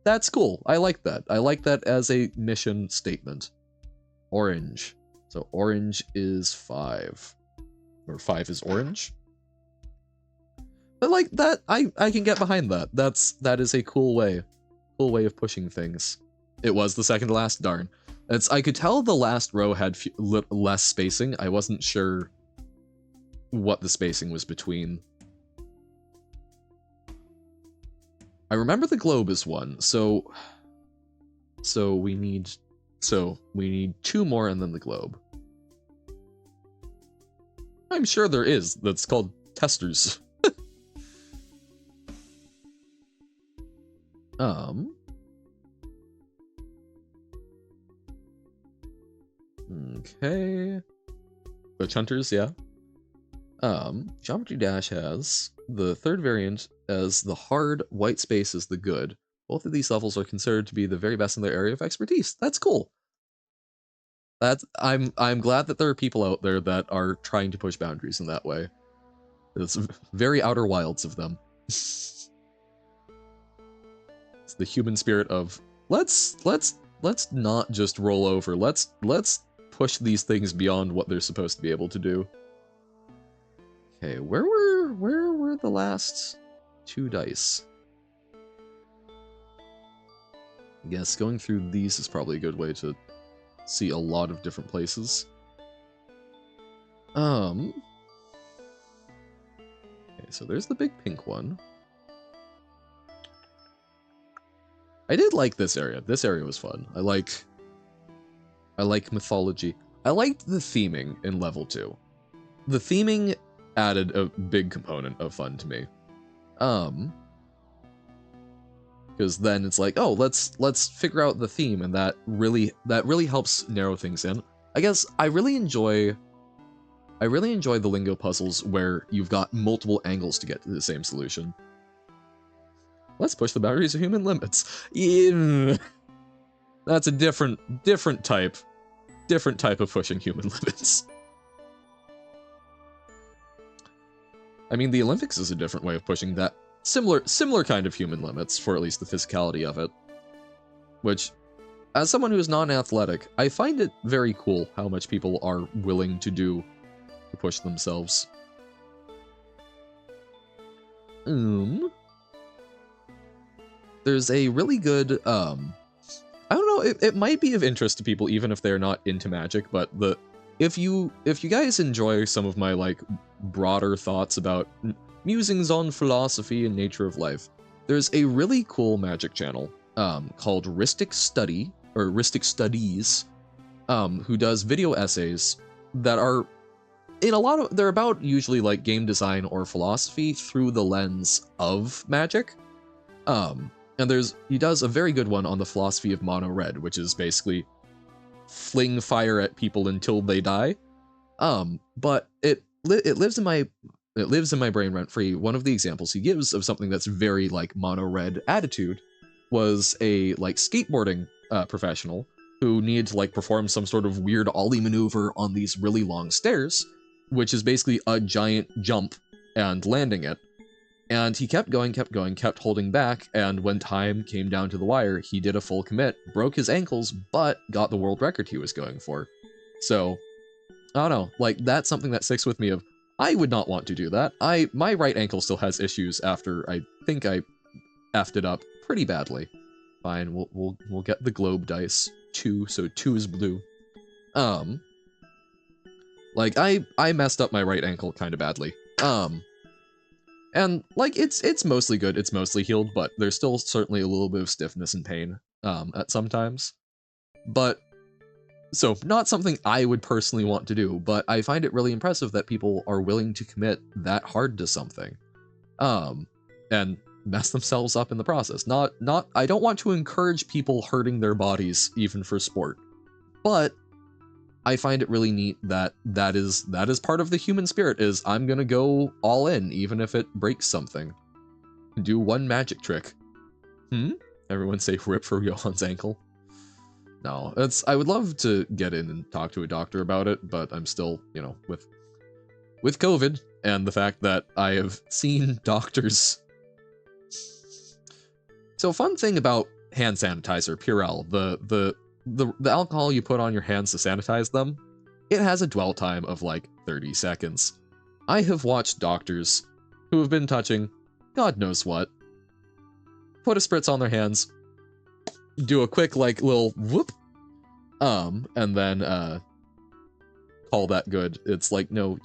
that's cool. I like that. I like that as a mission statement. Orange. So orange is 5. Or 5 is orange. But like that, I can get behind that. That is a cool way of pushing things. It was the second to last, darn. I could tell the last row had less spacing. I wasn't sure what the spacing was between. I remember the globe is 1, so we need 2 more and then the globe. I'm sure there is. That's called testers. Okay. Glitch Hunters, yeah. Geometry Dash has the third variant as the hard, white space is the good. Both of these levels are considered to be the very best in their area of expertise. That's cool. I'm glad that there are people out there that are trying to push boundaries in that way. It's very Outer Wilds of them. It's the human spirit of let's not just roll over. Let's push these things beyond what they're supposed to be able to do. Okay, where were the last 2 dice? I guess going through these is probably a good way to see a lot of different places. Okay, so there's the big pink one. I did like this area. This area was fun. I like mythology. I liked the theming in level 2. The theming added a big component of fun to me. Because then it's like, oh, let's figure out the theme, and that really helps narrow things in. I guess I really enjoy I really enjoy the Lingo puzzles where you've got multiple angles to get to the same solution. Let's push the boundaries of human limits. Yeah. That's a different type of pushing human limits. I mean, the Olympics is a different way of pushing that similar kind of human limits, for at least the physicality of it. Which, as someone who is non-athletic, I find it very cool how much people are willing to do to push themselves. There's a really good, I don't know, it might be of interest to people even if they're not into Magic, but if you guys enjoy some of my, like, broader thoughts about musings on philosophy and nature of life, there's a really cool Magic channel called Ristic Studies, who does video essays that are they're about usually like game design or philosophy through the lens of Magic. And he does a very good one on the philosophy of mono red, which is basically fling fire at people until they die. But it lives in my brain rent free. One of the examples he gives of something that's very like mono red attitude was a like skateboarding professional who needed to like perform some sort of weird ollie maneuver on these really long stairs, which is basically a giant jump and landing it. And he kept going, kept holding back, and when time came down to the wire, he did a full commit, broke his ankles, but got the world record he was going for. So, I don't know, like, that's something that sticks with me of, I would not want to do that. My right ankle still has issues after I think I effed it up pretty badly. Fine, we'll get the globe dice. 2, so 2 is blue. Like, I messed up my right ankle kind of badly. And, like, it's mostly good, it's mostly healed, but there's still certainly a little bit of stiffness and pain, at some times. But, so, not something I would personally want to do, but I find it really impressive that people are willing to commit that hard to something. And mess themselves up in the process. I don't want to encourage people hurting their bodies, even for sport. But, I find it really neat that that is part of the human spirit, is I'm gonna go all in, even if it breaks something. Do one magic trick. Everyone say rip for Johan's ankle. No, I would love to get in and talk to a doctor about it, but I'm still, you know, with COVID and the fact that I have seen doctors. So fun thing about hand sanitizer, Purell, the alcohol you put on your hands to sanitize them, it has a dwell time of like 30 seconds. I have watched doctors who have been touching God knows what, put a spritz on their hands, do a quick like little whoop, and then call that good. It's like, no,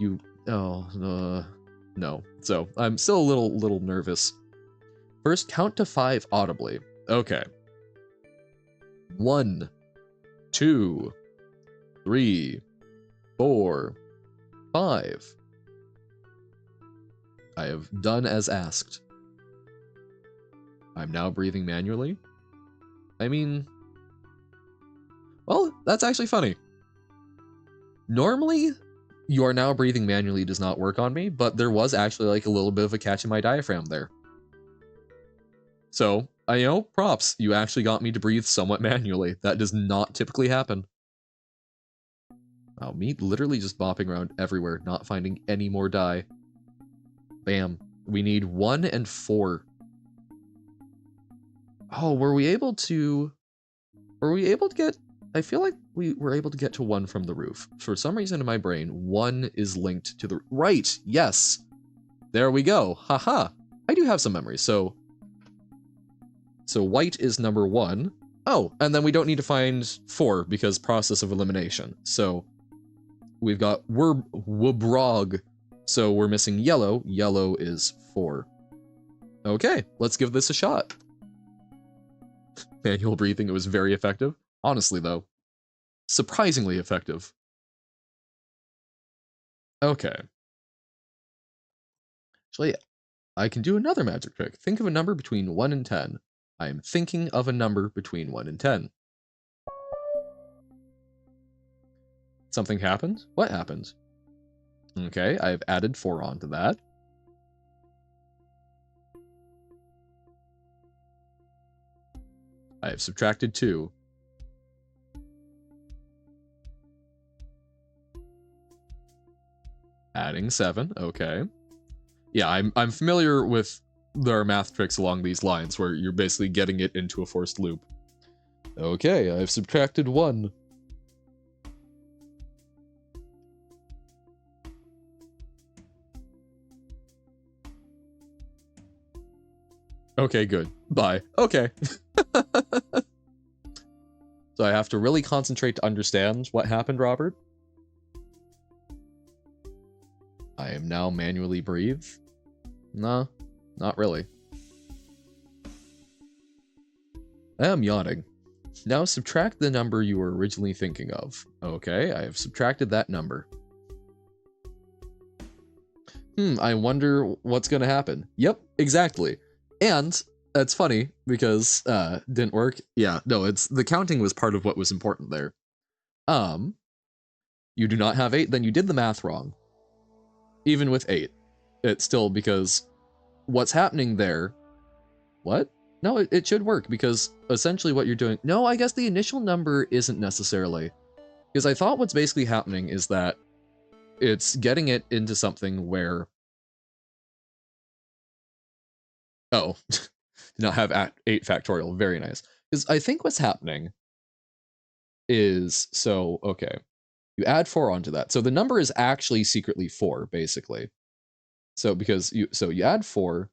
no. So I'm still a little nervous. First, count to 5 audibly. Okay. 1, 2, 3, 4, 5. I have done as asked. I'm now breathing manually. I mean, well, that's actually funny. Normally, you are now breathing manually does not work on me, but there was actually like a little bit of a catch in my diaphragm there. So, props. You actually got me to breathe somewhat manually. That does not typically happen. Wow, me literally just bopping around everywhere, not finding any more die. Bam. We need 1 and 4. Oh, were we able to get... I feel like we were able to get to 1 from the roof. For some reason in my brain, 1 is linked to the... Right! Yes! There we go. Haha! I do have some memories, so white is number 1. Oh, and then we don't need to find 4 because process of elimination. So we've got Wubrog. So we're missing yellow. Yellow is 4. Okay, let's give this a shot. Manual breathing, it was very effective. Honestly, though, surprisingly effective. Okay. Actually, I can do another magic trick. Think of a number between 1 and 10. I am thinking of a number between 1 and 10. Something happened? What happened? Okay, I've added 4 onto that. I have subtracted 2. Adding 7, okay. Yeah, I'm familiar with their math tricks along these lines, where you're basically getting it into a forced loop. Okay, I've subtracted 1. Okay, good. Bye. Okay. So I have to really concentrate to understand what happened, Robert. I am now manually breathe. No, not really. I am yawning. Now subtract the number you were originally thinking of. Okay, I have subtracted that number. I wonder what's gonna happen. Yep, exactly. And that's funny because didn't work. Yeah, no, it's the counting was part of what was important there. You do not have 8, then you did the math wrong. Even with 8. It's still because what's happening there. What? No, it should work because essentially what you're doing. No, I guess the initial number isn't necessarily. Because I thought what's basically happening is that it's getting it into something where. Oh, did not have 8 factorial. Very nice. Because I think what's happening is, so, okay. You add 4 onto that. So the number is actually secretly 4, basically. So because you add 4,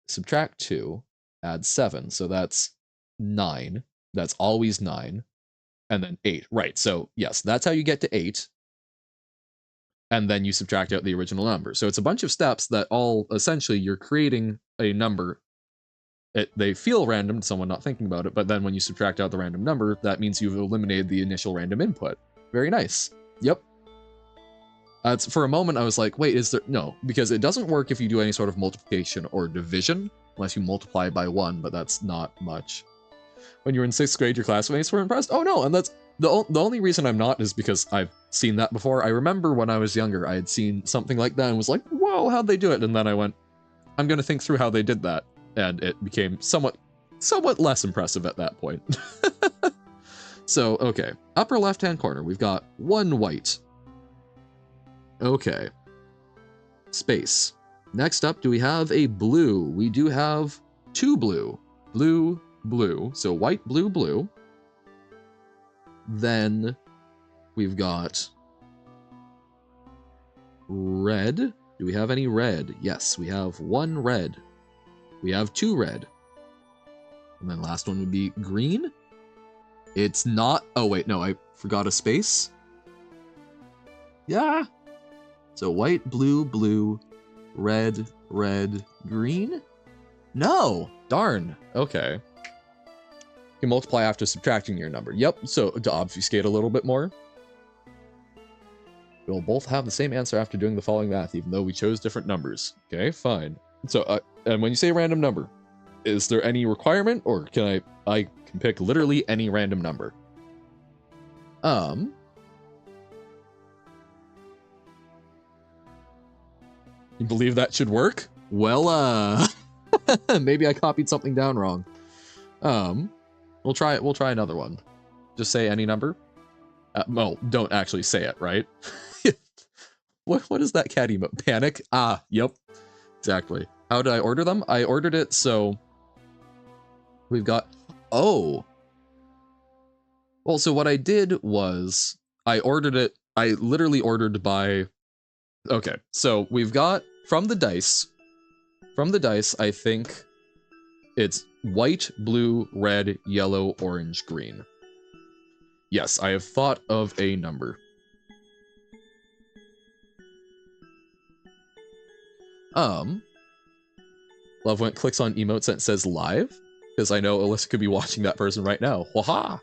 subtract 2, add 7. So that's 9. That's always 9. And then 8. Right. So yes, that's how you get to 8. And then you subtract out the original number. So it's a bunch of steps that all essentially you're creating a number. They feel random to someone not thinking about it, but then when you subtract out the random number, that means you've eliminated the initial random input. Very nice. Yep. For a moment, I was like, wait, is there... No, because it doesn't work if you do any sort of multiplication or division, unless you multiply by 1, but that's not much. When you were in 6th grade, your classmates were impressed? Oh no, and that's... The only reason I'm not is because I've seen that before. I remember when I was younger, I had seen something like that and was like, whoa, how'd they do it? And then I went, I'm going to think through how they did that. And it became somewhat less impressive at that point. So, okay. Upper left-hand corner, we've got 1 white. Okay. Space. Next up, do we have a blue? We do have 2 blue. Blue, blue. So white, blue, blue. Then we've got red. Do we have any red? Yes, we have 1 red. We have 2 red. And then last one would be green. It's not... Oh, wait, no, I forgot a space. Yeah. So white, blue, blue, red, red, green? No! Darn. Okay. You can multiply after subtracting your number. Yep, so to obfuscate a little bit more, we'll both have the same answer after doing the following math, even though we chose different numbers. Okay, fine. So, and when you say random number, is there any requirement, or can I can pick literally any random number? You believe that should work? Well, maybe I copied something down wrong. We'll try another one. Just say any number. Well, don't actually say it, right? What is that cat emote? Panic? Ah, yep. Exactly. How did I order them? I ordered it so we've got... Oh. Well, so what I did was I ordered it... I literally ordered by... Okay, so we've got from the dice. From the dice, I think it's white, blue, red, yellow, orange, green. Yes, I have thought of a number. Love when it clicks on emotes and it says live, because I know Alyssa could be watching that person right now. Waha!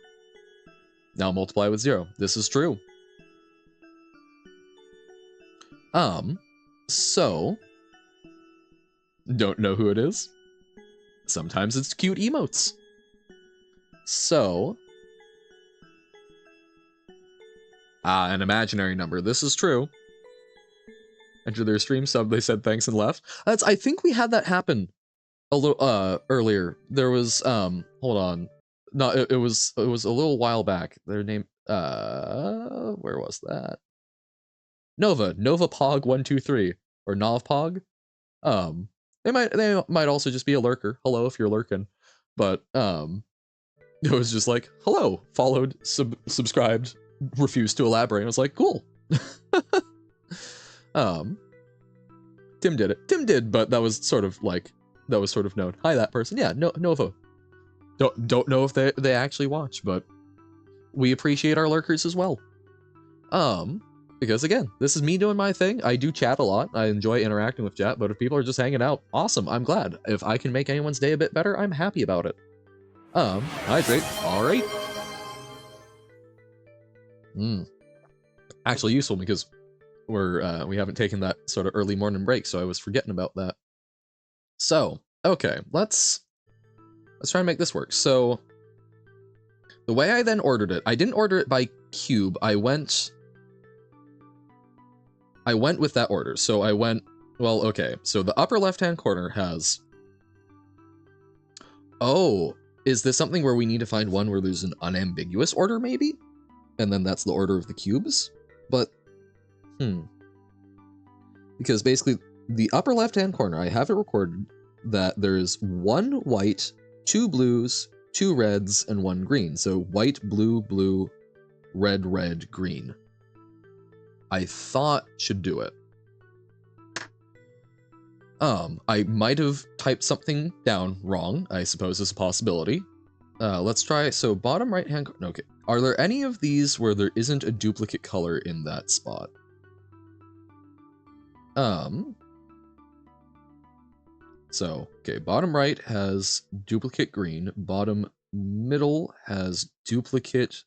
Now multiply with 0. This is true. So don't know who it is. Sometimes it's cute emotes. So an imaginary number. This is true. Enter their stream sub, they said thanks and left. I think we had that happen a little earlier. There was hold on. No, it was a little while back. Their name where was that? Nova Pog 123 or Nov Pog. They might also just be a lurker. Hello if you're lurking. But it was just like, hello, followed, subscribed, refused to elaborate. I was like, cool. Tim did it. Tim did, but that was sort of known. Hi, that person. Yeah, Nova. Don't know if they actually watch, but we appreciate our lurkers as well. Because again, this is me doing my thing. I do chat a lot. I enjoy interacting with chat, but if people are just hanging out, awesome. I'm glad. If I can make anyone's day a bit better, I'm happy about it. Hydrate. All right. Actually useful because we haven't taken that sort of early morning break, so I was forgetting about that. So, okay, let's try and make this work. So, the way I then ordered it, I didn't order it by cube. I went with that order. So I went, well, okay. So the upper left-hand corner has, oh, is this something where we need to find one where there's an unambiguous order maybe? And then that's the order of the cubes? But, because basically the upper left-hand corner, I have it recorded that there's 1 white, 2 blues, 2 reds, and 1 green. So white, blue, blue, red, red, green. I thought should do it. I might have typed something down wrong, I suppose is a possibility. Let's try, so bottom right hand, okay. Are there any of these where there isn't a duplicate color in that spot? So, okay, bottom right has duplicate green, bottom middle has duplicate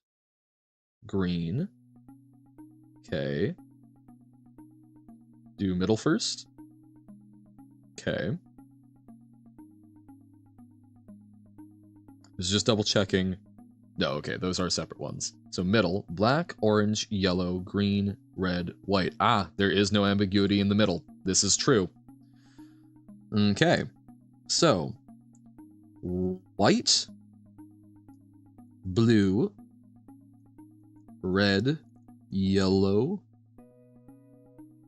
green. Okay. Do middle first. Okay. It's just double checking. No, okay, those are separate ones. So middle, black, orange, yellow, green, red, white. Ah, there is no ambiguity in the middle. This is true. Okay. So, white, blue, red, yellow,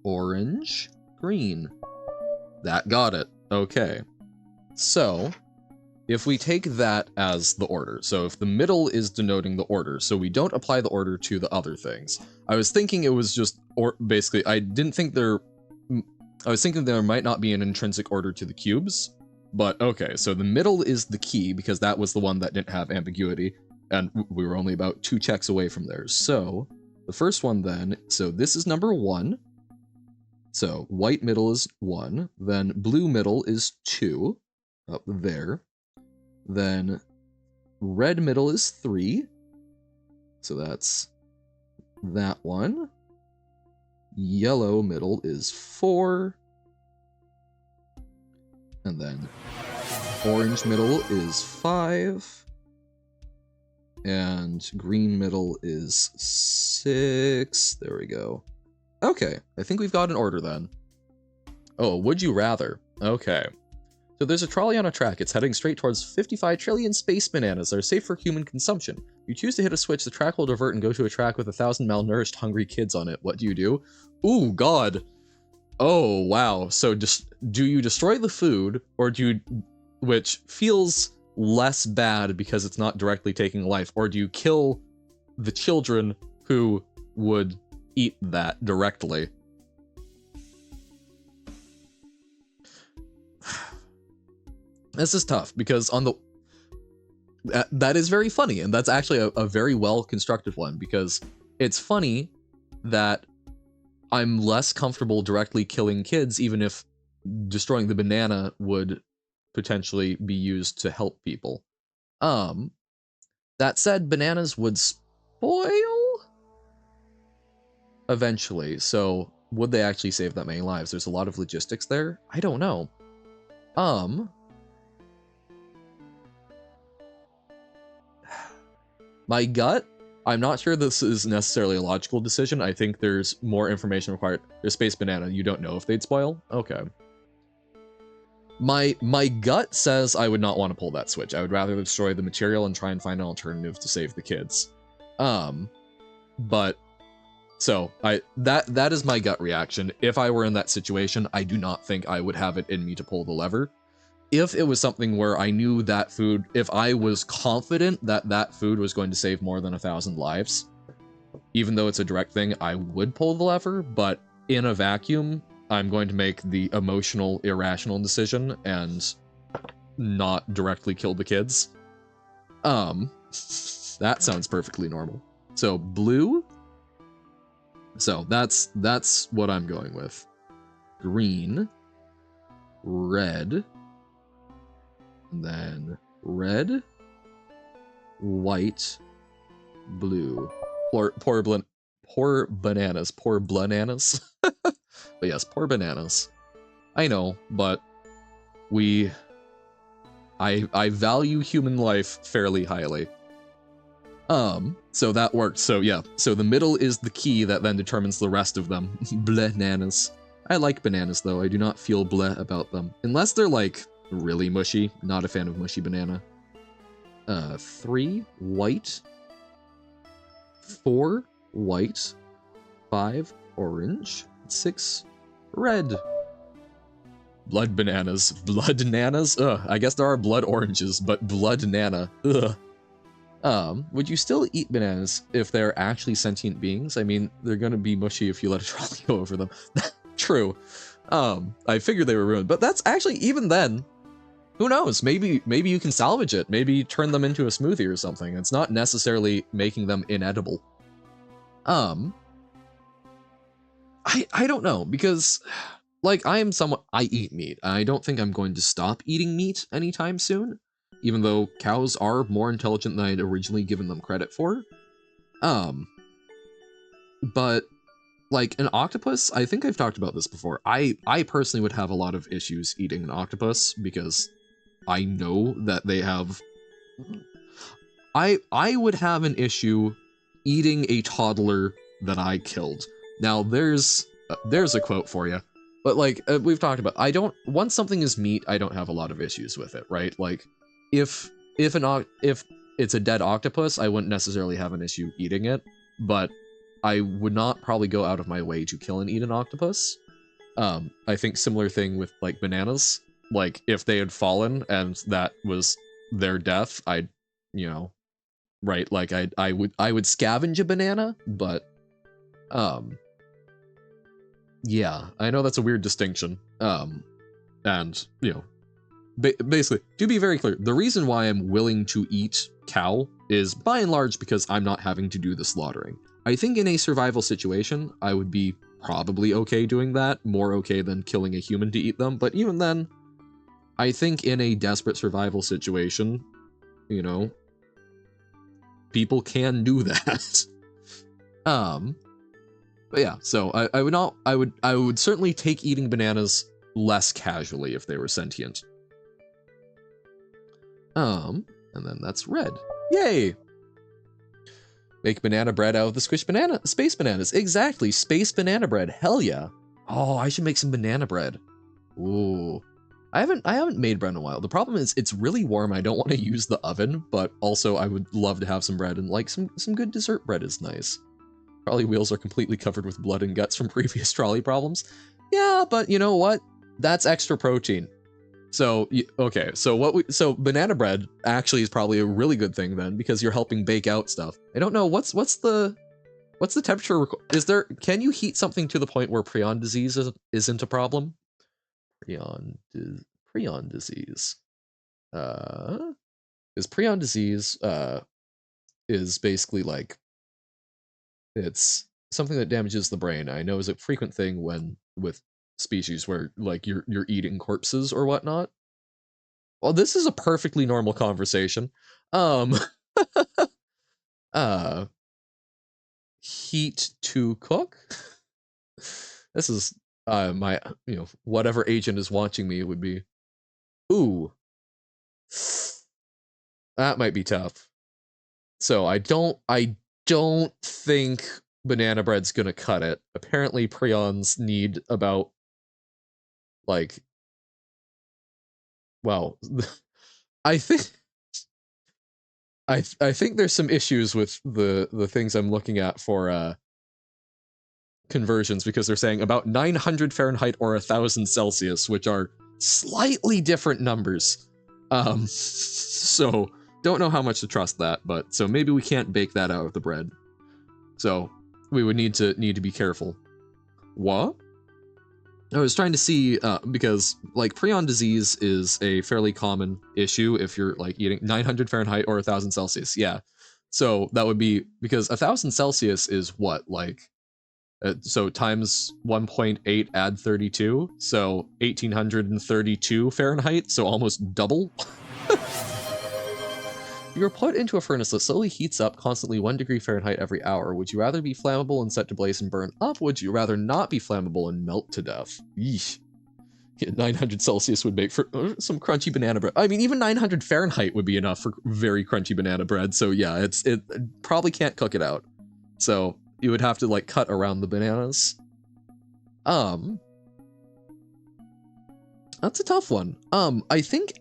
orange, green. That got it. Okay. So, if we take that as the order, so if the middle is denoting the order, so we don't apply the order to the other things. I was thinking it was just, or basically, I was thinking there might not be an intrinsic order to the cubes, but okay, so the middle is the key because that was the one that didn't have ambiguity, and we were only about 2 checks away from there. So, the first one then, so this is number 1. So, white middle is 1, then blue middle is 2, up there. Then red middle is 3, so that's that one. Yellow middle is 4, and then orange middle is 5, and green middle is 6. There we go. Okay, I think we've got an order then. Oh, would you rather? Okay. So there's a trolley on a track. It's heading straight towards 55 trillion space bananas that are safe for human consumption. If you choose to hit a switch, the track will divert and go to a track with 1,000 malnourished, hungry kids on it. What do you do? Ooh, God. Oh, wow. So do you destroy the food, or do you, which feels less bad because it's not directly taking life, or do you kill the children who would eat that directly? This is tough because on the that is very funny, and that's actually a very well constructed one, because it's funny that I'm less comfortable directly killing kids, even if destroying the banana would potentially be used to help people. That said, bananas would spoil eventually, so would they actually save that many lives? There's a lot of logistics there. I don't know. My gut I'm not sure this is necessarily a logical decision. I think there's more information required. There's Space Banana. You don't know if they'd spoil? Okay. My gut says I would not want to pull that switch. I would rather destroy the material and try and find an alternative to save the kids. But so that is my gut reaction. If I were in that situation, I do not think I would have it in me to pull the lever. If it was something where I knew that food, if I was confident that that food was going to save more than 1,000 lives, even though it's a direct thing, I would pull the lever, but in a vacuum, I'm going to make the emotional, irrational decision and not directly kill the kids. That sounds perfectly normal. So blue. So that's what I'm going with. Green, red, and then red, white, blue. Poor bananas. Poor bananas. But yes, poor bananas. I know, but I value human life fairly highly. So that worked. So yeah, so the middle is the key that then determines the rest of them. Bananas. I like bananas though. I do not feel bleh about them. Unless they're like really mushy. Not a fan of mushy banana. 3 white. 4 white. 5 orange. 6 red. Blood bananas. Blood nanas? Ugh, I guess there are blood oranges, but blood nana. Ugh. Would you still eat bananas if they're actually sentient beings? I mean, they're gonna be mushy if you let a trolley go over them. True. I figured they were ruined, but that's actually, even then, who knows? Maybe you can salvage it. Maybe turn them into a smoothie or something. It's not necessarily making them inedible. I don't know, because like I eat meat. I don't think I'm going to stop eating meat anytime soon, even though cows are more intelligent than I'd originally given them credit for. But like an octopus, I think I've talked about this before. I personally would have a lot of issues eating an octopus because I know that they have. I would have an issue eating a toddler that I killed. Now there's a quote for you, but like we've talked about, once something is meat, I don't have a lot of issues with it, right? Like if it's a dead octopus, I wouldn't necessarily have an issue eating it, but I would not probably go out of my way to kill and eat an octopus. I think similar thing with like bananas. Like if they had fallen and that was their death, I'd, you know, right? Like I would scavenge a banana, but yeah, I know that's a weird distinction. And you know, basically, to be very clear, the reason why I'm willing to eat cow is by and large because I'm not having to do the slaughtering. I think in a survival situation, I would be probably okay doing that, more okay than killing a human to eat them, but even then, I think in a desperate survival situation, you know, people can do that. But yeah, so I would certainly take eating bananas less casually if they were sentient. And then that's red. Yay! Make banana bread out of the squished space bananas. Exactly, space banana bread. Hell yeah. Oh, I should make some banana bread. Ooh. I haven't made bread in a while. The problem is it's really warm. I don't want to use the oven, but also I would love to have some bread, and like some good dessert bread is nice. Trolley wheels are completely covered with blood and guts from previous trolley problems. Yeah, but you know what? That's extra protein. So, okay, so banana bread actually is probably a really good thing then, because you're helping bake out stuff. I don't know, what's the temperature, can you heat something to the point where prion disease isn't a problem? Prion disease. Is prion disease, is basically like, it's something that damages the brain. I know is a frequent thing with species where like you're eating corpses or whatnot. Well, this is a perfectly normal conversation. Uh, heat to cook. This is my, you know, whatever agent is watching me would be. Ooh, that might be tough. So I don't think banana bread's gonna cut it. Apparently prions need about, like, well, I think I think there's some issues with the things I'm looking at for conversions, because they're saying about 900 Fahrenheit or 1000 Celsius, which are slightly different numbers. So don't know how much to trust that, but so maybe we can't bake that out of the bread. So we would need to be careful. What? I was trying to see, because, like, prion disease is a fairly common issue if you're, like, eating 900 Fahrenheit or 1000 Celsius. Yeah. So that would be, because 1000 Celsius is what, like, so times 1.8 add 32, so 1832 Fahrenheit, so almost double. You're put into a furnace that slowly heats up constantly 1 degree Fahrenheit every hour. Would you rather be flammable and set to blaze and burn up? Would you rather not be flammable and melt to death? Yeesh. Yeah, 900 Celsius would make for some crunchy banana bread. I mean, even 900 Fahrenheit would be enough for very crunchy banana bread. So yeah, it probably can't cook it out. So you would have to, like, cut around the bananas. That's a tough one. I think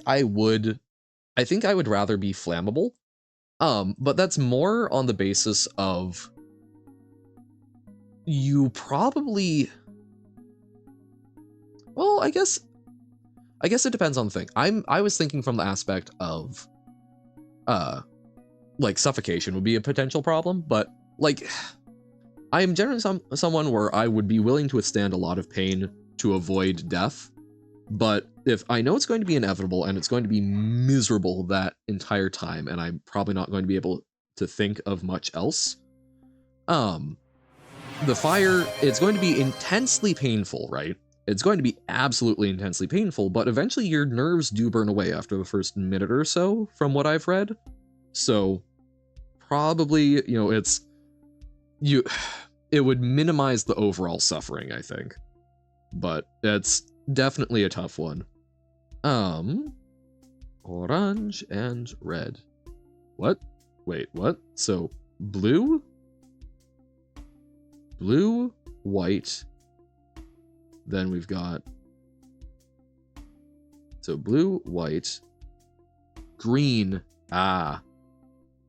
I would rather be flammable. But that's more on the basis of you probably, well, I guess it depends on the thing. I was thinking from the aspect of like suffocation would be a potential problem, but like I am generally someone where I would be willing to withstand a lot of pain to avoid death. But if I know it's going to be inevitable and it's going to be miserable that entire time, and I'm probably not going to be able to think of much else, the fire, it's going to be intensely painful, right? It's going to be absolutely intensely painful, but eventually your nerves do burn away after the first minute or so, from what I've read. So probably, you know, it would minimize the overall suffering, I think. But it's definitely a tough one. Orange and red. What? Wait, what? So, blue, white, then we've got, so blue, white, green,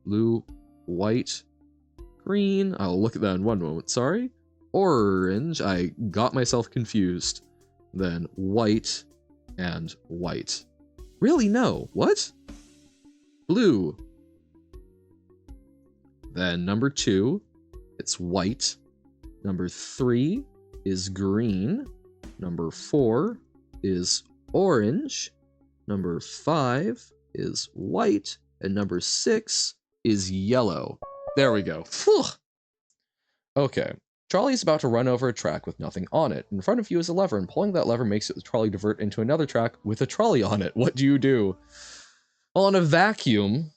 blue, white, green, I'll look at that in one moment, sorry, orange, I got myself confused, then white, and white. Really? No. What? Blue. Then number 2, it's white. Number 3 is green. Number 4 is orange. Number 5 is white. And number 6 is yellow. There we go. Phew. Okay. Trolley is about to run over a track with nothing on it. In front of you is a lever, and pulling that lever makes the trolley divert into another track with a trolley on it. What do you do? Well, in a vacuum,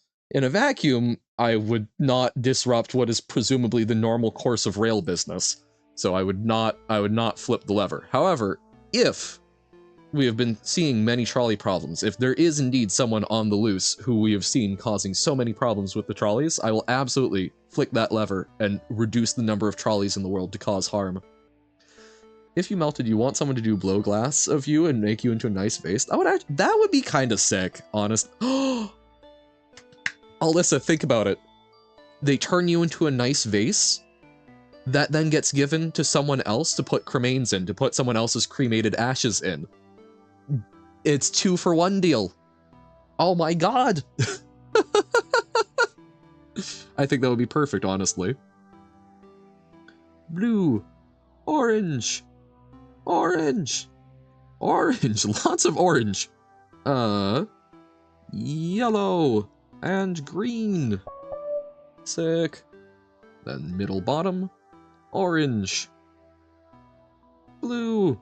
I would not disrupt what is presumably the normal course of rail business. So I would not flip the lever. However, if we have been seeing many trolley problems, if there is indeed someone on the loose who we have seen causing so many problems with the trolleys, I will absolutely flick that lever and reduce the number of trolleys in the world to cause harm. If you melted, you want someone to do blow glass of you and make you into a nice vase? That would be kind of sick, honest. Alyssa, think about it. They turn you into a nice vase that then gets given to someone else to put cremains in, to put someone else's cremated ashes in. It's 2-for-1 deal. Oh my god. I think that would be perfect, honestly. Blue, orange, orange, orange, lots of orange. Yellow and green. Sick. Then middle bottom, orange, blue,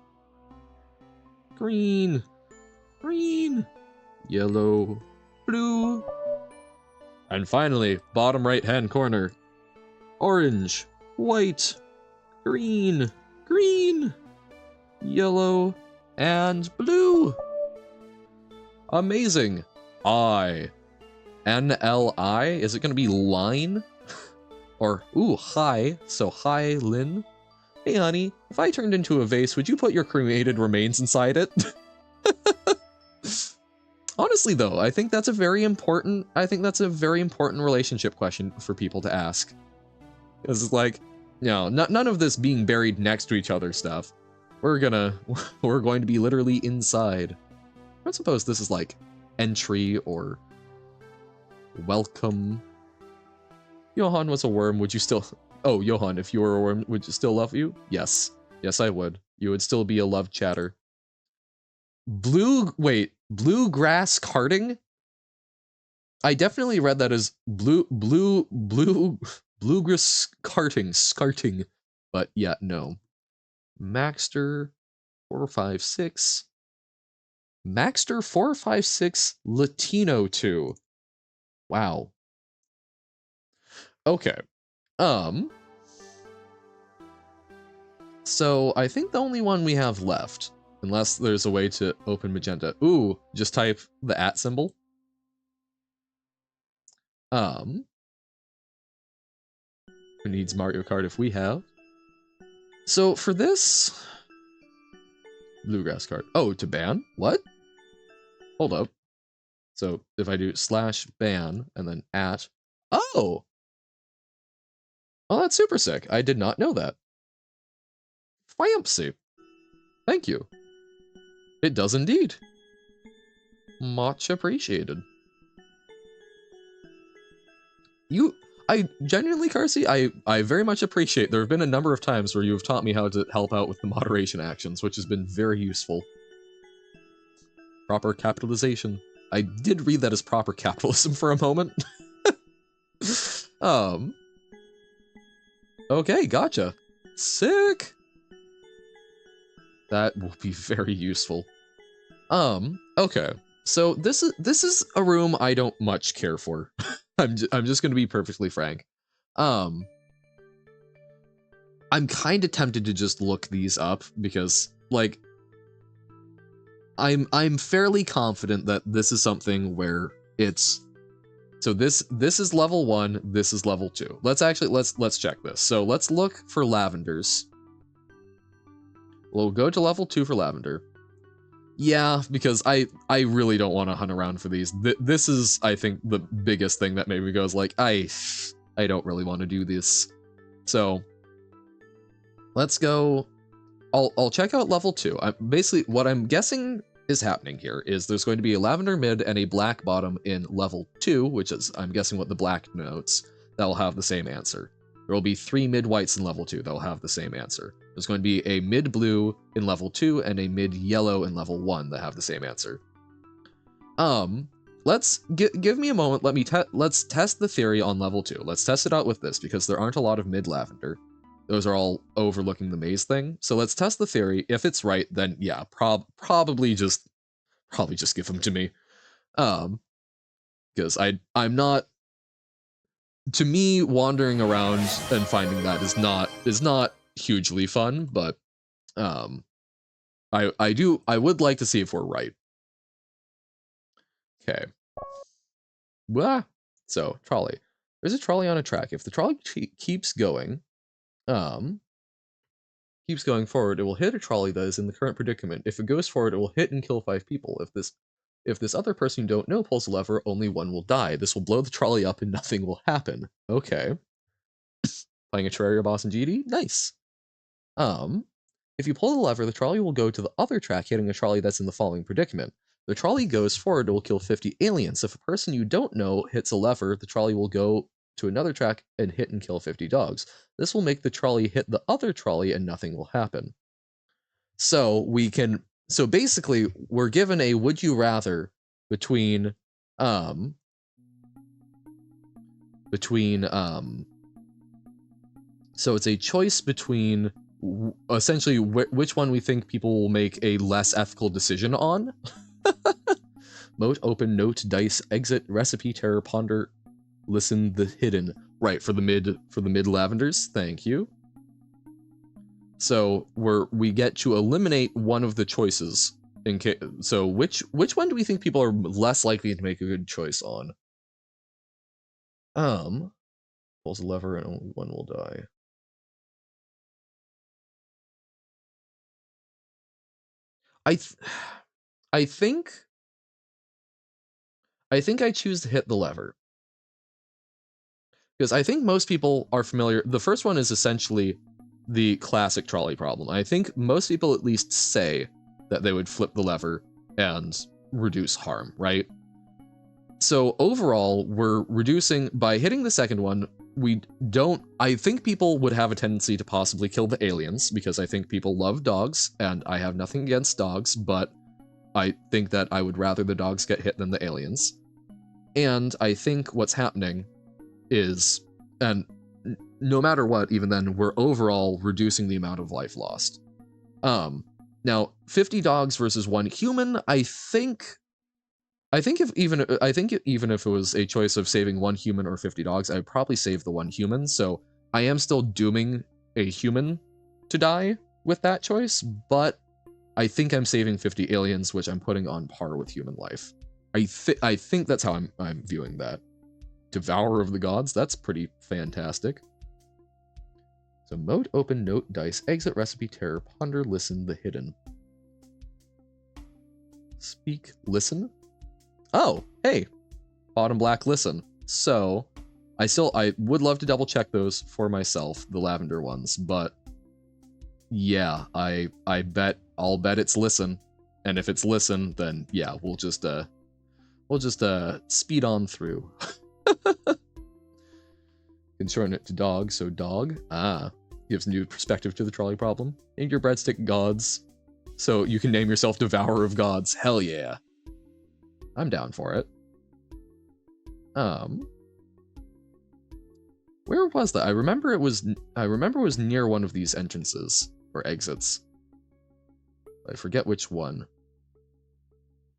green, green, yellow, blue, and finally, bottom right-hand corner, orange, white, green, green, yellow, and blue. Amazing. I. NLI? Is it going to be line? Or, ooh, hi. So hi, Lynn. Hey, honey, if I turned into a vase, would you put your cremated remains inside it? Honestly, though, I think that's a very important relationship question for people to ask. Because it's like, you know, none of this being buried next to each other stuff. We're going to be literally inside. I don't suppose this is like entry or welcome. Johan was a worm, would you still... Oh, Johan, if you were a worm, would you still love you? Yes. Yes, I would. You would still be a love chatter. Bluegrass karting? I definitely read that as bluegrass skarting. But yeah, no. Maxter 456. Maxter 456 Latino 2. Wow. Okay. So I think the only one we have left, unless there's a way to open magenta. Ooh, just type the @ symbol. Who needs Mario Kart if we have? So for this, bluegrass card. Oh, to ban? What? Hold up. So if I do /ban and then @ oh! Oh, that's super sick. I did not know that. Fancy. Thank you. It does indeed. Much appreciated. I genuinely, Carsey, I very much appreciate. There have been a number of times where you have taught me how to help out with the moderation actions, which has been very useful. Proper capitalization. I did read that as proper capitalism for a moment. Okay, gotcha. Sick. That will be very useful. Okay. So this is a room I don't much care for. I'm just gonna be perfectly frank. I'm kind of tempted to just look these up because, like, I'm fairly confident that this is something where it's so this is level 1, this is level 2. Let's check this. So let's look for lavenders. We'll go to level 2 for lavender. Yeah, because I really don't want to hunt around for these. This is, I think, the biggest thing that made me go is like, I don't really want to do this. So let's go. I'll check out level 2. Basically what I'm guessing is happening here is there's going to be a lavender mid and a black bottom in level 2, which is, I'm guessing, what the black denotes. That will have the same answer. There will be 3 mid whites in level 2 that will have the same answer. There's going to be a mid blue in level 2 and a mid yellow in level 1 that have the same answer. Let's give me a moment. Let's test the theory on level 2. Let's test it out with this because there aren't a lot of mid lavender. Those are all overlooking the maze thing. So let's test the theory. If it's right, then yeah, probably just give them to me. Because I'm not. To me, wandering around and finding that is not hugely fun, but I would like to see if we're right. Okay. Blah. So trolley. There's a trolley on a track. If the trolley keeps going forward, it will hit a trolley that is in the current predicament. If it goes forward, it will hit and kill 5 people. If this other person you don't know pulls a lever, only 1 will die. This will blow the trolley up and nothing will happen. Okay. Playing a Terraria boss in GD? Nice. If you pull the lever, the trolley will go to the other track, hitting a trolley that's in the following predicament. The trolley goes forward, it will kill 50 aliens. If a person you don't know hits a lever, the trolley will go to another track and hit and kill 50 dogs. This will make the trolley hit the other trolley and nothing will happen. So basically we're given a would you rather between so it's a choice between essentially which one we think people will make a less ethical decision on. Moat, open, note, dice, exit, recipe, terror, ponder, listen, the hidden. Right, for the mid lavenders. Thank you. So we get to eliminate one of the choices. So which one do we think people are less likely to make a good choice on? Pulls a lever and only one will die. I think I choose to hit the lever. Because I think most people are familiar. The first one is essentially the classic trolley problem. I think most people at least say that they would flip the lever and reduce harm, right? So overall, we're reducing, by hitting the second one, I think people would have a tendency to possibly kill the aliens, because I think people love dogs, and I have nothing against dogs, but I think that I would rather the dogs get hit than the aliens. And I think what's happening is, and no matter what, even then, we're overall reducing the amount of life lost. Now 50 dogs versus 1 human, I think even if it was a choice of saving 1 human or 50 dogs, I'd probably save the 1 human. So I am still dooming a human to die with that choice, but I think I'm saving 50 aliens, which I'm putting on par with human life. I think that's how I'm viewing that. Devourer of the Gods, that's pretty fantastic. So mode, open, note, dice, exit, recipe, terror, ponder, listen, the hidden. Speak, listen. Oh, hey, bottom black, listen. So I would love to double check those for myself, the lavender ones, but yeah, I'll bet it's listen. And if it's listen, then yeah, we'll just speed on through. Can shorten it to dog, so dog. Gives new perspective to the trolley problem. Name your breadstick gods, so you can name yourself Devourer of Gods. Hell yeah. I'm down for it. Where was that? I remember it was near one of these entrances or exits. I forget which one.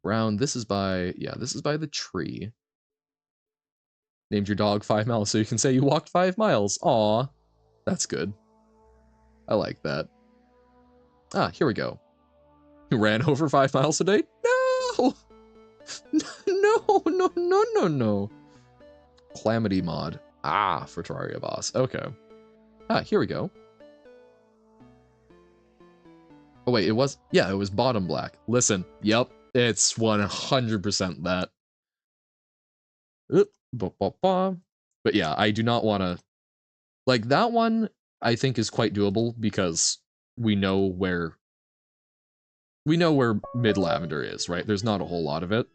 Brown, this is by the tree. Named your dog 5 miles so you can say you walked 5 miles. Aw, that's good. I like that. Here we go. You ran over 5 miles a day? No! No. Calamity mod. For Terraria boss. Okay. Here we go. Oh wait, it was bottom black. Listen, yep, it's 100% that. But yeah, I do not want to, like, that one I think is quite doable because we know where mid lavender is, right? There's not a whole lot of it.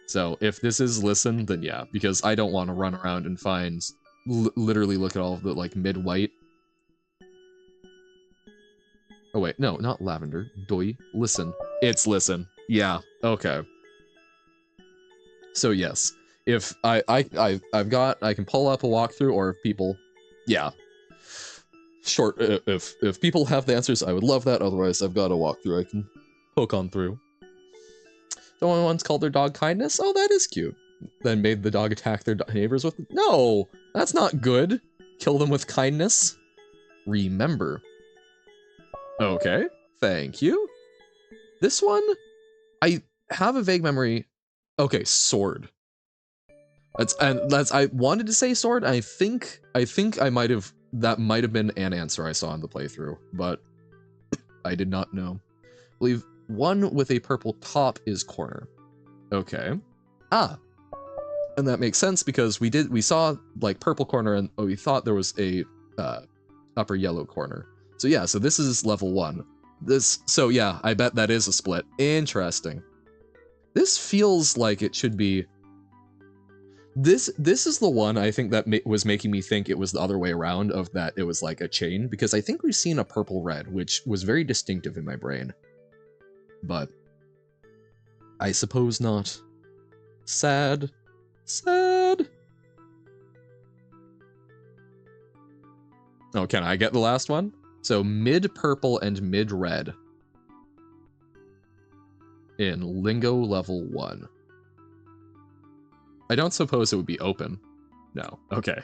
So if this is listen, then yeah, because I don't want to run around and find, literally look at all of the, like, mid white. Oh wait, no, not lavender. Doi, listen. It's listen. Yeah, okay. So yes, if I can pull up a walkthrough, or if people, yeah. Short, if people have the answers, I would love that. Otherwise, I've got a walkthrough I can poke on through. Someone once called their dog kindness. Oh, that is cute. Then made the dog attack their neighbors with. No, that's not good. Kill them with kindness. Remember. Okay, thank you. This one, I have a vague memory. Okay, sword. I wanted to say sword. I think I might have, that might have been an answer I saw in the playthrough, but I did not know. I believe one with a purple top is corner. Okay. And that makes sense because we saw like purple corner and we thought there was a upper yellow corner. So yeah, so this is level 1. So yeah, I bet that is a split. Interesting. This feels like it should be. This is the one I think that was making me think it was the other way around, of that it was like a chain, because I think we've seen a purple red, which was very distinctive in my brain. But I suppose not. Sad. Sad. Oh, can I get the last one? So mid purple and mid red in Lingo level 1. I don't suppose it would be open. No. Okay.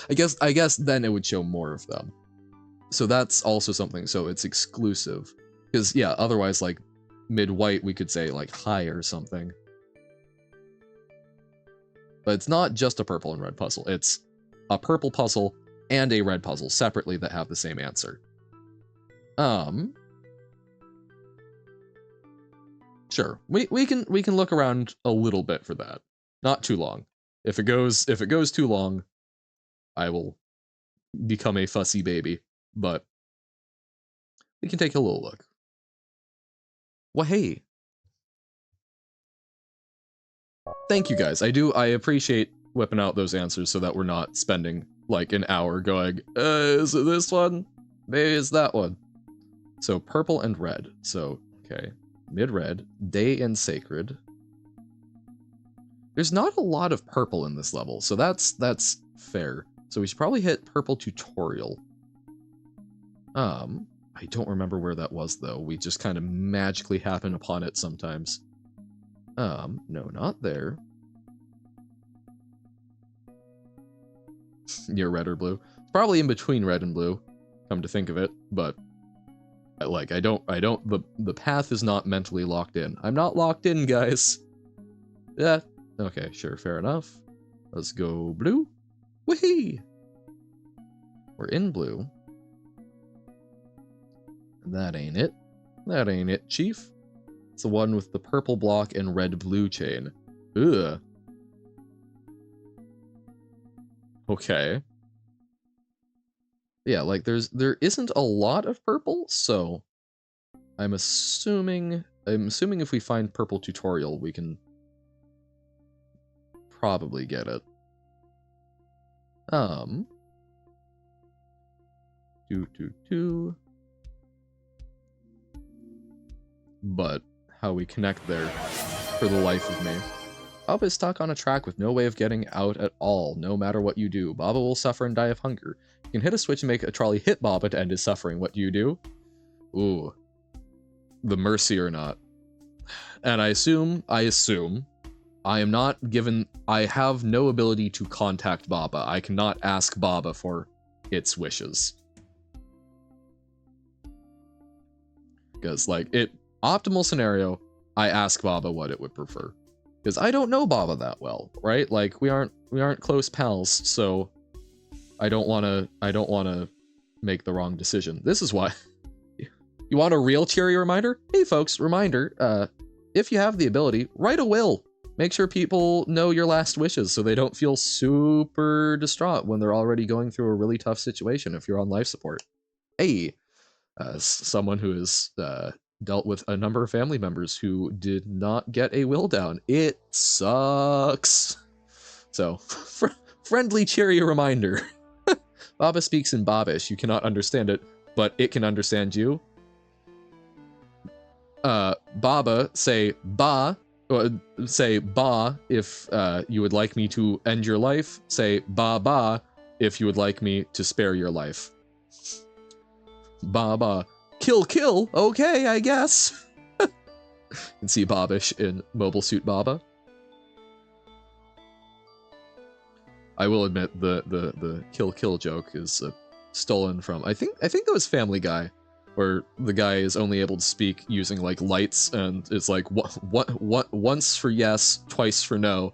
I guess then it would show more of them. So that's also something. So it's exclusive. Because yeah, otherwise like mid white we could say like high or something. But it's not just a purple and red puzzle. It's a purple puzzle and a red puzzle separately that have the same answer. Sure. We can look around a little bit for that. Not too long. If it goes too long, I will become a fussy baby, but we can take a little look. Well, hey. Thank you guys. I appreciate whipping out those answers so that we're not spending like an hour going, is it this one? Maybe it's that one. So purple and red. So, okay. Mid-red, day and sacred. There's not a lot of purple in this level, so that's fair. So we should probably hit purple tutorial. I don't remember where that was though. We just kind of magically happen upon it sometimes. No, not there. Near red or blue. It's probably in between red and blue, come to think of it, but like the path is not mentally locked in. I'm not locked in, guys. Yeah. Okay, sure, fair enough. Let's go blue. Whee! We're in blue. That ain't it. That ain't it, Chief. It's the one with the purple block and red-blue chain. Ugh. Okay. Yeah, like there isn't a lot of purple, so I'm assuming if we find purple tutorial, we can probably get it. But how we connect there, for the life of me. Baba is stuck on a track with no way of getting out at all, no matter what you do. Baba will suffer and die of hunger. You can hit a switch and make a trolley hit Baba to end his suffering. What do you do? Ooh. The mercy or not. And I assume, I am not given, I have no ability to contact Baba. I cannot ask Baba for its wishes. Because, like, optimal scenario, I ask Baba what it would prefer. Because I don't know Baba that well, right? Like, we aren't close pals, so I don't wanna make the wrong decision. This is why. You want a real cheery reminder? Hey folks, reminder, if you have the ability, write a will. Make sure people know your last wishes so they don't feel super distraught when they're already going through a really tough situation if you're on life support. Hey, as someone who has dealt with a number of family members who did not get a will down, it sucks. So, friendly, cheery reminder. Baba speaks in Babish. You cannot understand it, but it can understand you. Baba, say ba. Say ba if you would like me to end your life. Say ba ba if you would like me to spare your life. Ba ba. Kill kill. Okay, I guess. You can see Babish in Mobile Suit Baba. I will admit the kill kill joke is stolen from I think it was Family Guy, where the guy is only able to speak using like lights, and it's like what once for yes, twice for no,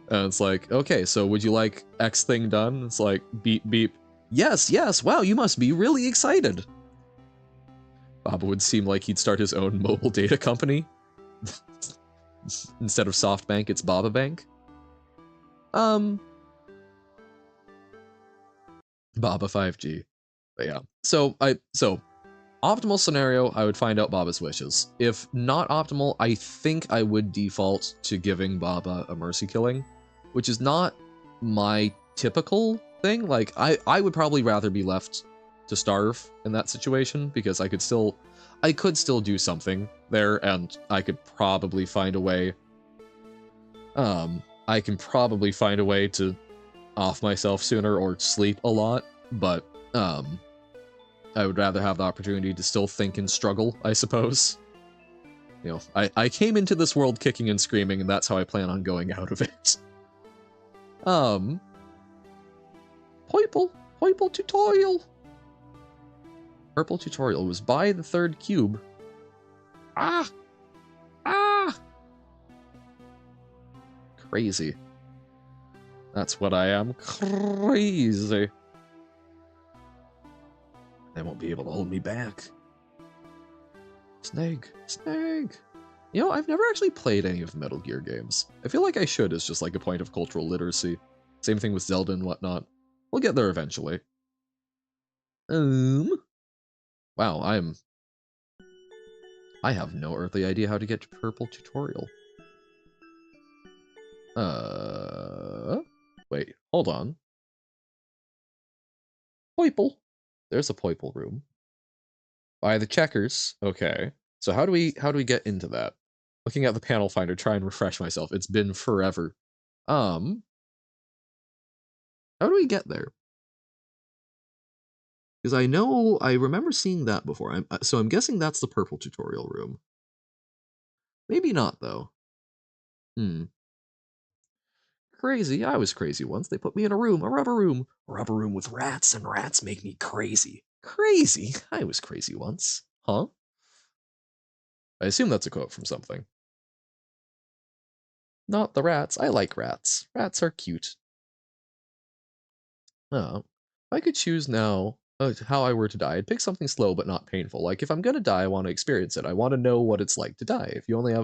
and it's like, okay, so would you like X thing done? It's like beep beep, yes yes, wow, you must be really excited. Baba would seem like he'd start his own mobile data company. Instead of SoftBank, it's Baba Bank. Baba 5G. But yeah. So optimal scenario, I would find out Baba's wishes. If not optimal, I think I would default to giving Baba a mercy killing, which is not my typical thing. Like, I would probably rather be left to starve in that situation, because I could still do something there, and I could probably find a way. I can probably find a way to off myself sooner or sleep a lot, but I would rather have the opportunity to still think and struggle, I suppose. You know, I came into this world kicking and screaming, and that's how I plan on going out of it. Purple tutorial. Purple tutorial was by the third cube. Ah! Crazy. That's what I am. Crazy. They won't be able to hold me back. Snake. Snake. You know, I've never actually played any of the Metal Gear games. I feel like I should as just like a point of cultural literacy. Same thing with Zelda and whatnot. We'll get there eventually. Wow, I have no earthly idea how to get to purple tutorial. Wait, hold on. Poiple. There's a Poiple room. By the checkers. Okay. So how do we get into that? Looking at the panel finder, try and refresh myself. It's been forever. How do we get there? Because I remember seeing that before. So I'm guessing that's the purple tutorial room. Maybe not though. Crazy. I was crazy once. They put me in a rubber room with rats, and rats make me crazy. Crazy. I was crazy once. Huh? I assume that's a quote from something. Not the rats. I like rats. Rats are cute. Oh, if I could choose now how I were to die, I'd pick something slow but not painful. Like if I'm gonna die, I want to experience it. I want to know what it's like to die. If you only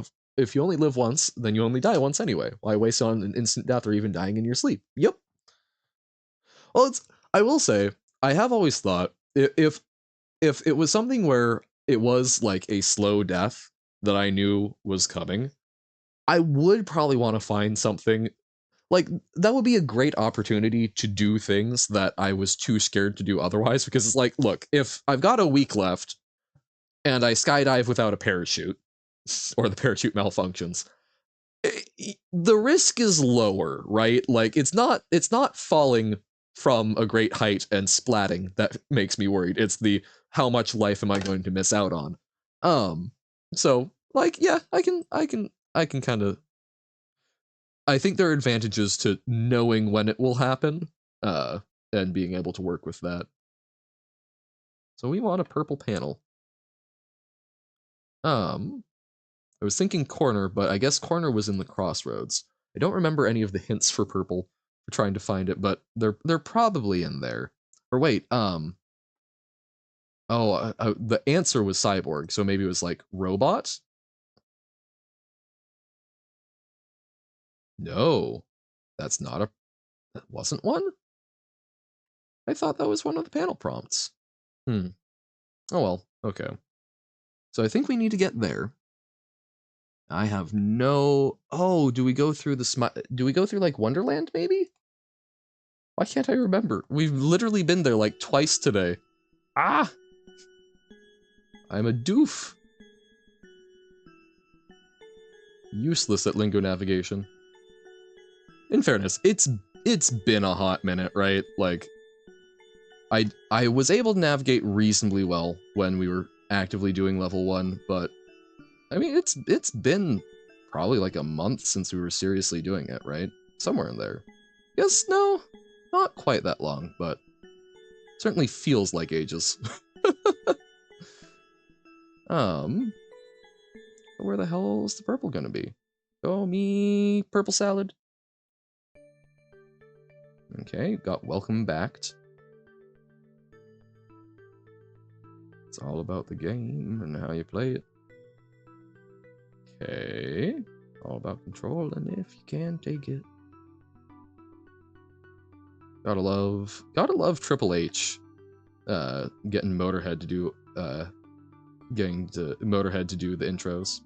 live once, then you only die once anyway. Why waste on an instant death or even dying in your sleep? Yep. Well, I will say, I have always thought if it was something where it was like a slow death that I knew was coming, I would probably want to find something like that would be a great opportunity to do things that I was too scared to do otherwise, because it's like, look, if I've got a week left and I skydive without a parachute or the parachute malfunctions, the risk is lower, right? Like it's not falling from a great height and splatting that makes me worried. It's the how much life am I going to miss out on? So like yeah, I can kind of, I think there are advantages to knowing when it will happen, and being able to work with that. So we want a purple panel. I was thinking corner, but I guess corner was in the crossroads. I don't remember any of the hints for purple for trying to find it, but they're probably in there. Or wait, the answer was cyborg, so maybe it was like robot? No, that's not a, that wasn't one? I thought that was one of the panel prompts. Oh well, okay. So I think we need to get there. I have no, oh, do we go through do we go through like Wonderland maybe? Why can't I remember? We've literally been there like twice today. Ah! I'm a doof. Useless at Lingo navigation. In fairness, it's been a hot minute, right? Like, I was able to navigate reasonably well when we were actively doing level 1, but I mean, it's been probably like a month since we were seriously doing it, right? Somewhere in there. Yes, no, not quite that long, but certainly feels like ages. Where the hell is the purple gonna be? Go me, purple salad. Okay, got welcome backed. It's all about the game and how you play it. Okay, all about control and if you can take it. Gotta love Triple H, getting Motorhead to do, Motorhead to do the intros.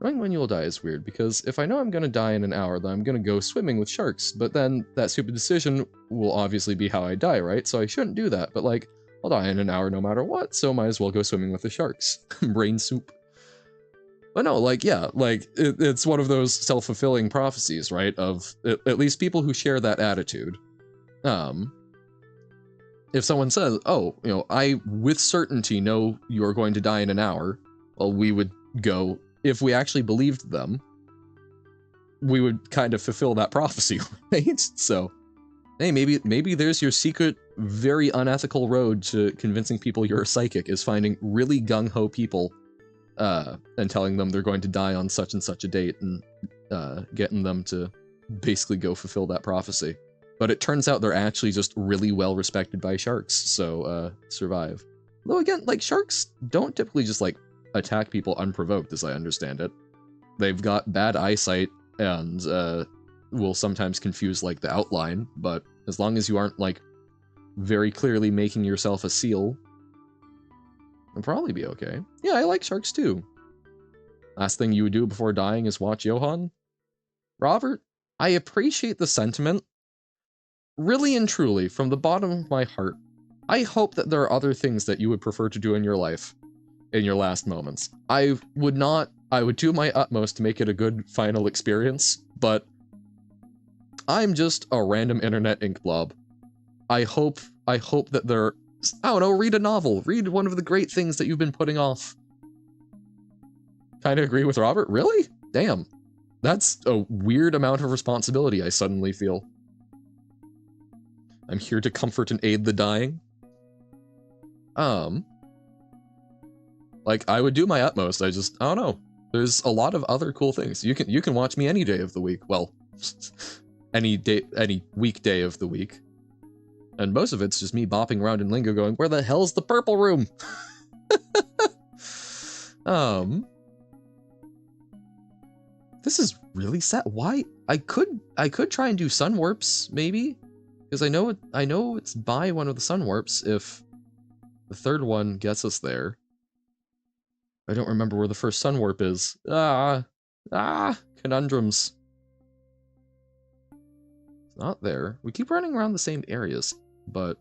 Knowing when you'll die is weird, because if I know I'm gonna die in an hour, then I'm gonna go swimming with sharks, but then that stupid decision will obviously be how I die, right? So I shouldn't do that, but like, I'll die in an hour no matter what, so might as well go swimming with the sharks. Brain soup. But no, like, yeah, like, it's one of those self-fulfilling prophecies, right? Of, at least people who share that attitude. If someone says, oh, you know, I with certainty know you're going to die in an hour, well, we would go, if we actually believed them, we would kind of fulfill that prophecy, right? So, hey, maybe there's your secret, very unethical road to convincing people you're a psychic, is finding really gung-ho people, and telling them they're going to die on such and such a date, and getting them to basically go fulfill that prophecy. But it turns out they're actually just really well respected by sharks, so survive. Though again, like, sharks don't typically just like attack people unprovoked, as I understand it. They've got bad eyesight and will sometimes confuse like the outline, but as long as you aren't like very clearly making yourself a seal, it'll probably be okay. Yeah, I like sharks too. Last thing you would do before dying is watch Johan? Robert, I appreciate the sentiment. Really and truly, from the bottom of my heart, I hope that there are other things that you would prefer to do in your life, in your last moments. I would do my utmost to make it a good final experience, but I'm just a random internet ink blob. I hope that there, I don't know, read a novel, read one of the great things that you've been putting off. Kind of agree with Robert, really? Damn. That's a weird amount of responsibility I suddenly feel. I'm here to comfort and aid the dying. Like, I would do my utmost, I don't know. There's a lot of other cool things. You can watch me any day of the week. Well, any weekday of the week. And most of it's just me bopping around in Lingo going, where the hell's the purple room? This is really sad. Why? I could try and do sun warps, maybe? Because I know it's by one of the sun warps if the third one gets us there. I don't remember where the first sun warp is. Conundrums. It's not there. We keep running around the same areas, but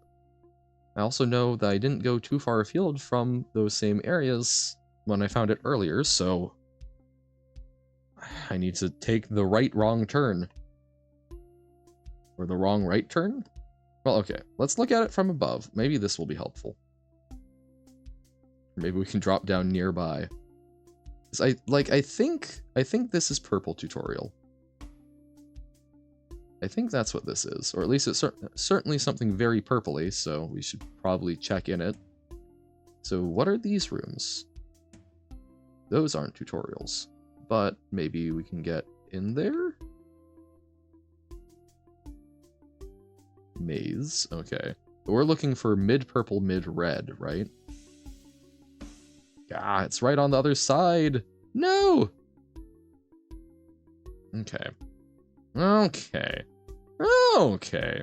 I also know that I didn't go too far afield from those same areas when I found it earlier, so I need to take the wrong turn. Or the wrong right turn? Well, okay, let's look at it from above. Maybe this will be helpful. Maybe we can drop down nearby. I think this is purple tutorial. I think that's what this is, or at least it's certainly something very purpley, so we should probably check in it. So what are these rooms? Those aren't tutorials, but maybe we can get in there? Maze, okay. We're looking for mid-purple, mid-red, right? Ah, it's right on the other side! No! Okay. Okay. Okay.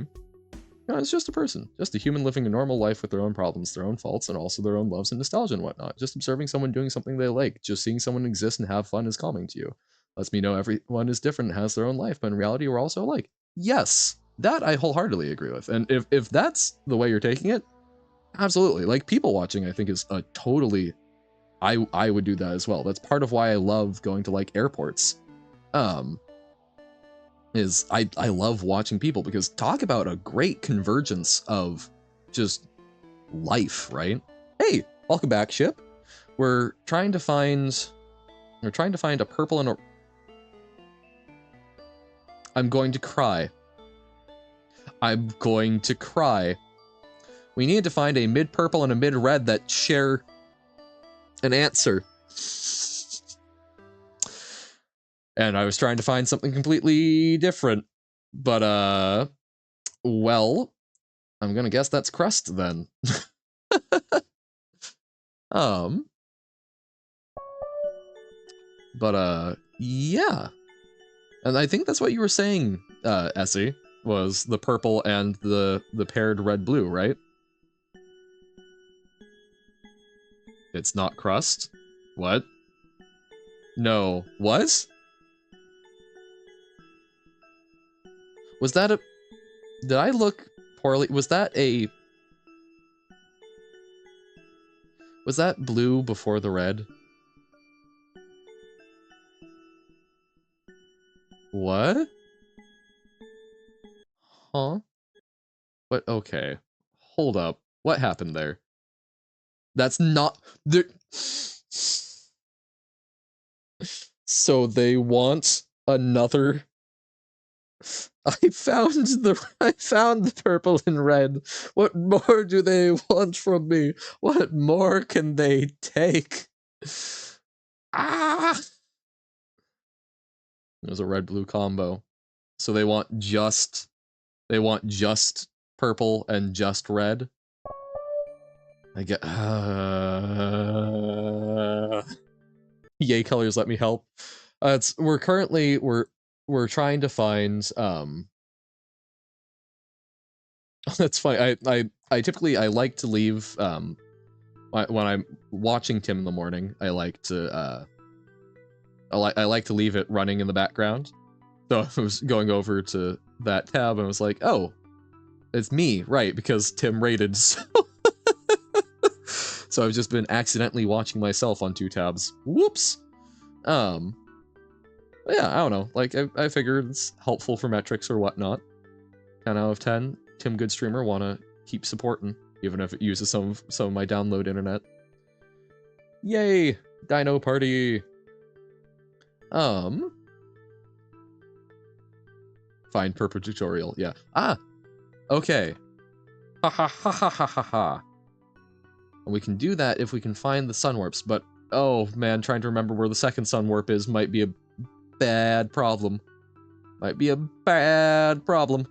No, it's just a person. Just a human living a normal life with their own problems, their own faults, and also their own loves and nostalgia and whatnot. Just observing someone doing something they like. Just seeing someone exist and have fun is calming to you. Lets me know everyone is different and has their own life, but in reality we're also alike. Yes! That I wholeheartedly agree with. And if that's the way you're taking it, absolutely. Like, people watching, I think, is a totally... I would do that as well. That's part of why I love going to, like, airports. Is I love watching people, because talk about a great convergence of just life, right? Hey, welcome back, ship. We're trying to find a purple and a... I'm going to cry. I'm going to cry. We need to find a mid-purple and a mid-red that share an answer. And I was trying to find something completely different. But, well, I'm gonna guess that's crust then. Yeah. And I think that's what you were saying, Essie, was the purple and the paired red-blue, right? It's not crust? What? No. What? Was that a... Did I look poorly? Was that a... Was that blue before the red? What? Huh? What? Okay. Hold up. What happened there? That's not... There... So they want another... I found the purple and red. What more do they want from me? What more can they take? Ah! There's a red-blue combo. So they want just purple and just red. I get yay colors, let me help. We're currently we're trying to find that's fine. I typically I like to leave when I'm watching Tim in the morning, I like to I like to leave it running in the background. So I was going over to that tab and I was like, oh, it's me, right, because Tim rated, so so I've just been accidentally watching myself on 2 tabs. Whoops. But yeah, I don't know. Like, I figured it's helpful for metrics or whatnot. 10 out of 10. Tim Good Streamer, wanna keep supporting, even if it uses some of my download internet. Yay! Dino Party! Find purple tutorial, yeah. Ah! Okay. Ha ha ha ha ha ha ha. And we can do that if we can find the sun warps, but oh man, trying to remember where the second sun warp is might be a bad problem. Might be a bad problem.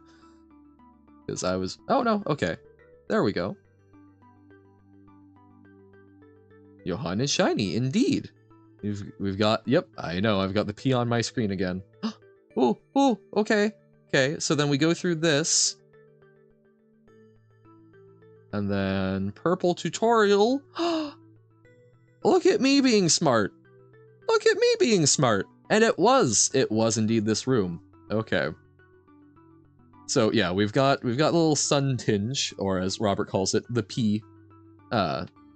Because I was... Oh no, okay. There we go. Johann is shiny, indeed. We've got... Yep, I know, I've got the P on my screen again. Oh, okay. Okay, so then we go through this. And then purple tutorial. Look at me being smart. Look at me being smart. And it was indeed this room. Okay. So yeah, we've got the little sun tinge, or as Robert calls it, the P,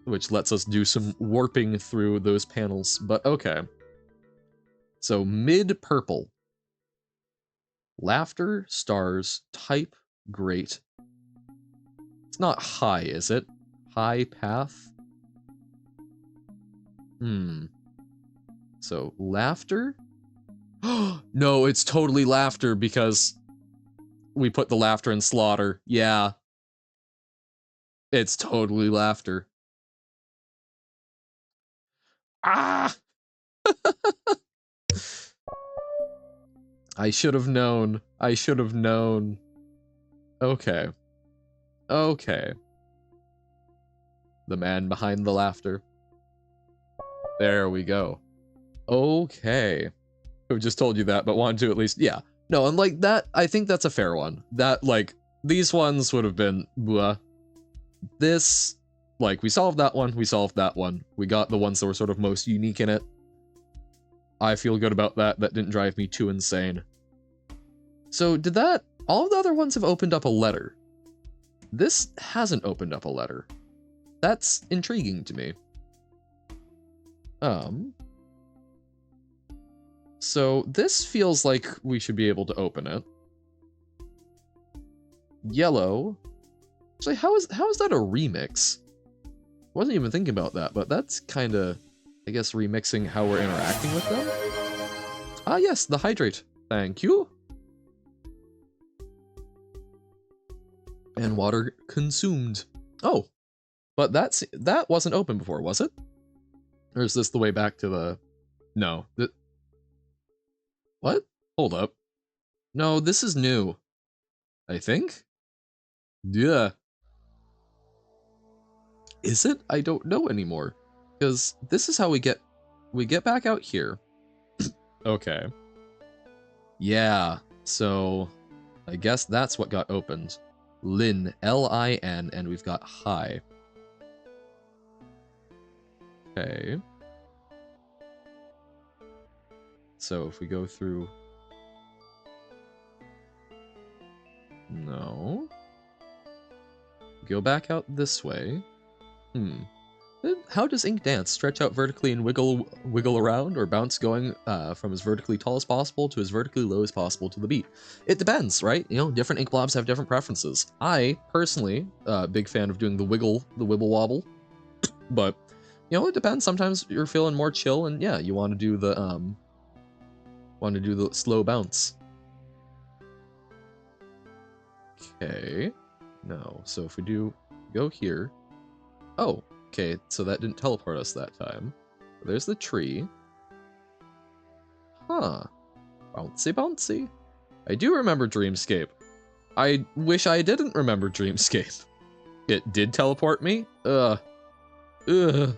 which lets us do some warping through those panels, but okay. So mid purple. Laughter, stars, type, great. It's not high, is it? High path? So, laughter? No, it's totally laughter because we put the laughter in slaughter. Yeah. It's totally laughter. Ah! I should have known. I should have known. Okay. Okay. The man behind the laughter. There we go. Okay. I've just told you that, but wanted to at least... Yeah. No, and like that, I think that's a fair one. That, like, these ones would have been... Blah. This... Like, we solved that one, we solved that one. We got the ones that were sort of most unique in it. I feel good about that. That didn't drive me too insane. So, did that... All of the other ones have opened up a letter. This hasn't opened up a letter. That's intriguing to me. So this feels like we should be able to open it. Yellow. Actually, how is that a remix? Wasn't even thinking about that, but that's kind of, I guess, remixing how we're interacting with them. Ah, yes, the hydrate. Thank you. And water consumed. Oh, but that wasn't open before, was it? Or is this the way back to the... No. What? Hold up. No, this is new. I think? Yeah. Is it? I don't know anymore. Because this is how we get back out here. Okay. Yeah, so I guess that's what got opened. Lin, L-I-N, and we've got hi. Okay. So if we go through... No. Go back out this way. How does Ink dance? Stretch out vertically and wiggle around, or bounce going from as vertically tall as possible to as vertically low as possible to the beat? It depends, right? You know, different ink blobs have different preferences. I, personally, big fan of doing the wibble wobble, but, you know, it depends. Sometimes you're feeling more chill, and yeah, you want to do the, slow bounce. Okay. No, so if we go here... Oh, okay, so that didn't teleport us that time. There's the tree. Huh. Bouncy, bouncy. I do remember Dreamscape. I wish I didn't remember Dreamscape. It did teleport me? Ugh. Ugh.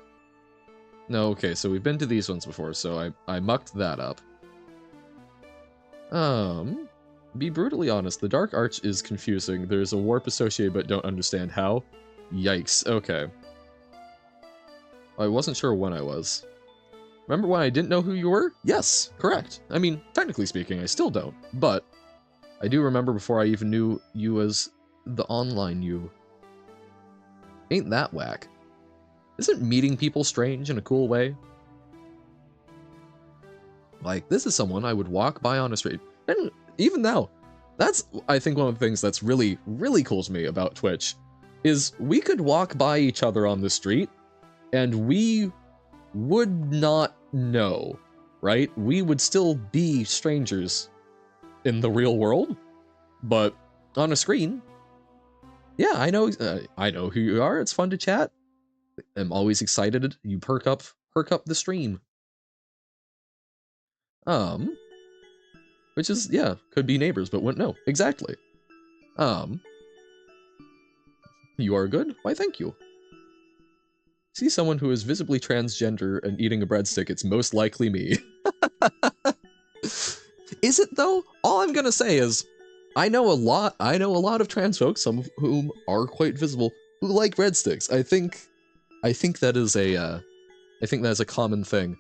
No, okay, so we've been to these ones before, so I mucked that up. Be brutally honest, the Dark Arch is confusing. There's a warp associated but don't understand how. Yikes, okay. I wasn't sure when I was. Remember when I didn't know who you were? Yes, correct. I mean, technically speaking, I still don't, but I do remember before I even knew you as the online you. Ain't that whack? Isn't meeting people strange in a cool way? Like, this is someone I would walk by on a street. And even now, that's, I think, one of the things that's really, really cool to me about Twitch, is we could walk by each other on the street, and we would not know, right? We would still be strangers in the real world, but on a screen, yeah, I know who you are. It's fun to chat. I'm always excited. You perk up the stream. Which is, yeah, could be neighbors, but wouldn't know. Exactly. You are good? Why, thank you. See someone who is visibly transgender and eating a breadstick, it's most likely me. Is it though? All I'm gonna say is, I know a lot of trans folks, some of whom are quite visible, who like breadsticks. I think that is a common thing.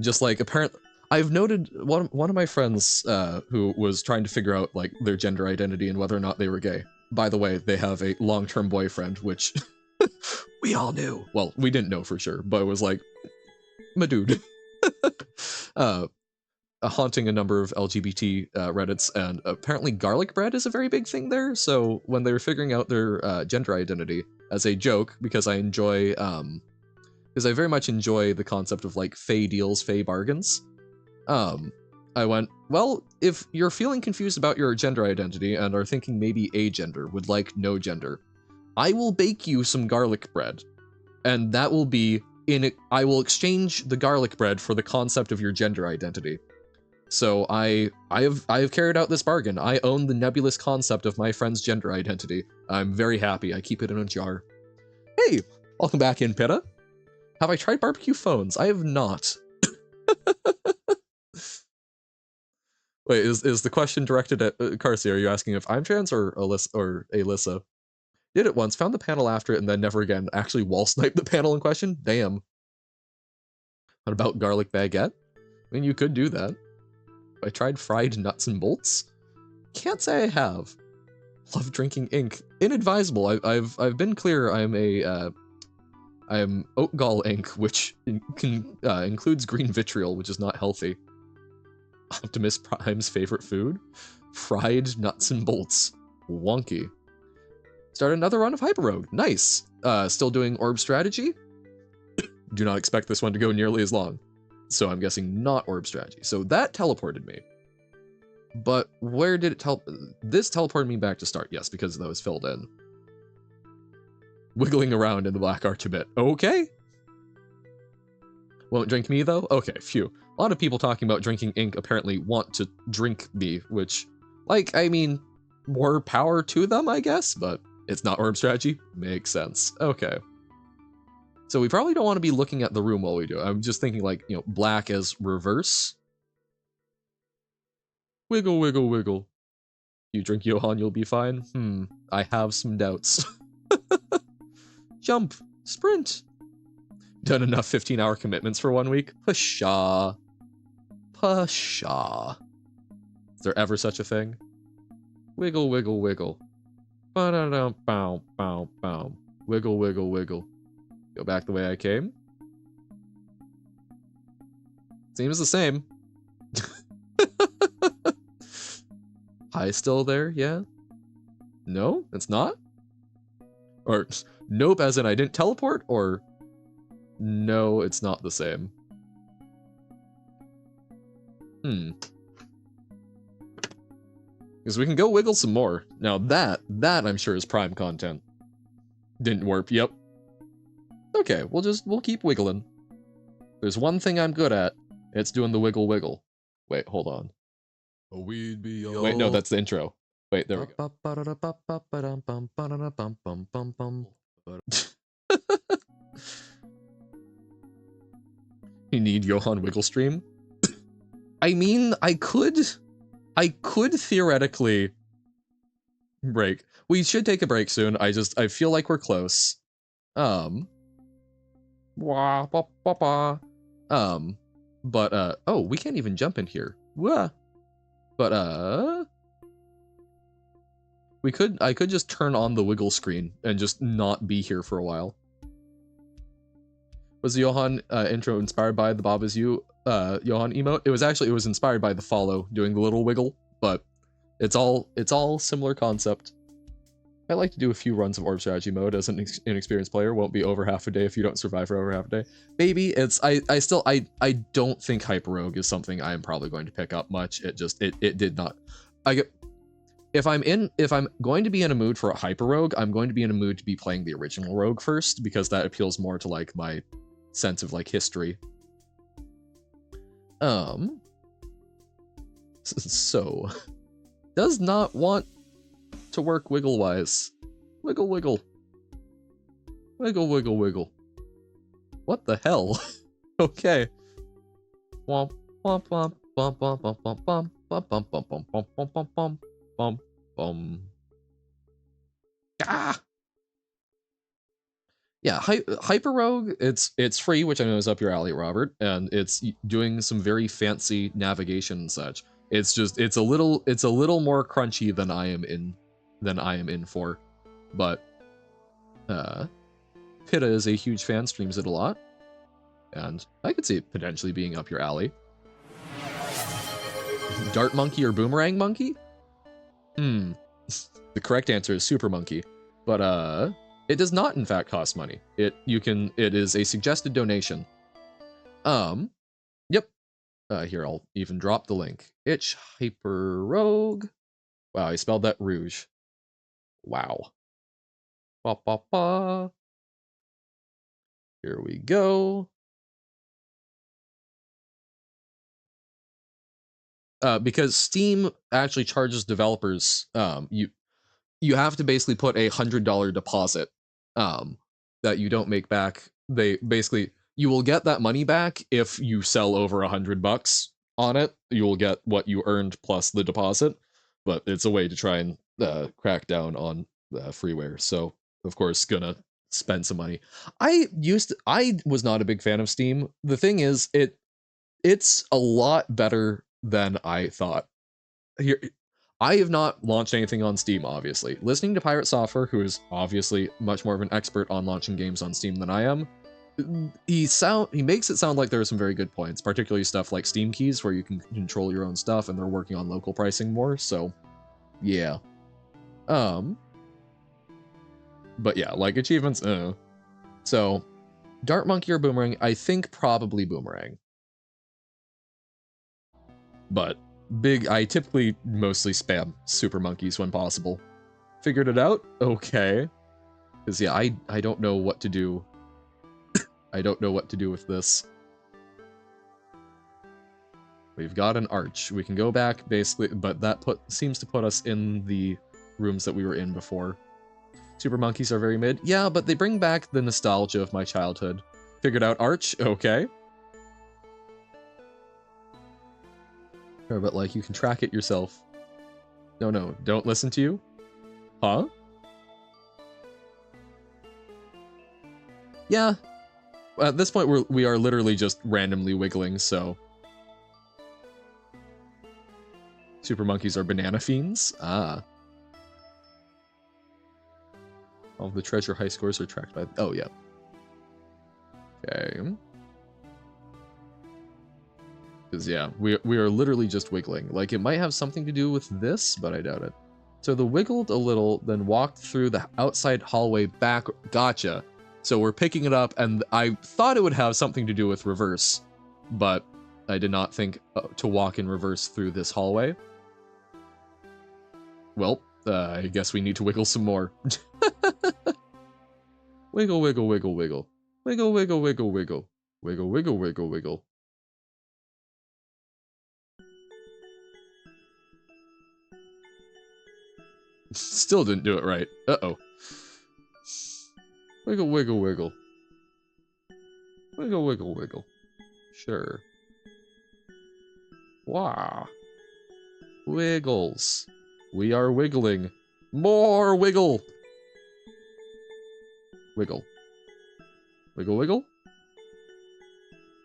Just like apparently, I've noted one of my friends who was trying to figure out like their gender identity and whether or not they were gay. By the way, they have a long-term boyfriend, which we all knew. Well, we didn't know for sure, but it was like, my dude. Haunting a number of LGBT Reddits, and apparently garlic bread is a very big thing there. So when they were figuring out their gender identity, as a joke, because I enjoy, because I very much enjoy the concept of like fey deals, fey bargains. I went, well, if you're feeling confused about your gender identity and are thinking maybe agender, would like no gender, I will bake you some garlic bread, and that will be I will exchange the garlic bread for the concept of your gender identity. So I have carried out this bargain. I own the nebulous concept of my friend's gender identity. I'm very happy. I keep it in a jar. Hey, welcome back in, Pitta. Have I tried barbecue phones? I have not. Wait, is the question directed at Carsey? Are you asking if I'm trans or Alyssa? Did it once, found the panel after it, and then never again. Actually wall sniped the panel in question? Damn. What about garlic baguette? I mean, you could do that. I tried fried nuts and bolts? Can't say I have. Love drinking ink. Inadvisable. I've been clear. I am oat gall ink, which includes green vitriol, which is not healthy. Optimus Prime's favorite food? Fried nuts and bolts. Wonky. Start another run of Hyper Rogue. Nice. Still doing orb strategy? Do not expect this one to go nearly as long. So I'm guessing not orb strategy. So that teleported me. But where did it this teleported me back to start. Yes, because that was filled in. Wiggling around in the Black Arch a bit. Okay. Won't drink me though? Okay, phew. A lot of people talking about drinking ink apparently want to drink me, which, like, I mean, more power to them, I guess, but it's not orb strategy. Makes sense. Okay. So we probably don't want to be looking at the room while we do it. I'm just thinking like, you know, black as reverse. Wiggle, wiggle, wiggle. You drink Johann, you'll be fine. I have some doubts. Jump. Sprint. Done enough 15-hour commitments for 1 week? Pshaw. Pshaw. Is there ever such a thing? Wiggle, wiggle, wiggle. Ba-da-dum, bow, bow, bow. Wiggle, wiggle, wiggle. Go back the way I came. Seems the same. Hi, still there? Yeah? No? It's not? Or, nope, as in I didn't teleport? Or, no, it's not the same. Because we can go wiggle some more. Now that I'm sure is prime content. Didn't warp, yep. Okay, we'll keep wiggling. There's one thing I'm good at. It's doing the wiggle wiggle. Wait, hold on. We'd be Wait, no, that's the intro. Wait, there we go. You need Johann Wigglestream? I mean, I could theoretically break. We should take a break soon. I feel like we're close. Wah, bah, bah, bah. But oh, we can't even jump in here. Wah. But I could just turn on the wiggle screen and just not be here for a while. Was the Johann intro inspired by the Bob Is You Johann emote? It was inspired by the follow doing the little wiggle, but it's all similar concept. I like to do a few runs of orb strategy mode as an inexperienced player. Won't be over half a day if you don't survive for over half a day. Maybe it's I don't think Hyper Rogue is something I am probably going to pick up much. It did not. If I'm going to be in a mood for a Hyper Rogue, I'm going to be in a mood to be playing the original Rogue first, because that appeals more to like my sense of like history. So does not want to work wiggle wise. Wiggle wiggle. Wiggle wiggle wiggle. What the hell? Okay. Womp womp womp womp womp womp womp womp womp womp womp womp womp womp womp womp womp. Ah! Yeah, Hyper Rogue, it's free, which I know is up your alley, Robert, and it's doing some very fancy navigation and such. It's a little more crunchy than I am in for, but Pitta is a huge fan, streams it a lot, and I could see it potentially being up your alley. Dart Monkey or Boomerang Monkey? The correct answer is Super Monkey, but it does not in fact cost money. It is a suggested donation. Yep. Here, I'll even drop the link. Itch Hyper Rogue. Wow, I spelled that rouge. Wow. Ba ba ba. Here we go. Because Steam actually charges developers, you have to basically put $100 deposit that you don't make back. They basically, you will get that money back if you sell over $100 on it. You will get what you earned plus the deposit, but it's a way to try and crack down on freeware. So of course, gonna spend some money. I was not a big fan of Steam. The thing is, it's a lot better than I thought. Here, I have not launched anything on Steam, obviously. Listening to Pirate Software, who is obviously much more of an expert on launching games on Steam than I am, he makes it sound like there are some very good points, particularly stuff like Steam keys, where you can control your own stuff, and they're working on local pricing more, so yeah. But yeah, like achievements, So, Dart Monkey or Boomerang? I think probably Boomerang. But I typically mostly spam Super Monkeys when possible. Figured it out? Okay. Because yeah, I don't know what to do. I don't know what to do with this. We've got an arch. We can go back, basically, but that seems to put us in the rooms that we were in before. Super Monkeys are very mid. Yeah, but they bring back the nostalgia of my childhood. Figured out arch? Okay. But like, you can track it yourself. No, don't listen to you? Huh? Yeah. At this point, we are literally just randomly wiggling, so... Super Monkeys are banana fiends? Ah. All of the treasure high scores are tracked by... Oh, yeah. Okay. Because, yeah, we are literally just wiggling. Like, it might have something to do with this, but I doubt it. So the wiggled a little, then walked through the outside hallway back... Gotcha. So we're picking it up, and I thought it would have something to do with reverse, but I did not think to walk in reverse through this hallway. Well, I guess we need to wiggle some more. Wiggle, wiggle, wiggle, wiggle. Wiggle, wiggle, wiggle, wiggle. Wiggle, wiggle, wiggle, wiggle. Still didn't do it right. Uh-oh. Wiggle, wiggle, wiggle. Wiggle, wiggle, wiggle. Sure. Wow. Wiggles. We are wiggling. More wiggle! Wiggle. Wiggle, wiggle?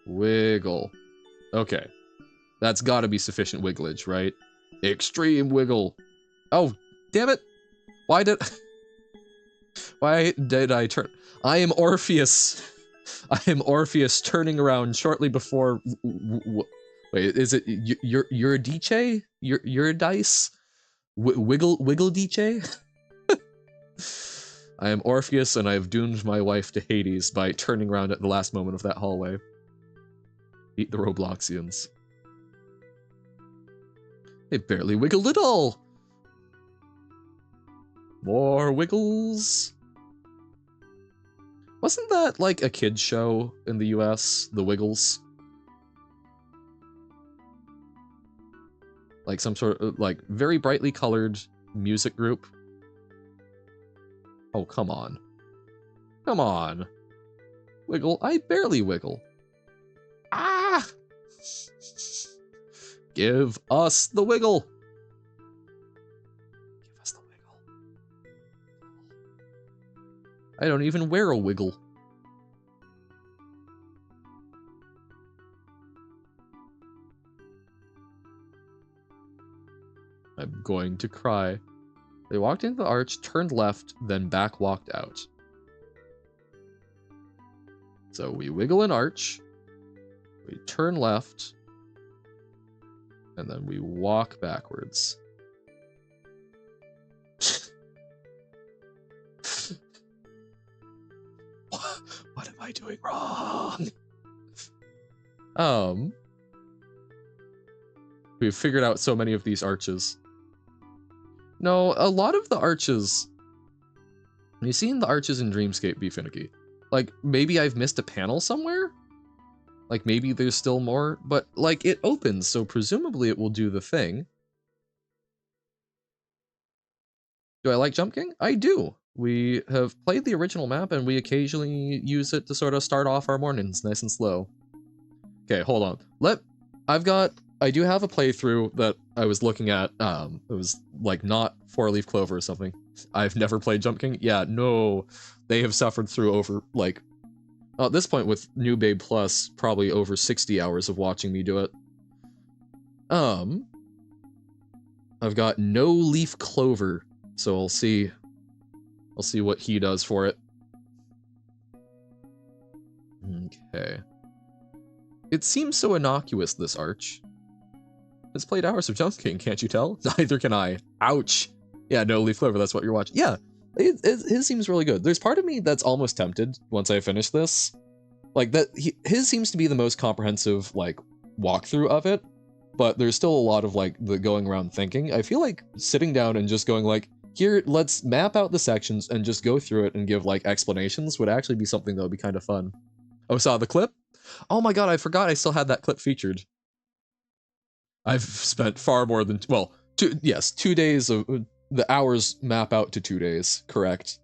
Wiggle. Okay. That's gotta be sufficient wigglage, right? Extreme wiggle. Oh, damn it! Why did I turn? I am Orpheus. I am Orpheus turning around shortly before. Wait, is it you're a DJ? You're a dice? Wiggle DJ? I am Orpheus, and I have doomed my wife to Hades by turning around at the last moment of that hallway. Eat the Robloxians. They barely wiggled at all. More wiggles. Wasn't that like a kid's show in the US, The Wiggles? Like some sort of like very brightly colored music group. Oh, come on. Come on. Wiggle. I barely wiggle. Ah! Give us the wiggle. Give us the wiggle. I don't even wear a wiggle. I'm going to cry. They walked into the arch, turned left, then back walked out. So we wiggle an arch, we turn left, and then we walk backwards. What am I doing wrong? We've figured out so many of these arches. No, a lot of the arches... You've seen the arches in Dreamscape be finicky. Like, maybe I've missed a panel somewhere? Like, maybe there's still more, but, like, it opens, so presumably it will do the thing. Do I like Jump King? I do. We have played the original map, and we occasionally use it to sort of start off our mornings nice and slow. Okay, hold on. I do have a playthrough that I was looking at, it was, like, not 4-Leaf Clover or something. I've never played Jump King. Yeah, no. They have suffered through over, like, at this point with New Babe Plus, probably over 60 hours of watching me do it. I've got No Leaf Clover, so I'll see what he does for it. Okay. It seems so innocuous, this arch. It's played hours of Jump King, can't you tell? Neither can I. Ouch. Yeah, No Leaf Clover, that's what you're watching. Yeah, his seems really good. There's part of me that's almost tempted once I finish this. Like, his seems to be the most comprehensive, like, walkthrough of it, but there's still a lot of, like, the going around thinking. I feel like sitting down and just going, like, here, let's map out the sections and just go through it and give, like, explanations would actually be something that would be kind of fun. Oh, saw the clip? Oh my god, I forgot I still had that clip featured. I've spent far more than, well, 2 days of, the hours map out to 2 days, correct.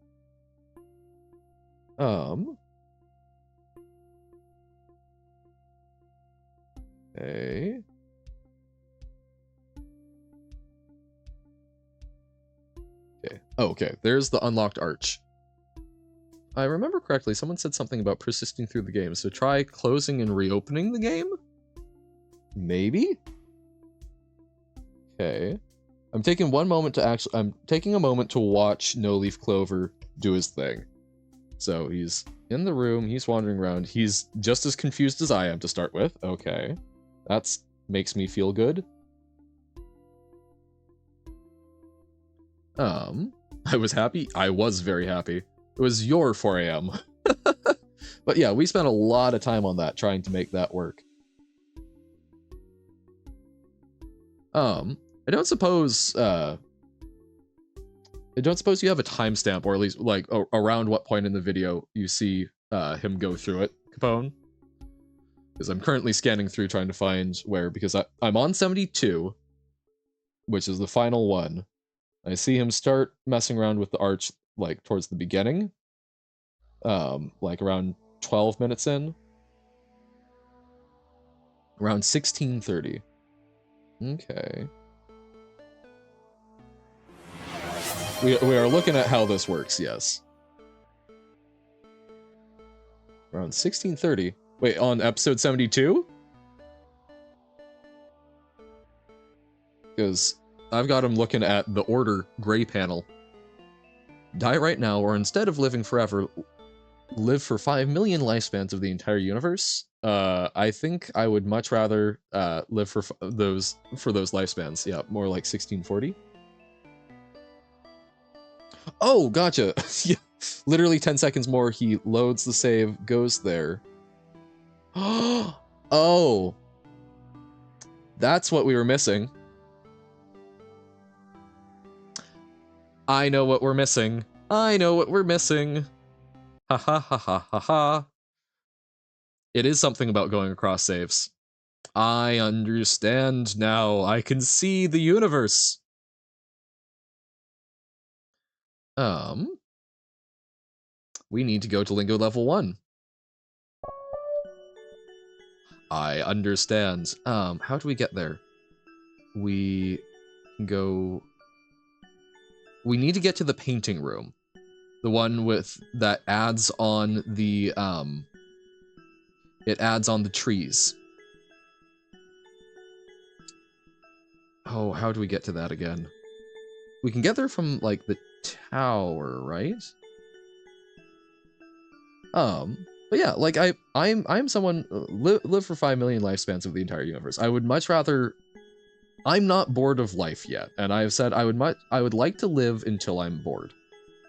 Okay. Okay. Oh, okay. There's the unlocked arch. I remember correctly, someone said something about persisting through the game, so try closing and reopening the game? Maybe? Okay. I'm taking a moment to watch No Leaf Clover do his thing. So he's in the room, he's wandering around, he's just as confused as I am to start with. Okay. That's makes me feel good. I was happy? I was very happy. It was your 4 AM. But yeah, we spent a lot of time on that, trying to make that work. I don't suppose you have a timestamp, or at least, like, around what point in the video you see him go through it, Capone? Because I'm currently scanning through trying to find where, because I'm on 72, which is the final one. I see him start messing around with the arch like towards the beginning. Like around 12 minutes in. Around 16:30. Okay. We are looking at how this works, yes. Around 16:30. Wait, on episode 72? Because I've got him looking at the order gray panel. Die right now, or instead of living forever, live for 5 million lifespans of the entire universe. I think I would much rather live for those lifespans. Yeah, more like 1640. Oh, gotcha. Yeah, literally 10 seconds more. He loads the save, goes there. Oh, that's what we were missing. I know what we're missing. I know what we're missing. Ha ha ha ha ha ha. It is something about going across saves. I understand now. I can see the universe. We need to go to Lingo level 1. I understand. How do we get there? We go... We need to get to the painting room. The one with that adds on the it adds on the trees. Oh, how do we get to that again? We can get there from like the tower, right? But yeah, like I'm someone live for 5 million lifespans of the entire universe. I would much rather. I'm not bored of life yet, and I've said I would like to live until I'm bored.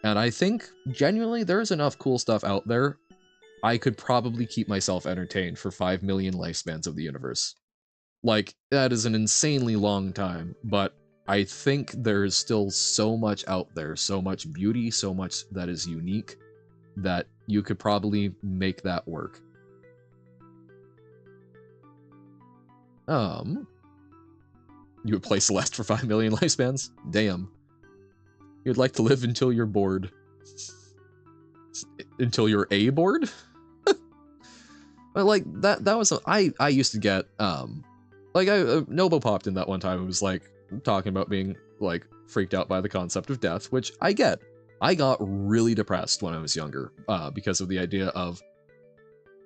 And I think genuinely there's enough cool stuff out there. I could probably keep myself entertained for 5 million lifespans of the universe. Like, that is an insanely long time, but I think there's still so much out there, so much beauty, so much that is unique, that you could probably make that work. You would play Celeste for 5 million lifespans? Damn. You'd like to live until you're bored. Until you're a bored? But like that was I used to get like Nobo popped in that one time. It was like talking about being like freaked out by the concept of death, which I get. I got really depressed when I was younger because of the idea of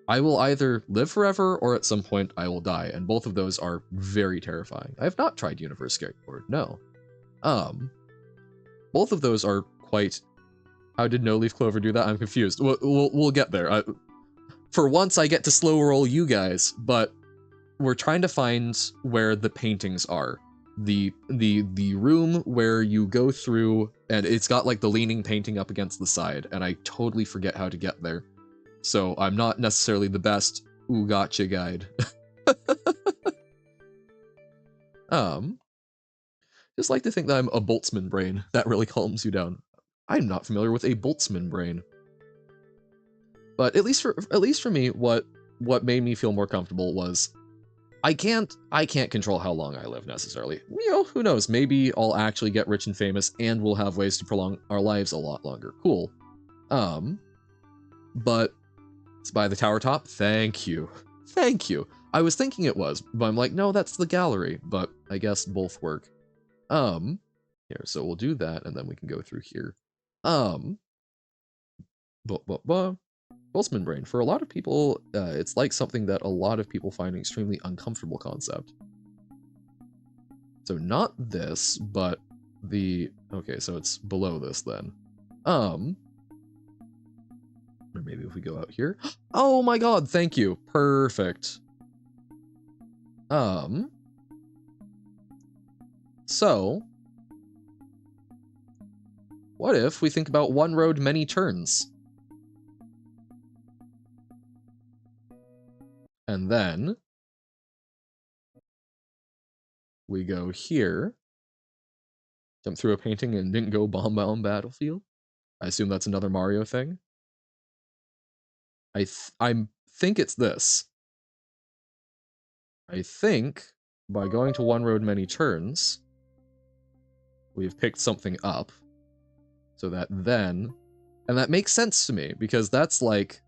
I will either live forever or at some point I will die, and both of those are very terrifying. I have not tried Universe Skateboard, no. Both of those are quite. How did No Leaf Clover do that? I'm confused. We'll get there. For once, I get to slow roll you guys, but we're trying to find where the paintings are. The room where you go through, and it's got like the leaning painting up against the side, and I totally forget how to get there. So I'm not necessarily the best ooh gotcha guide. Just like to think that I'm a Boltzmann brain. That really calms you down. I'm not familiar with a Boltzmann brain. But at least for me, what made me feel more comfortable was I can't control how long I live necessarily. You know, who knows? Maybe I'll actually get rich and famous and we'll have ways to prolong our lives a lot longer. Cool. But it's by the tower top. Thank you. Thank you. I was thinking it was, but I'm like, no, that's the gallery. But I guess both work. Here, so we'll do that, and then we can go through here. Boltzmann brain. For a lot of people, it's like something that a lot of people find an extremely uncomfortable concept. So not this, but the... Okay, so it's below this then. Or maybe if we go out here. Oh my god, thank you. Perfect. So... What if we think about one road, many turns? And then... we go here. Jump through a painting and didn't go bomb battlefield. I assume that's another Mario thing. I think it's this. I think by going to one road many turns, we've picked something up. So that then, and that makes sense to me because that's like,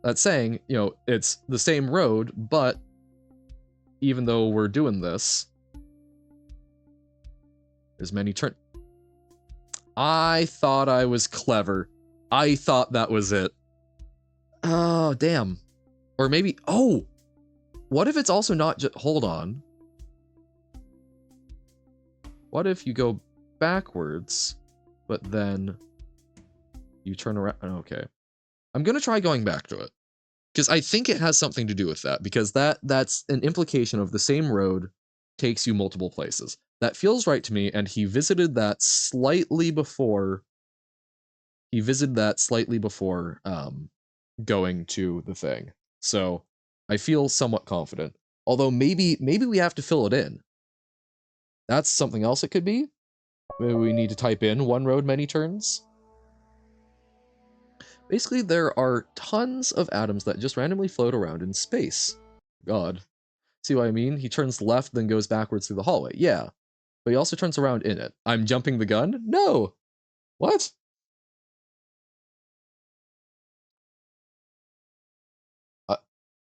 that's saying, you know, it's the same road, but even though we're doing this, there's many turns. I thought I was clever. I thought that was it. Oh, damn. Or maybe, oh, what if it's also not just, hold on. What if you go backwards, but then you turn around? Okay. I'm going to try going back to it because I think it has something to do with that, because that's an implication of the same road takes you multiple places. That feels right to me, and he visited that slightly before going to the thing. So I feel somewhat confident. Although maybe we have to fill it in. That's something else it could be. Maybe we need to type in one road, many turns. Basically, there are tons of atoms that just randomly float around in space. God. See what I mean? He turns left, then goes backwards through the hallway. Yeah. But he also turns around in it. I'm jumping the gun? No! What?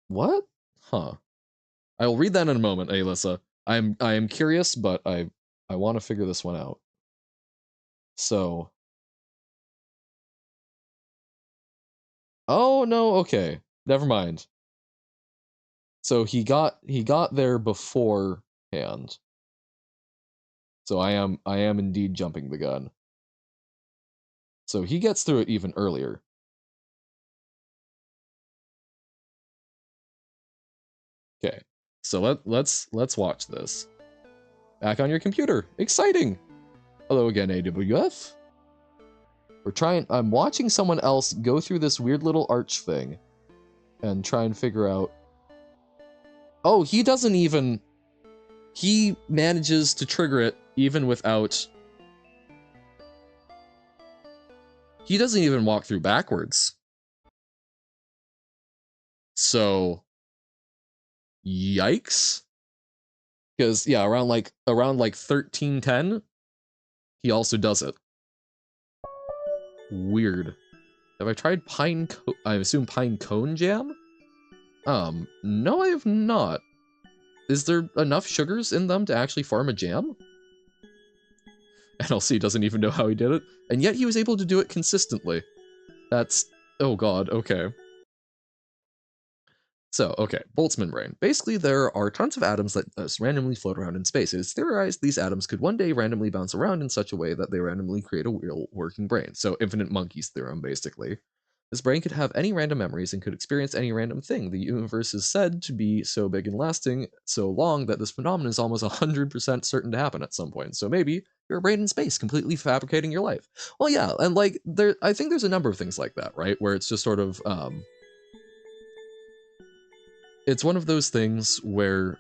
What? Huh. I'll read that in a moment, Alyssa. I am curious, but I want to figure this one out. So. Oh no, okay. Never mind. So he got there beforehand. So I am indeed jumping the gun. So he gets through it even earlier. Okay. So let's watch this. Back on your computer. Exciting. Hello again, AWF. I'm watching someone else go through this weird little arch thing and try and figure out. Oh, he manages to trigger it even without. He doesn't even walk through backwards. So, yikes. Because yeah, around like 1310, he also does it. Weird. Have I tried I assume pine cone jam? No, I have not. Is there enough sugars in them to actually form a jam? NLC doesn't even know how he did it, and yet he was able to do it consistently. That's, oh god, okay. So, okay, Boltzmann brain. Basically, there are tons of atoms that randomly float around in space. It is theorized these atoms could one day randomly bounce around in such a way that they randomly create a real working brain. So, infinite monkeys theorem, basically. This brain could have any random memories and could experience any random thing. The universe is said to be so big and lasting so long that this phenomenon is almost 100% certain to happen at some point. So maybe you're a brain in space, completely fabricating your life. Well, yeah, and like I think there's a number of things like that, right? Where it's just sort of it's one of those things where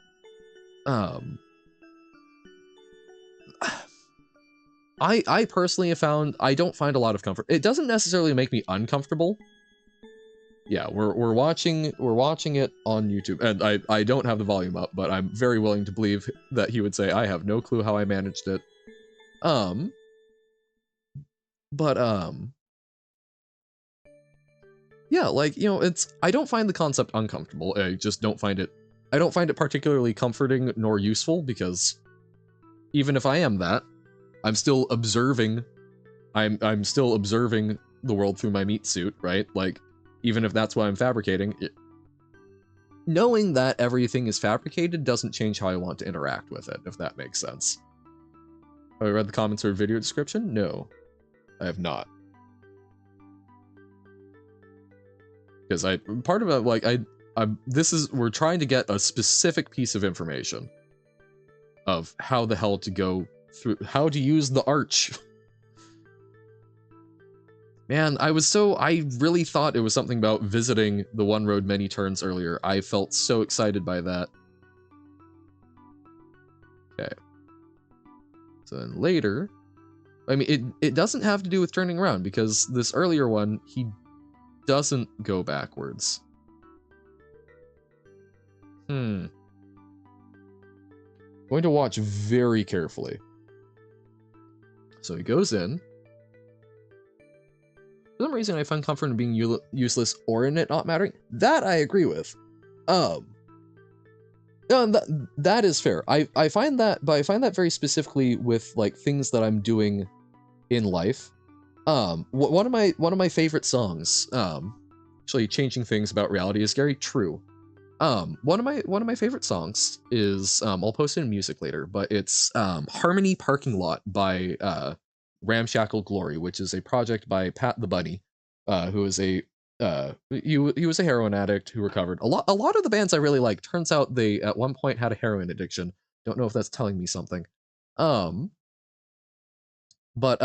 I personally have found I don't find a lot of comfort. It doesn't necessarily make me uncomfortable. Yeah, we're watching it on YouTube, and I don't have the volume up, but I'm very willing to believe that he would say I have no clue how I managed it. Yeah, like, you know, I don't find the concept uncomfortable. I just don't find it particularly comforting nor useful, because even if I am that, I'm still observing the world through my meat suit, right? Like, even if that's what I'm fabricating, knowing that everything is fabricated doesn't change how I want to interact with it, if that makes sense. Have I read the comments or video description? No, I have not. Because part of it, like, we're trying to get a specific piece of information of how the hell to go through, how to use the arch. Man, I really thought it was something about visiting the one road many turns earlier. I felt so excited by that. Okay. So then later, I mean, it doesn't have to do with turning around, because this earlier one, he doesn't go backwards. Going to watch very carefully. So he goes in. For some reason, I find comfort in being useless or in it not mattering. That I agree with. No, that is fair. I find that, but I find that very specifically with like things that I'm doing in life. One of my favorite songs, actually changing things about reality is very true. One of my favorite songs is I'll post it in music later, but it's Harmony Parking Lot by Ramshackle Glory, which is a project by Pat the Bunny, who is a he was a heroin addict who recovered. A lot of the bands I really like. Turns out they at one point had a heroin addiction. Don't know if that's telling me something. Um, but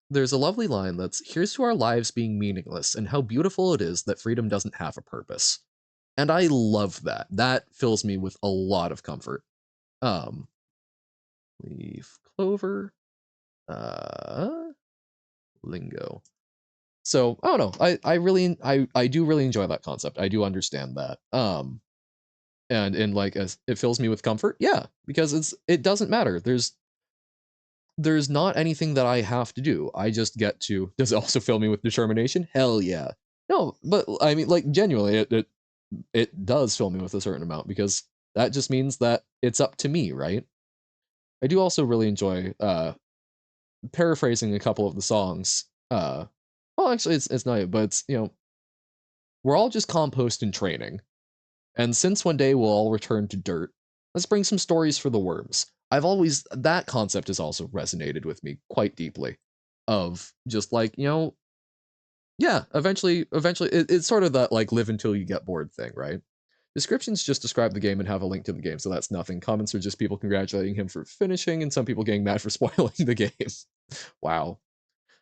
there's a lovely line that's, "Here's to our lives being meaningless and how beautiful it is that freedom doesn't have a purpose." And I love that. That fills me with a lot of comfort. Um, Leaf Clover, uh, Lingo. So I don't know. I do really enjoy that concept. I do understand that. And like as it fills me with comfort, yeah, because it doesn't matter. There's not anything that I have to do. I just get to. Does it also fill me with determination? Hell yeah. No, but I mean, like genuinely, it does fill me with a certain amount because that just means that it's up to me, right? I do also really enjoy paraphrasing a couple of the songs. Well, actually, it's not, but it's we're all just compost in training, and since one day we'll all return to dirt, let's bring some stories for the worms. I've always that concept has also resonated with me quite deeply, of just like yeah, eventually it's sort of that like live until you get bored thing, right? Descriptions just describe the game and have a link to the game, so that's nothing. Comments are just people congratulating him for finishing and some people getting mad for spoiling the game. Wow.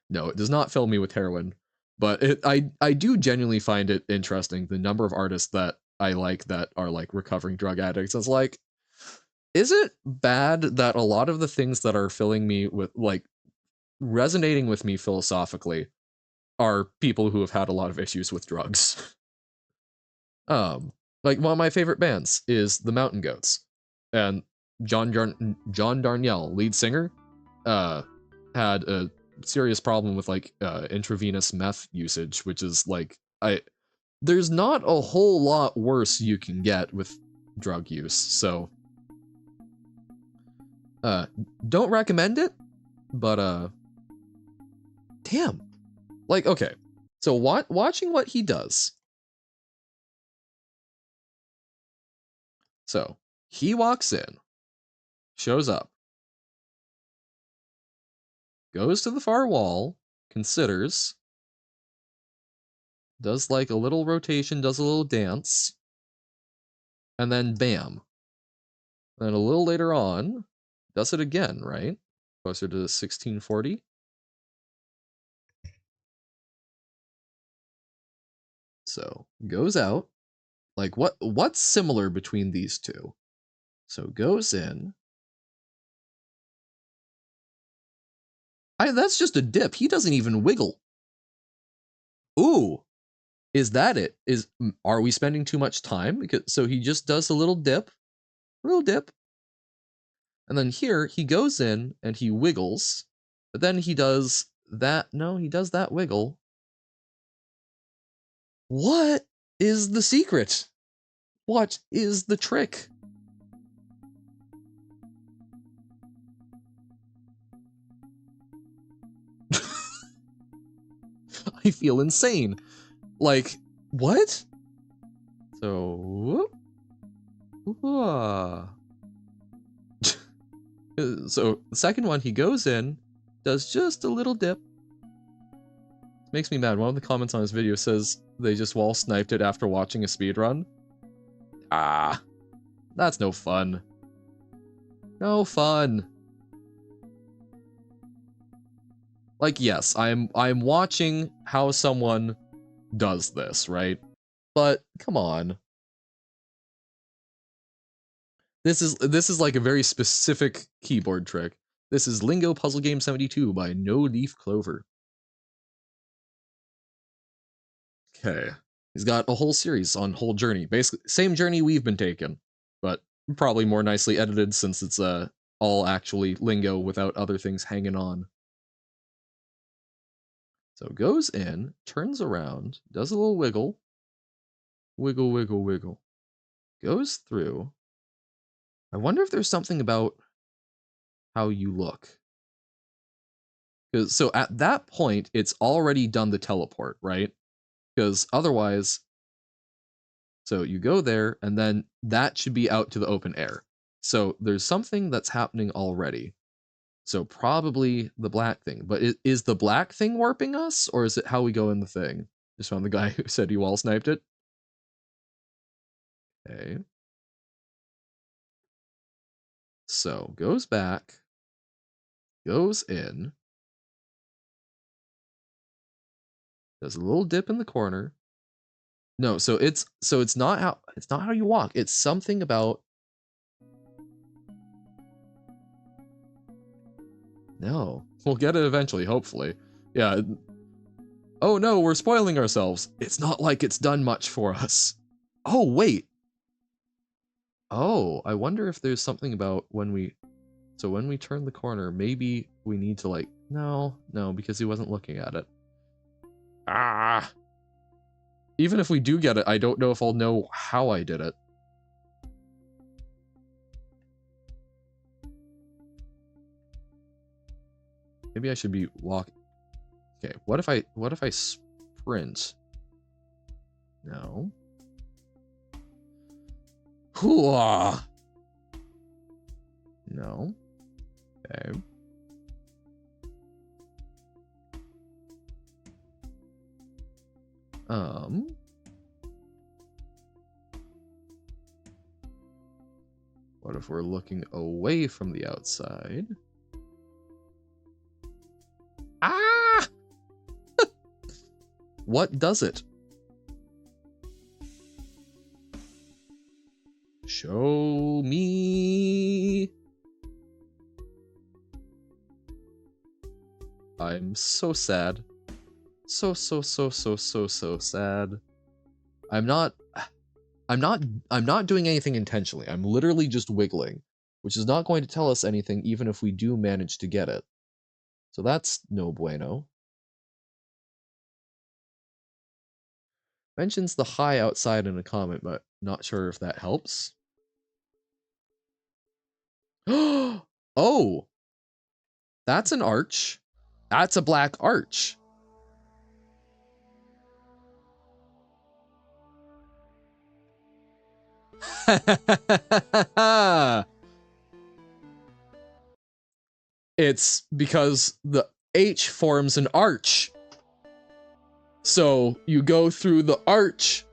No, it does not fill me with heroin, but I do genuinely find it interesting the number of artists that I like that are like recovering drug addicts. It's like, is it bad that a lot of the things that are filling me with like resonating with me philosophically are people who have had a lot of issues with drugs? um like one of my favorite bands is the Mountain Goats, and John Darnielle, lead singer, uh had a serious problem with like intravenous meth usage, which is like I there's not a whole lot worse you can get with drug use. So uh don't recommend it, but damn. Like okay. So watching what he does. So he walks in, shows up, goes to the far wall, considers, does like a little rotation, does a little dance, and then bam. Then a little later on, does it again, right? Closer to 1640. So goes out. Like what's similar between these two? So goes in. That's just a dip. He doesn't even wiggle. Ooh, is that it? Are we spending too much time? Because so he just does a little dip, and then here he goes in and he wiggles, but then he does that. No, he does that wiggle. What is the secret? What is the trick? I feel insane. Like, what? So, so the second one, he goes in, does just a little dip. Makes me mad. One of the comments on this video says they just wall sniped it after watching a speed run. Ah, that's no fun. No fun. Like, yes, I'm watching how someone does this, right? But come on. This is like a very specific keyboard trick. This is Lingo Puzzle Game 72 by No Leaf Clover. Okay. He's got a whole series on Whole Journey. Basically, same journey we've been taking, but Probably more nicely edited since it's all actually lingo without other things hanging on. So goes in, turns around, does a little wiggle. Wiggle, wiggle, wiggle. Goes through. I wonder if there's something about how you look. So at that point, it's already done the teleport, right? Because otherwise, so you go there, and then that should be out to the open air. So there's something that's happening already. So probably the black thing. But is the black thing warping us, or is it how we go in the thing? Just found the guy who said he wall sniped it. Okay. So goes back, goes in, does a little dip in the corner. No, so it's not how you walk. It's something about. No, we'll get it eventually, hopefully. Yeah. Oh no, we're spoiling ourselves. It's not like it's done much for us. Oh wait. Oh, I wonder if there's something about when we. So when we turn the corner, maybe we need to like. No, because he wasn't looking at it. Ah. Even if we do get it, I don't know if I'll know how I did it. Maybe I should be walking. Okay, what if I sprint? No. Hooah! No. Okay. What if we're looking away from the outside? Ah! What does it? Show me. I'm so sad. So sad. I'm not doing anything intentionally. I'm literally just wiggling, which is not going to tell us anything even if we do manage to get it. So that's no bueno. Mentions the hi outside in a comment, but not sure if that helps. Oh! That's an arch. That's a black arch. It's because the H forms an arch. So you go through the arch,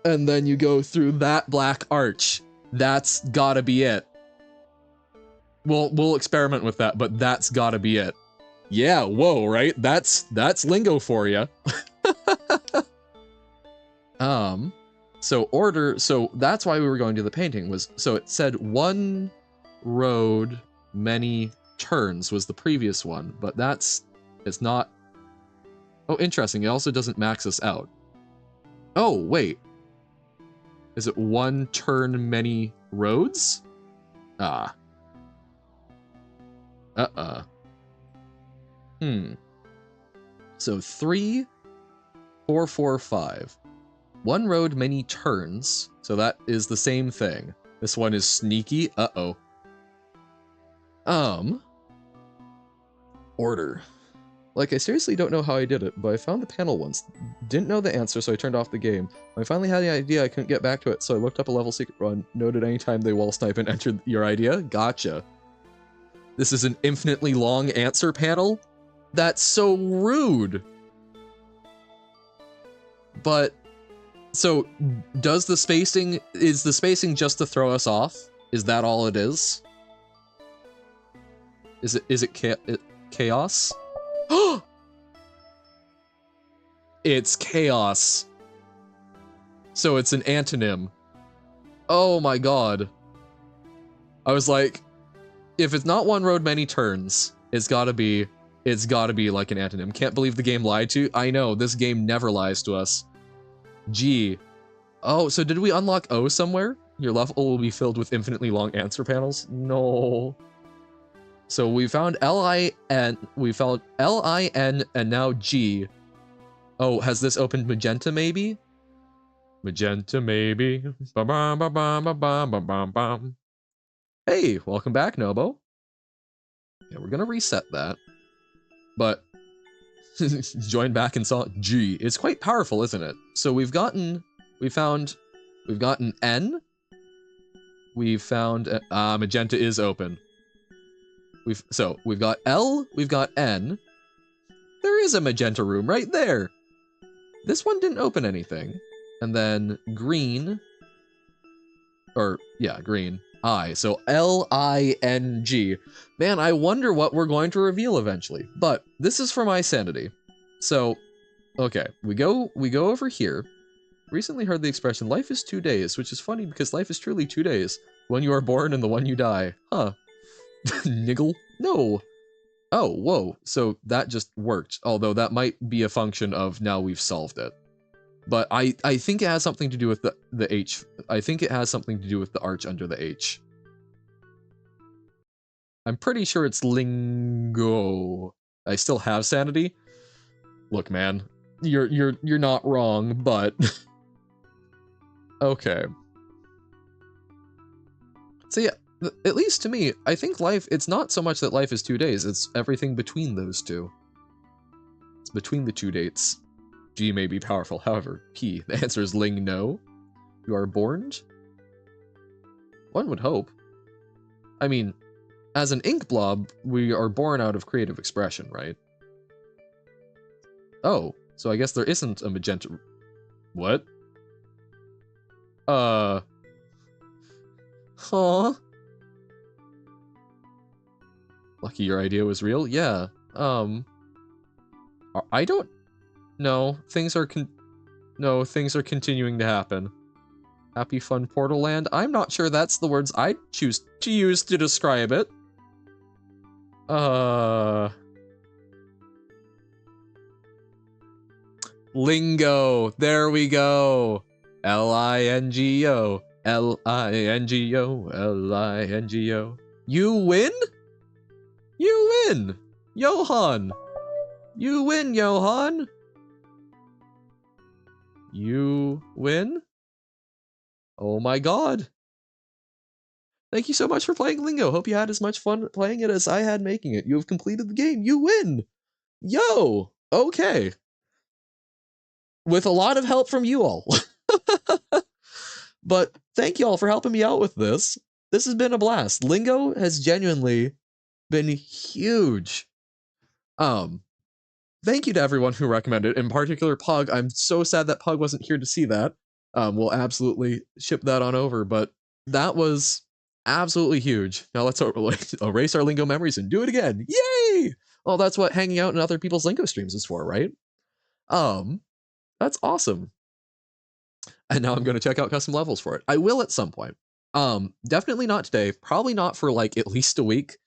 and then you go through that black arch. That's gotta be it. We'll experiment with that, but that's gotta be it. Yeah, whoa, right? That's lingo for you. So that's why we were going to the painting was, so it said one road, many turns was the previous one, but it's not. Oh, interesting. It also doesn't max us out. Oh, wait. Is it one turn, many roads? Ah. So 3, 4, 4, 5. One road, many turns. So that is the same thing. This one is sneaky. Order. Like, I seriously don't know how I did it, but I found the panel once. Didn't know the answer, so I turned off the game. When I finally had the idea, I couldn't get back to it, so I looked up a level secret run, noted anytime they wall snipe and entered your idea. Gotcha. This is an infinitely long answer panel? That's so rude. But, so, is the spacing just to throw us off? Is that all it is? Is it chaos? It's chaos. So it's an antonym. Oh my god. I was like, if it's not one road, many turns, it's gotta be like an antonym. Can't believe the game lied to you. I know, this game never lies to us. G. Oh, so did we unlock O somewhere? Your level will be filled with infinitely long answer panels. No. So we found L-I-N, and now G. Oh, has this opened magenta maybe? Magenta maybe. Ba-bam-ba-bam-ba-bam-ba-bam-bam. Hey, welcome back, Nobo. Yeah, we're gonna reset that. But join back and saw G. It's quite powerful, isn't it? So we've gotten N. We've found magenta is open. We've got L, we've got N. There is a magenta room right there. This one didn't open anything. And then green, green, I. So L-I-N-G. Man, I wonder what we're going to reveal eventually. But this is for my sanity. So, okay, we go over here. Recently heard the expression, life is 2 days, which is funny because life is truly 2 days. When you are born and the one you die. Huh. Niggle? No. Oh, whoa. So that just worked. Although that might be a function of now we've solved it. But I think it has something to do with the H. I think it has something to do with the arch under the H. I'm pretty sure it's Lingo. I still have sanity. Look, man, you're not wrong, but okay. So yeah, at least to me, I think life, it's not so much that life is 2 days, it's everything between those two. It's between the two dates. G may be powerful, however, P, the answer is Ling no. You are born? One would hope. I mean, as an ink blob, we are born out of creative expression, right? Oh, so I guess there isn't a magenta. What? Huh? Lucky your idea was real? Yeah. I don't know. Things are continuing to happen. Happy fun portal land? I'm not sure that's the words I choose to use to describe it. Lingo. There we go. L-I-N-G-O. L-I-N-G-O. L-I-N-G-O. You win? You win! Johan! You win, Johan! You win? Oh my god. Thank you so much for playing Lingo. Hope you had as much fun playing it as I had making it. You have completed the game. You win! Yo! Okay. With a lot of help from you all. But thank you all for helping me out with this. This has been a blast. Lingo has genuinely been huge. Thank you to everyone who recommended, in particular Pug. I'm so sad that Pug wasn't here to see that. We'll absolutely ship that on over, but that was absolutely huge. Now let's erase our Lingo memories and do it again. Yay! Well, that's what hanging out in other people's Lingo streams is for, right? That's awesome. And now I'm going to check out custom levels for it. I will at some point. Definitely not today. Probably not for like at least a week.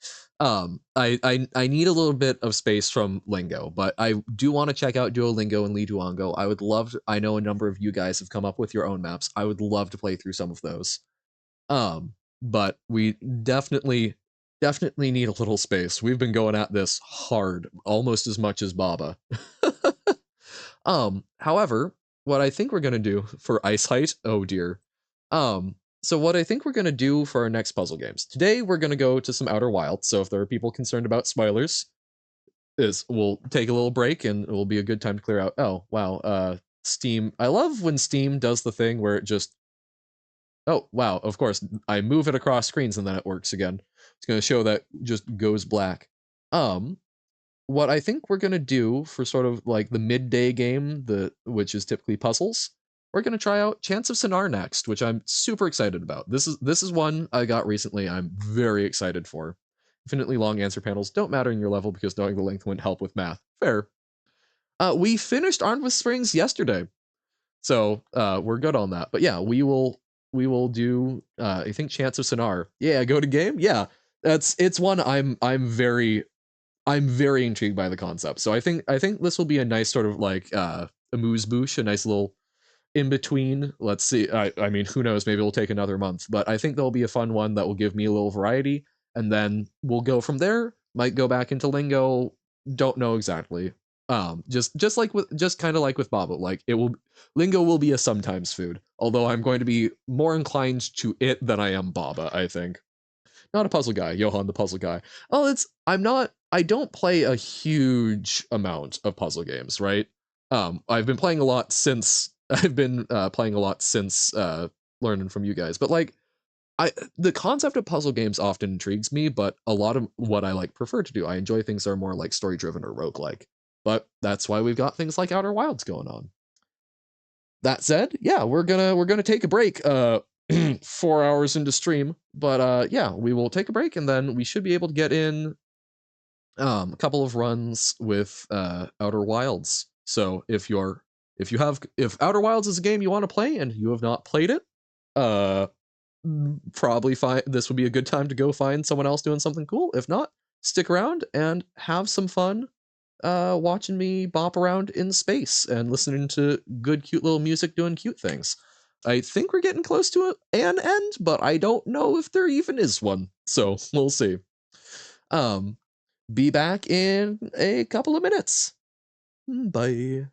I need a little bit of space from Lingo, but I do want to check out Duolingo and Liduango. I would love to, I know a number of you guys have come up with your own maps. I would love to play through some of those. But we definitely need a little space. We've been going at this hard, almost as much as Baba. However, what I think we're gonna do for Ice Height, oh dear. So what I think we're gonna do for our next puzzle games. Today we're gonna go to some Outer Wilds, so if there are people concerned about spoilers, we'll take a little break and it will be a good time to clear out. Oh, wow, Steam. I love when Steam does the thing where it just, oh, wow, of course, I move it across screens and then it works again. It's gonna show that just goes black. What I think we're gonna do for sort of like the midday game, which is typically puzzles, we're gonna try out Chance of Sonar next, which I'm super excited about. This is one I got recently. I'm very excited for. Infinitely long answer panels don't matter in your level because knowing the length wouldn't help with math. Fair. We finished Armed with Springs yesterday, so we're good on that. But yeah, we will do I think Chance of Sonar. Yeah, go to game. Yeah, it's one I'm very intrigued by the concept. So I think this will be a nice sort of like amuse-bouche, a nice little in between. Let's see. I mean, who knows? Maybe it'll take another month, but I think there'll be a fun one that will give me a little variety, and then we'll go from there. Might go back into Lingo. Don't know exactly. Just like with just kind of like with Baba, like it will Lingo will be a sometimes food. Although I'm going to be more inclined to it than I am Baba. I think not a puzzle guy, Johan the puzzle guy. Oh, it's I'm not. I don't play a huge amount of puzzle games, right? I've been playing a lot since I've been playing a lot since learning from you guys. But like, the concept of puzzle games often intrigues me. But a lot of what I like prefer to do, I enjoy things that are more like story driven or roguelike. But that's why we've got things like Outer Wilds going on. That said, yeah, we're gonna take a break. 4 hours into stream, but yeah, we will take a break and then we should be able to get in a couple of runs with Outer Wilds. So if Outer Wilds is a game you want to play and you have not played it, uh probably find this would be a good time to go find someone else doing something cool. If not, stick around and have some fun watching me bop around in space and listening to good, cute little music doing cute things. I think we're getting close to an end, but I don't know if there even is one. So we'll see. Um, be back in a couple of minutes. Bye.